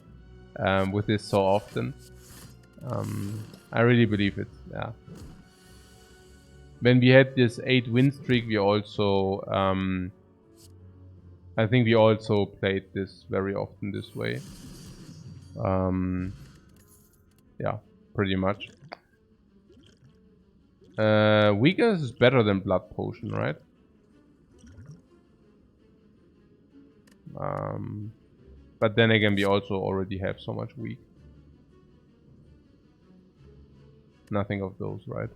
with this so often. I really believe it. Yeah. When we had this 8-win streak, we also I think we also played this very often this way. Yeah, pretty much. Weakness is better than blood potion, right? But then again, we also already have so much weak. Nothing of those, right?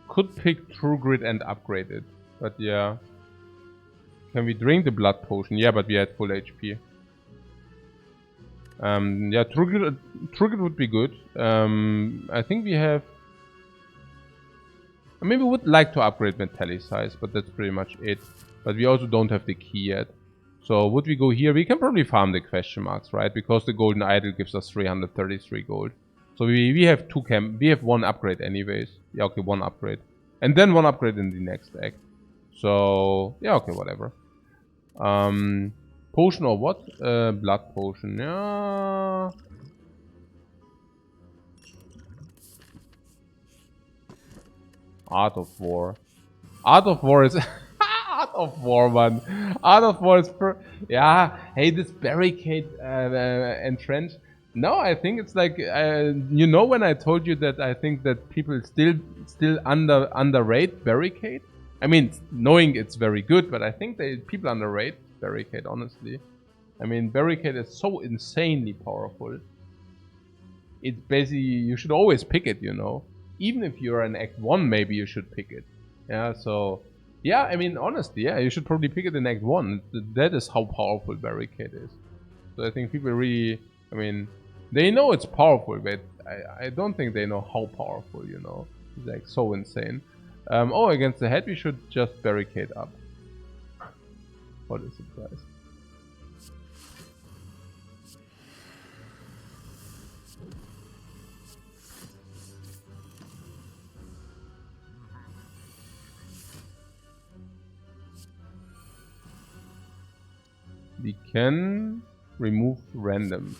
Could pick True Grit and upgrade it, but yeah. Can we drink the blood potion? Yeah, but we had full HP. Yeah, True Grit would be good. I think we have... Maybe we would like to upgrade Metallicize, but that's pretty much it. But we also don't have the key yet. So would we go here? We can probably farm the question marks, right? Because the golden idol gives us 333 gold. So we have we have one upgrade anyways. Yeah, okay, one upgrade. And then one upgrade in the next act. So yeah, okay, whatever. Potion or what? Blood potion. Yeah. Art of War. Art of War is... Art of War, man. Art of War is... Yeah, hey, this barricade and trench. No, I think it's like... you know when I told you that I think that people still underrate barricade? I mean, knowing it's very good, but I think people underrate barricade, honestly. I mean, barricade is so insanely powerful. It's basically... You should always pick it, you know? Even if you're in Act 1, maybe you should pick it. Yeah, so... Yeah, I mean, honestly, yeah, you should probably pick it in Act 1. That is how powerful Barricade is. So I think people really... I mean, they know it's powerful, but I don't think they know how powerful, you know? It's like so insane. Oh, against the head, we should just Barricade up. What a surprise. We can remove random.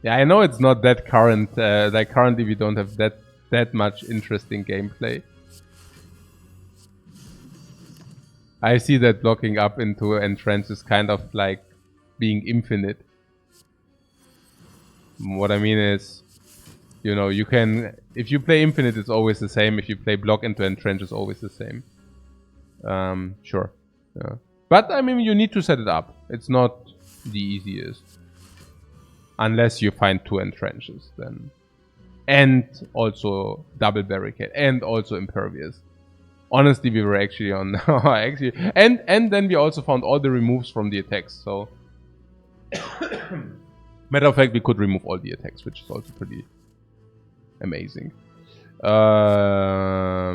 Yeah, I know it's not that current. Like currently, we don't have that much interesting gameplay. I see that blocking up into Entrench is kind of like being infinite. What I mean is, you know, you can, if you play infinite, it's always the same. If you play block into Entrench, it's always the same. Sure. Yeah. But I mean, you need to set it up. It's not the easiest. Unless you find 2 entrenches, then. And also double barricade. And also impervious. Honestly, we were actually on... actually, and then we also found all the removes from the attacks, so... Matter of fact, we could remove all the attacks, which is also pretty amazing. Yeah.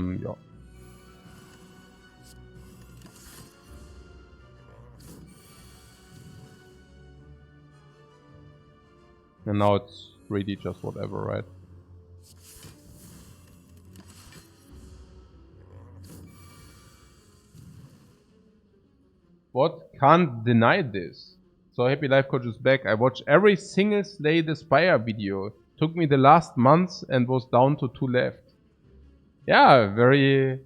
And now it's really just whatever, right? What? Can't deny this. So happy Lifecoach is back. I watched every single Slay the Spire video. Took me the last month and was down to 2 left. Yeah, very...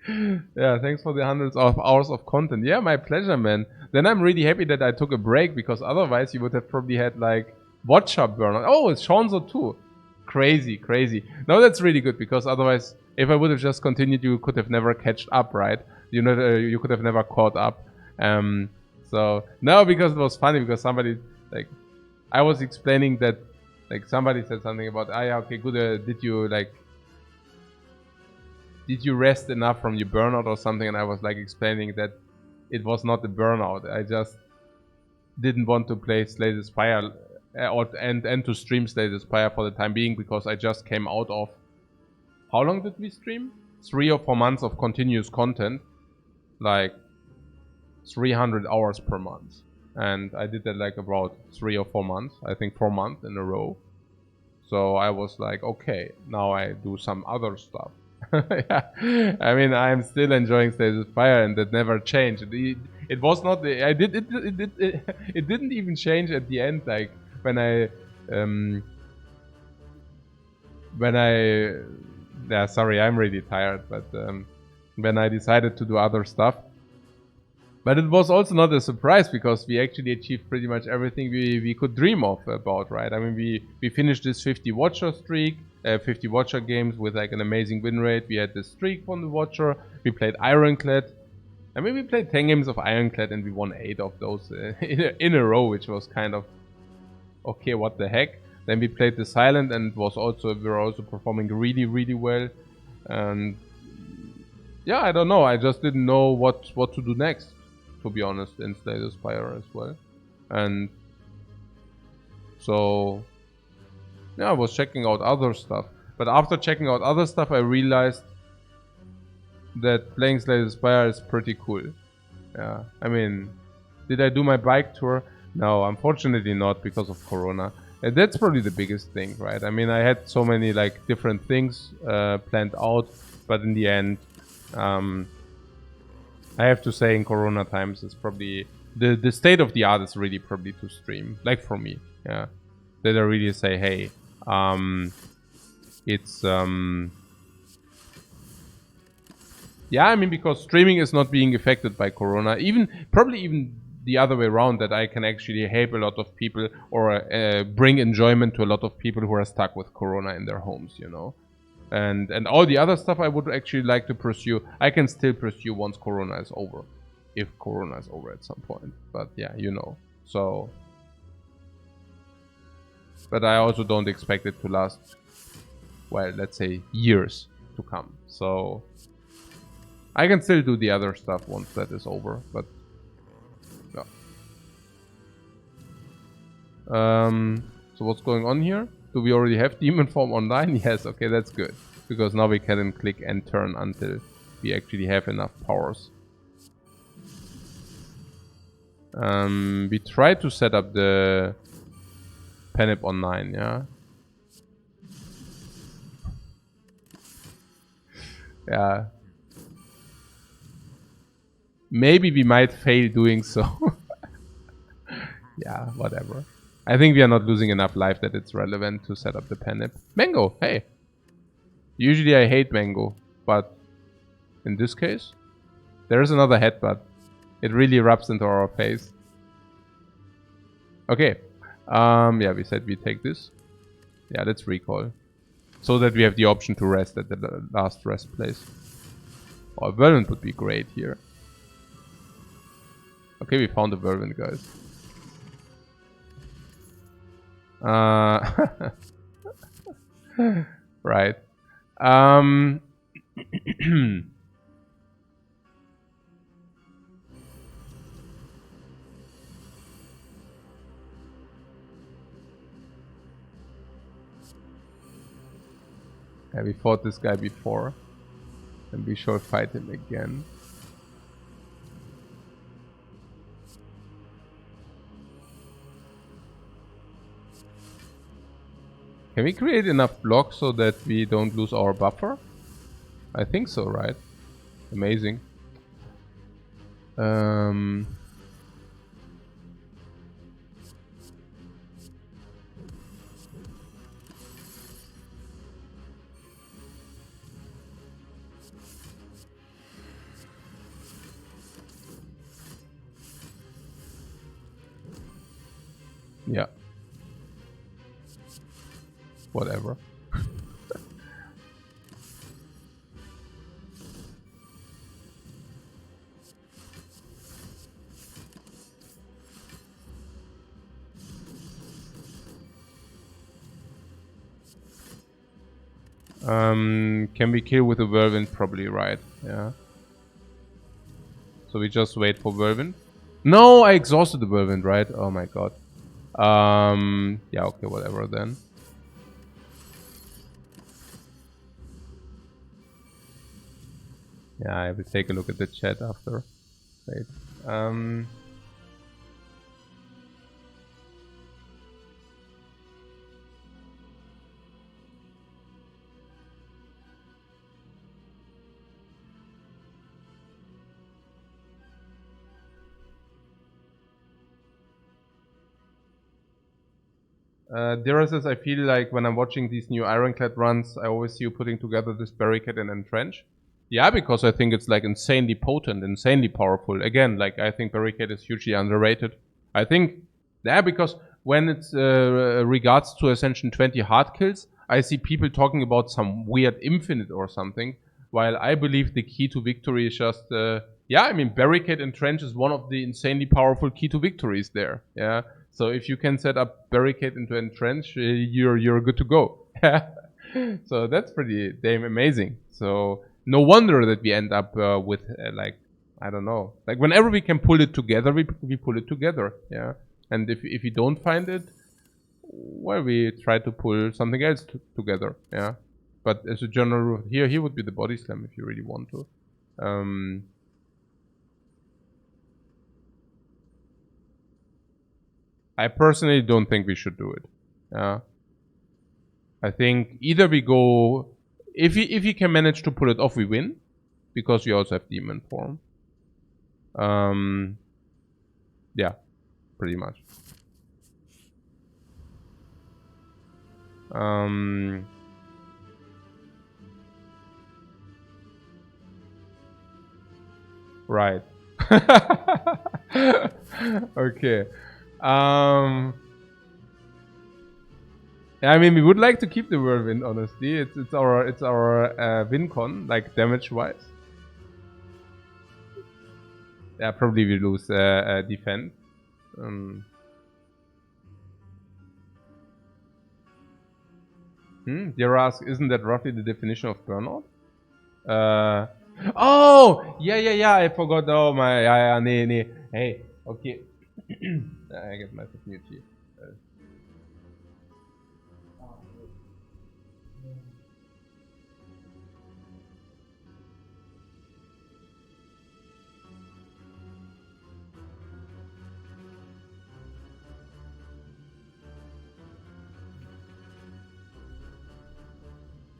yeah, thanks for the hundreds of hours of content. Yeah, my pleasure, man. Then I'm really happy that I took a break, because otherwise you would have probably had like Watcher burnout. Oh, it's Shanzo too. Crazy, crazy. No, that's really good, because otherwise, if I would have just continued, you could have never catched up, right? You know, you could have never caught up. So no, because it was funny, because somebody, like, I was explaining that, like, somebody said something about, ah, yeah, okay, good. Did you rest enough from your burnout or something? And I was like explaining that it was not the burnout. I just didn't want to play Slay the Spire and to stream Slay the Spire for the time being, because I just came out of, how long did we stream? 3 or 4 months of continuous content, like 300 hours per month. And I did that like about 3 or 4 months, I think 4 months in a row. So I was like, okay, now I do some other stuff. Yeah, I mean, I'm still enjoying Slay the Spire, and that never changed. It was not the, it didn't even change at the end, like when I yeah, sorry, I'm really tired, but when I decided to do other stuff. But it was also not a surprise, because we actually achieved pretty much everything we could dream of about, right? I mean, we finished this 50 Watcher streak, 50 Watcher games with like an amazing win rate. We had this streak from the Watcher. We played Ironclad. I mean, we played 10 games of Ironclad and we won 8 of those in a row, which was kind of, okay, what the heck? Then we played the Silent, and we were also performing really, really well. And yeah, I don't know. I just didn't know what to do next, to be honest, in Slay the Spire as well. And so yeah, I was checking out other stuff. But after checking out other stuff, I realized that playing Slay the Spire is pretty cool. Yeah, I mean, did I do my bike tour? No, unfortunately not, because of Corona. And that's probably the biggest thing, right? I mean, I had so many like different things planned out, but in the end, I have to say, in Corona times, it's probably the state of the art is really probably to stream, like for me, yeah. That I really say, hey, it's yeah, I mean, because streaming is not being affected by Corona, probably even the other way around, that I can actually help a lot of people, or bring enjoyment to a lot of people who are stuck with Corona in their homes, you know. And all the other stuff I would actually like to pursue, I can still pursue once Corona is over. If Corona is over at some point. But yeah, you know. So... But I also don't expect it to last, well, let's say years to come. So... I can still do the other stuff once that is over, but... Yeah. So what's going on here? Do we already have Demon Form online? Yes, okay, that's good. Because now we can click and turn until we actually have enough powers. We tried to set up the Penip online, yeah? Yeah. Maybe we might fail doing so. Yeah, whatever. I think we are not losing enough life that it's relevant to set up the Panip. Mango, hey. Usually I hate mango, but in this case, there's another headbutt. It really rubs into our face. Okay. Yeah, we said we take this. Yeah, let's recall. So that we have the option to rest at the last rest place. Oh, a Whirlwind would be great here. Okay, we found a Whirlwind, guys. Right. Yeah, we fought this guy before. And we shall fight him again. Can we create enough blocks so that we don't lose our buffer? I think so, right? Amazing. Yeah. Whatever. Can we kill with a Whirlwind? Probably, right. Yeah. So we just wait for Whirlwind. No, I exhausted the Whirlwind, right? Oh my god. Yeah, okay, whatever then. Yeah, I will take a look at the chat after. Wait. Dira says, I feel like when I'm watching these new Ironclad runs, I always see you putting together this barricade and entrench. Yeah, because I think it's like insanely potent, insanely powerful. Again, like I think barricade is hugely underrated. I think, yeah, because when it's regards to Ascension 20 hard kills, I see people talking about some weird infinite or something, while I believe the key to victory is just, yeah, I mean, barricade and trench is one of the insanely powerful key to victories there. Yeah. So if you can set up barricade into entrench, you're good to go. So that's pretty damn amazing. So no wonder that we end up with like, I don't know, like whenever we can pull it together, we pull it together. Yeah. And if we don't find it, well, we try to pull something else together. Yeah. But as a general rule, here would be the body slam if you really want to. I personally don't think we should do it. Yeah. I think either we go, if he can manage to pull it off, we win, because we also have demon form. Yeah, pretty much. Right. Okay. I mean, we would like to keep the whirlwind. Honestly, it's our win con, like damage wise. Yeah, probably we lose defense. Dare ask, isn't that roughly the definition of burnout? Oh, yeah, I forgot. Oh my, ja, nee. Hey, okay. I get myself mute here.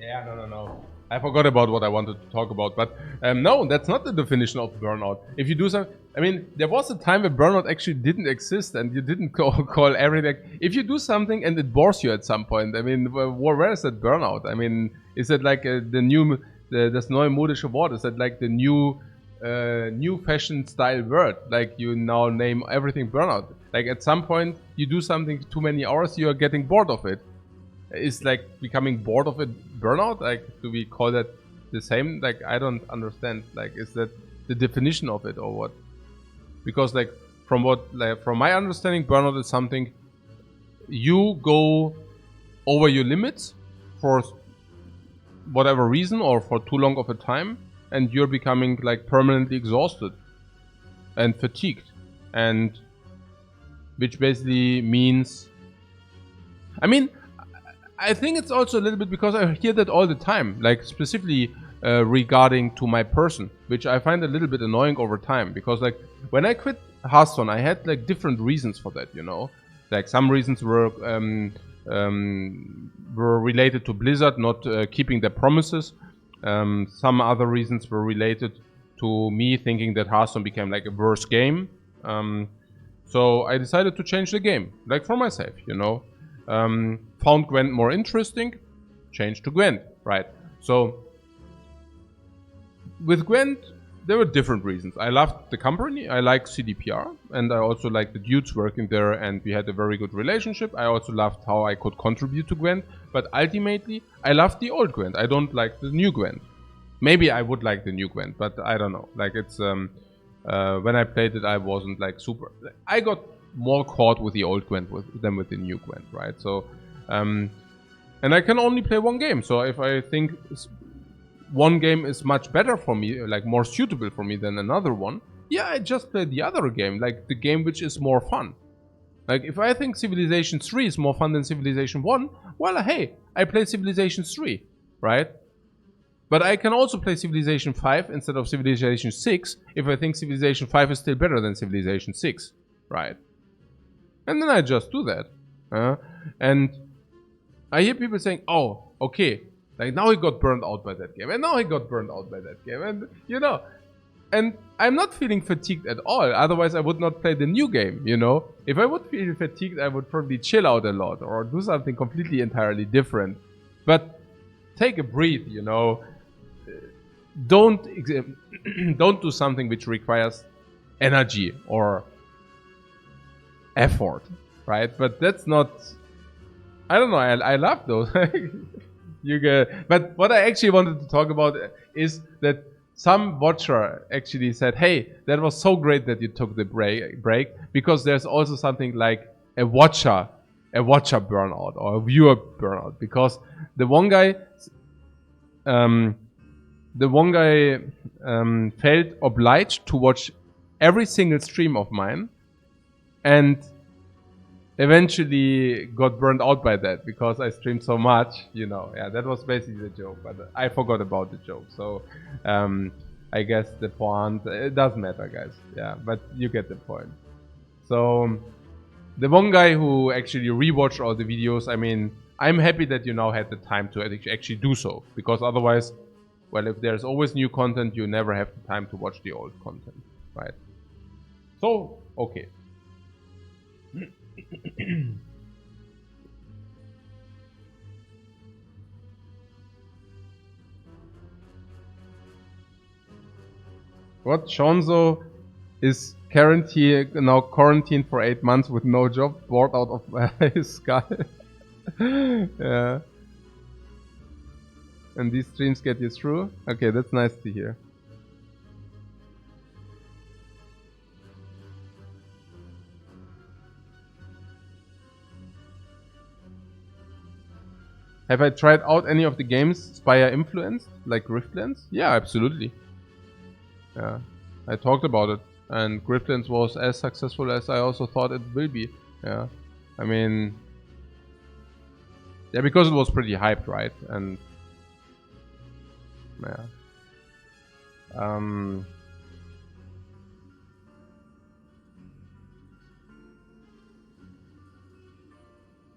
Yeah, no. I forgot about what I wanted to talk about, but no, that's not the definition of burnout. If you do something, I mean, there was a time where burnout actually didn't exist and you didn't call everything. If you do something and it bores you at some point, I mean, where is that burnout? I mean, is it like das neue modische Wort? Is that like the new fashion style word? Like you now name everything burnout. Like at some point you do something too many hours, you are getting bored of it. Is like becoming bored of it burnout? Like, do we call that the same? Like, I don't understand. Like, is that the definition of it or what? Because like from my understanding, burnout is something you go over your limits for whatever reason or for too long of a time, and you're becoming like permanently exhausted and fatigued, and which basically means, I mean, I think it's also a little bit because I hear that all the time, like specifically regarding to my person, which I find a little bit annoying over time, because like when I quit Hearthstone, I had like different reasons for that, you know, like some reasons were related to Blizzard not keeping their promises. Some other reasons were related to me thinking that Hearthstone became like a worse game. So I decided to change the game, like for myself, you know. Found Gwent more interesting, changed to Gwent, right? So with Gwent, there were different reasons. I loved the company, I like CDPR, and I also liked the dudes working there, and we had a very good relationship. I also loved how I could contribute to Gwent, but ultimately, I loved the old Gwent. I don't like the new Gwent. Maybe I would like the new Gwent, but I don't know. Like it's when I played it, I wasn't like super. I got more caught with the old Gwent than with the new Gwent, right? So, and I can only play one game. So if I think one game is much better for me, like more suitable for me than another one, yeah, I just play the other game, like the game which is more fun. Like if I think Civilization 3 is more fun than Civilization 1, well, hey, I play Civilization 3, right? But I can also play Civilization 5 instead of Civilization 6 if I think Civilization 5 is still better than Civilization 6, right? And then I just do that. And I hear people saying, oh, okay, like now he got burned out by that game, and now he got burned out by that game, and you know, and I'm not feeling fatigued at all. Otherwise, I would not play the new game, you know. If I would feel fatigued, I would probably chill out a lot or do something completely entirely different. But take a breath, you know. Don't do something which requires energy or effort, right? But that's not. I don't know. I love those. But what I actually wanted to talk about is that some watcher actually said, "Hey, that was so great that you took the break because there's also something like a watcher burnout or a viewer burnout." Because the one guy felt obliged to watch every single stream of mine, and eventually got burned out by that because I streamed so much, you know. Yeah, that was basically the joke, but I forgot about the joke. So I guess the point, it doesn't matter, guys. Yeah, but you get the point. So the one guy who actually rewatched all the videos, I mean, I'm happy that you now had the time to actually do so, because otherwise, well, if there's always new content, you never have the time to watch the old content, right? So, okay. What? Shonzo is now quarantined for 8 months with no job, bored out of his skull. Yeah. And these streams get you through? Okay, that's nice to hear. Have I tried out any of the games Spire influenced, like Griftlands? Yeah, absolutely. Yeah, I talked about it, and Griftlands was as successful as I also thought it will be. Yeah, I mean, yeah, because it was pretty hyped, right? And yeah,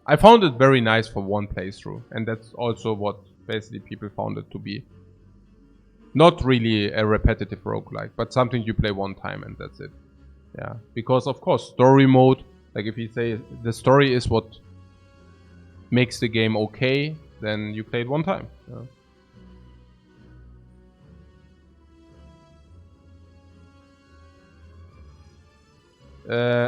I found it very nice for one playthrough, and that's also what basically people found it to be. Not really a repetitive roguelike, but something you play one time and that's it. Yeah, because of course story mode, like if you say the story is what makes the game okay, then you play it one time. Yeah.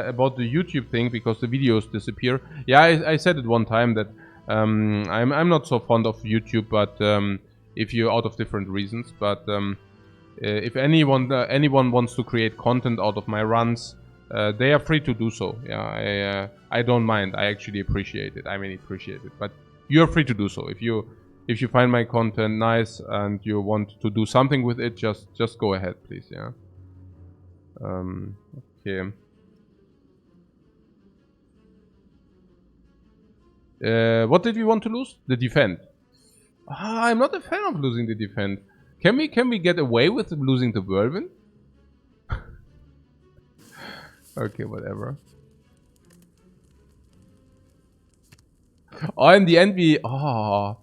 About the YouTube thing, because the videos disappear. Yeah, I said it one time that I'm not so fond of YouTube, but if you're out of different reasons. But if anyone wants to create content out of my runs, they are free to do so. Yeah, I don't mind. I actually appreciate it. I mean, appreciate it. But you're free to do so. If you find my content nice and you want to do something with it, just go ahead, please. Yeah. Okay. What did we want to lose? The defend. I'm not a fan of losing the defend. Can we get away with losing the whirlwind? Okay, whatever. Oh, in the end we... Oh.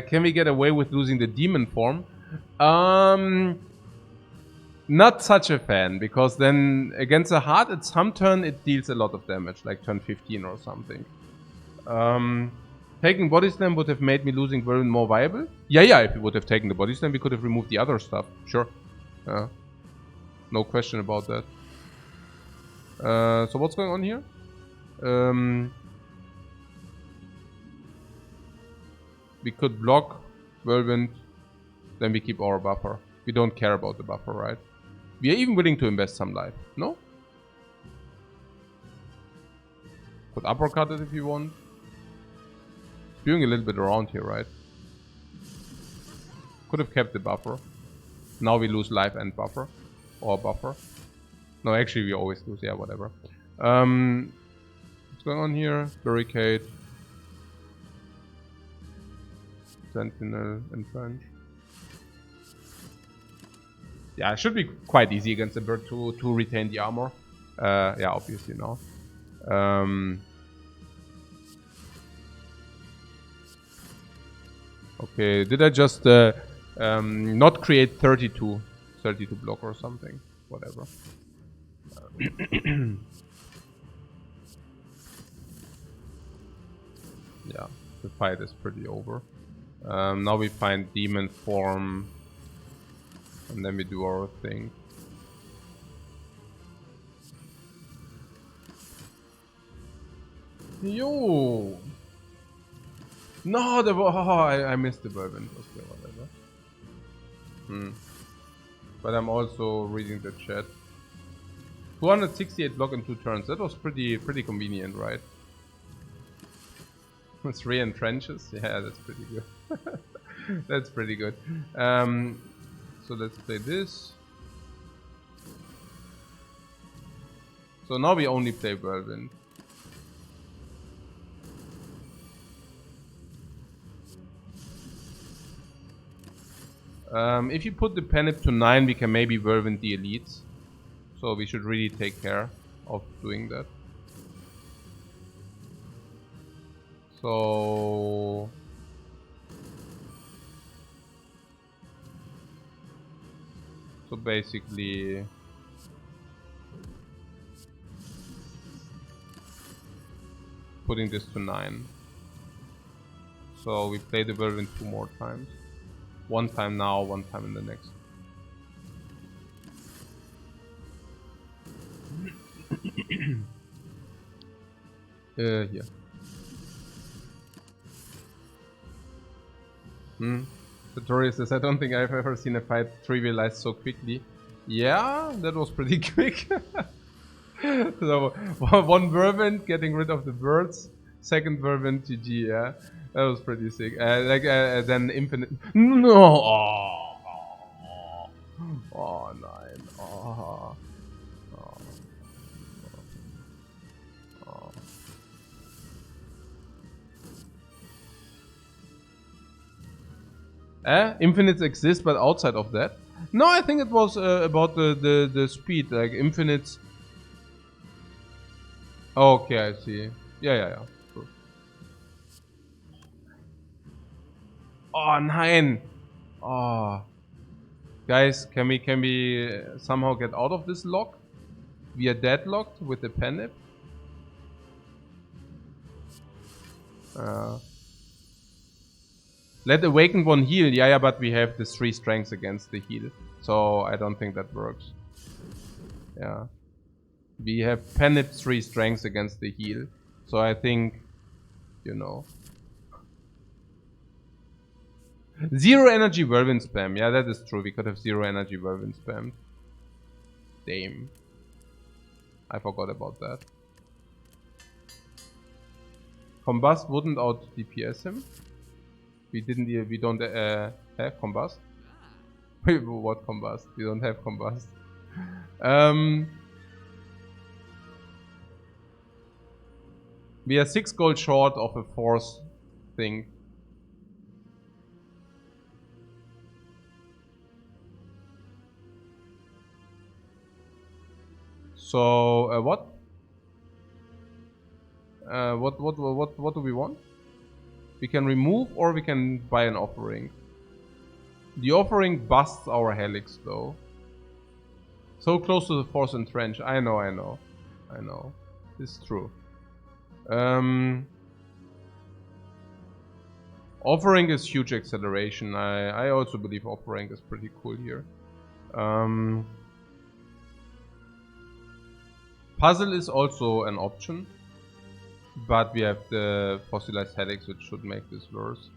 Can we get away with losing the demon form? Not such a fan, because then against a heart at some turn it deals a lot of damage, like turn 15 or something. Taking body slam would have made me losing whirlwind more viable? Yeah, if we would have taken the body slam, we could have removed the other stuff. Sure. No question about that. So what's going on here? We could block whirlwind, then we keep our buffer. We don't care about the buffer, right? We are even willing to invest some life. No? Could uppercut it if you want. Spewing a little bit around here, right? Could have kept the buffer. Now we lose life and buffer. Or buffer. No, actually we always lose. Yeah, whatever. What's going on here? Barricade. Sentinel and trench. Yeah, it should be quite easy against the bird to retain the armor. Yeah, obviously no. Okay, did I just not create 32 block or something? Whatever. Yeah, the fight is pretty over. Now we find demon form. And then we do our thing. Yo! No, I missed the bourbon. Okay, whatever. But I'm also reading the chat. 268 block in 2 turns. That was pretty convenient, right? 3 entrenches. Yeah, that's pretty good. That's pretty good. So let's play this. So now we only play whirlwind. If you put the penip to 9, we can maybe whirlwind the elites. So we should really take care of doing that. So basically putting this to 9. So we play the whirlwind 2 more times. 1 time now, 1 time in the next. Here. Tutorial says, I don't think I've ever seen a fight trivialized so quickly. Yeah, that was pretty quick. So, 1 whirlwind, getting rid of the birds. 2nd whirlwind, GG, yeah. That was pretty sick. Then infinite... No! Oh, 9. Oh. Infinites exist, but outside of that. No, I think it was about the speed, like infinites. Okay, I see. Yeah. True. Oh, nein! Oh. Guys, can we somehow get out of this lock? We are deadlocked with the penip. Let Awakened one heal. Yeah, but we have the 3 strengths against the heal. So I don't think that works. Yeah. We have penip 3 strengths against the heal. So I think, you know. 0 energy whirlwind spam. Yeah, that is true. We could have 0 energy whirlwind spam. Damn. I forgot about that. Combust wouldn't out DPS him. We don't have combust. What combust? We don't have combust. We are 6 gold short of a force thing. So what? What do we want? We can remove or we can buy an offering. The offering busts our helix though. So close to the force entrench. I know. It's true. Offering is huge acceleration. I also believe offering is pretty cool here. Puzzle is also an option. But we have the fossilized helix, which should make this worse.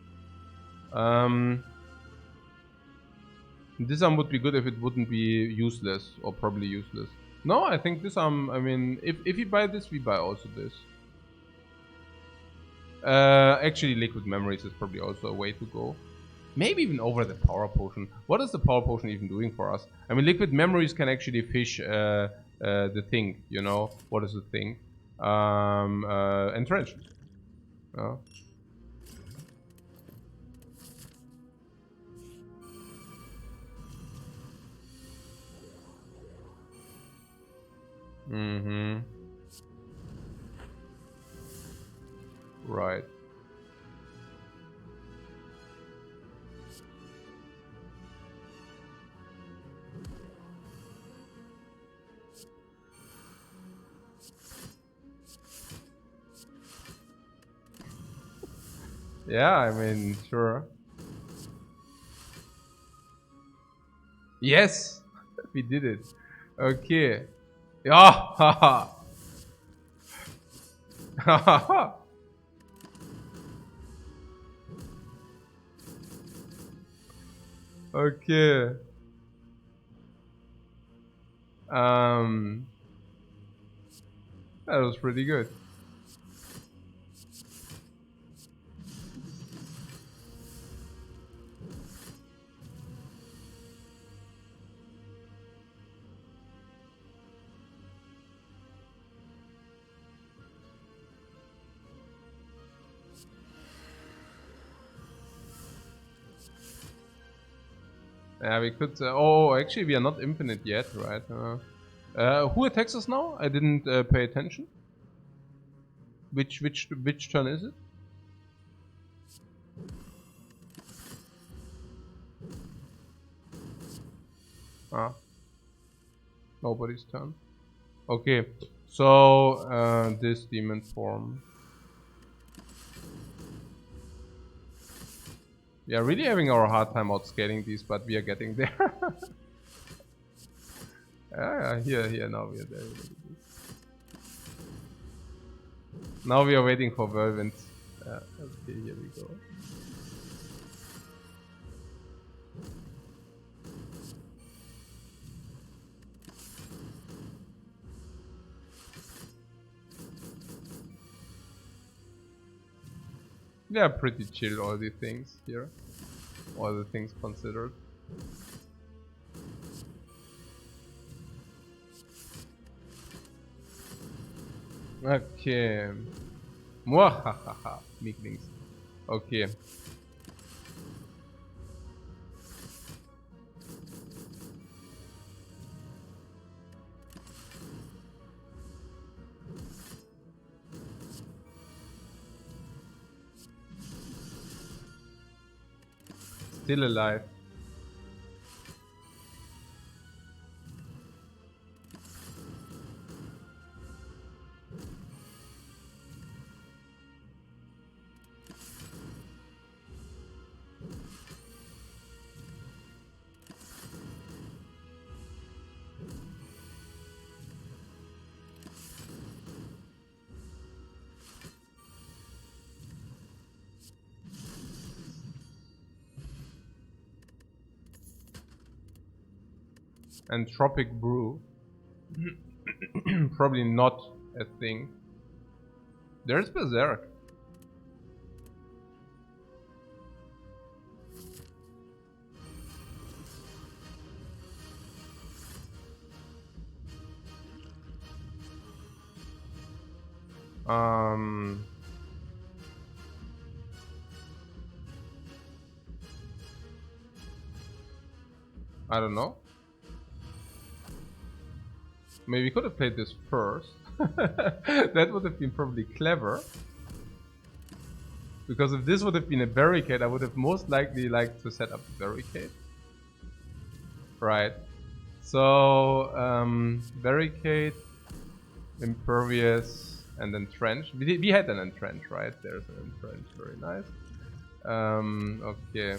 This arm would be good if it wouldn't be useless, or probably useless. No, I think this arm, I mean, if you buy this, we buy also this. Actually, liquid memories is probably also a way to go. Maybe even over the power potion. What is the power potion even doing for us? I mean, liquid memories can actually fish the thing, you know? What is the thing? Entrenched. Oh. Right. Yeah, I mean, sure. Yes! We did it. Okay. Yeah! Haha! Haha! Okay. That was pretty good. Yeah, we could. Oh, actually, we are not infinite yet, right? Who attacks us now? I didn't pay attention. Which turn is it? Ah, nobody's turn. Okay, so this demon form. We are really having our hard time outscaling these, but we are getting there. Here, now we are there. Now we are waiting for whirlwind. Okay, here we go. They are pretty chill, all the things here. All the things considered. Okay. Mwahahaha. Meeklings. Okay. still alive. And Tropic Brew. Probably not a thing. There's Berserk. I don't know. Maybe we could have played this first. That would have been probably clever. Because if this would have been a barricade, I would have most likely liked to set up a barricade. Right. So, barricade, impervious, and then trench. We had an entrench, right? There's an entrench, very nice. Okay.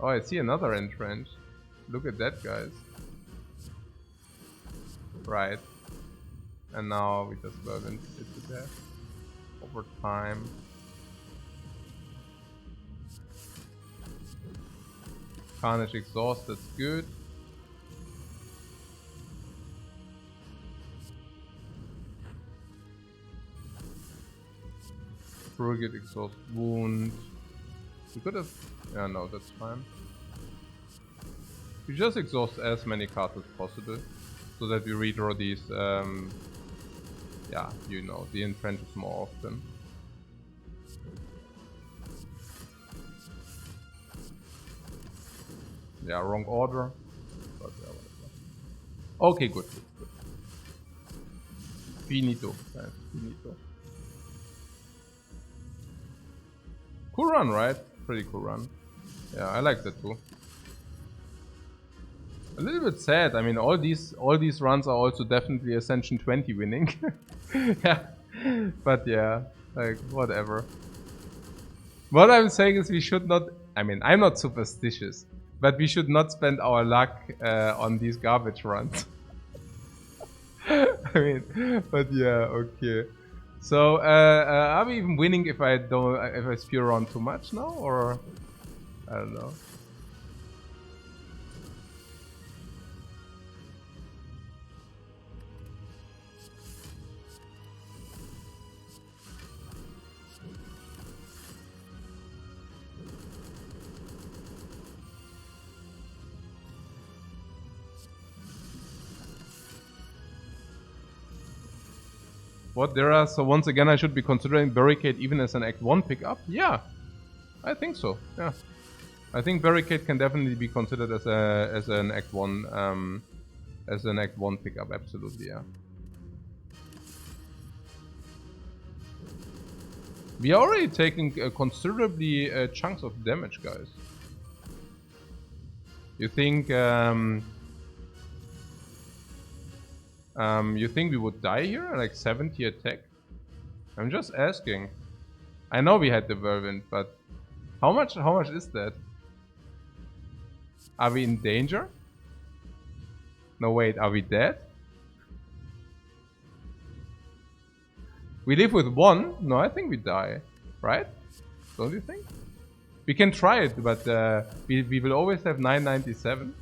Oh, I see another entrench. Look at that, guys. Right. And now we just love it to death. Over time. Carnage exhaust, that's good. Frigate exhaust wound. We could have... Yeah, no, that's fine. We just exhaust as many cards as possible, so that we redraw these, yeah, you know, the entrenches more often. Yeah, wrong order. But yeah, whatever. Okay, good. Finito. Yeah, finito. Cool run, right? Pretty cool run. Yeah, I like that too. A little bit sad. I mean, all these runs are also definitely Ascension 20 winning. Yeah, but yeah, like whatever. What I'm saying is we should not. I mean, I'm not superstitious, but we should not spend our luck on these garbage runs. I mean, but yeah, okay. So, are we even winning if I spear around too much now, or I don't know. What there are, so once again I should be considering Barricade even as an Act 1 pickup? Yeah, I think so, yeah. I think Barricade can definitely be considered as an Act 1 pickup, absolutely, yeah. We are already taking considerably chunks of damage, guys. You think you think we would die here? Like 70 attack? I'm just asking. I know we had the Whirlwind, but how much is that? Are we in danger? No, wait, are we dead? We live with 1? No, I think we die. Right? Don't you think? We can try it, but we will always have 997.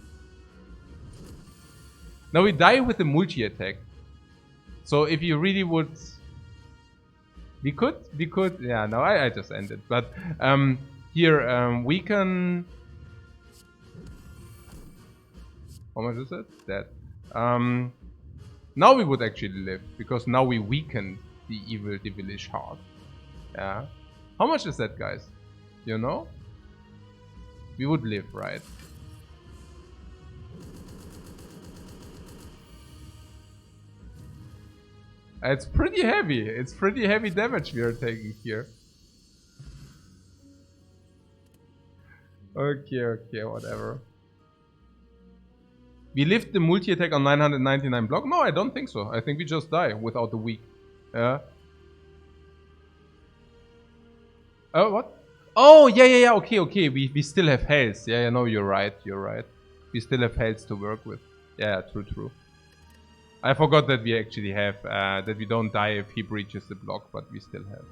Now we die with the multi-attack. So if you really would... We could, yeah, no, I just ended. But here, we can... How much is it? That. Now we would actually live, because now we weakened the evil devilish heart. Yeah. How much is that, guys? You know? We would live, right? It's pretty heavy. It's pretty heavy damage we are taking here. Okay, whatever. We lift the multi-attack on 999 block? No, I don't think so. I think we just die without the weak. Yeah. Oh, what? Oh, yeah. Okay. We still have health. Yeah, no, you're right. We still have health to work with. Yeah, true. I forgot that we actually have, that we don't die if he breaches the block, but we still have.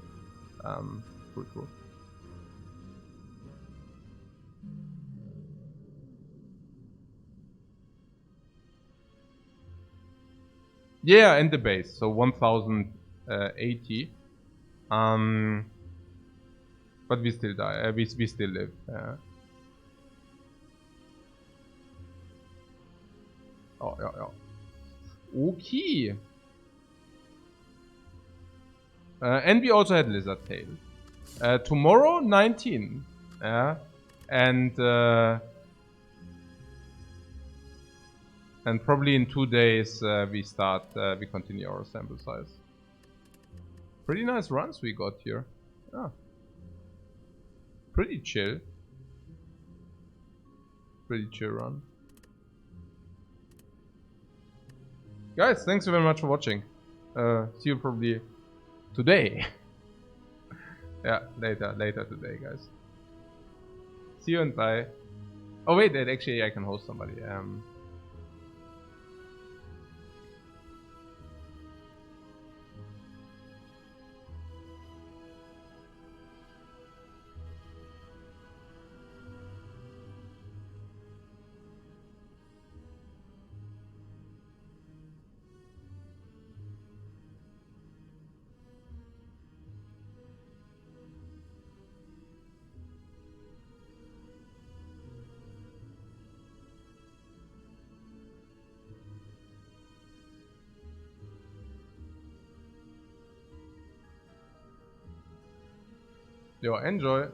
True. Yeah, and the base, so 1080. But we still die. We still live. Oh, yeah. Okay. And we also had Lizard Tail. Tomorrow, 19. And probably in 2 days we continue our sample size. Pretty nice runs we got here. Pretty chill. Pretty chill run. Guys, thanks very much for watching. See you probably today. Yeah, later today, guys. See you and bye. Oh wait, actually I can host somebody. Yo, enjoy.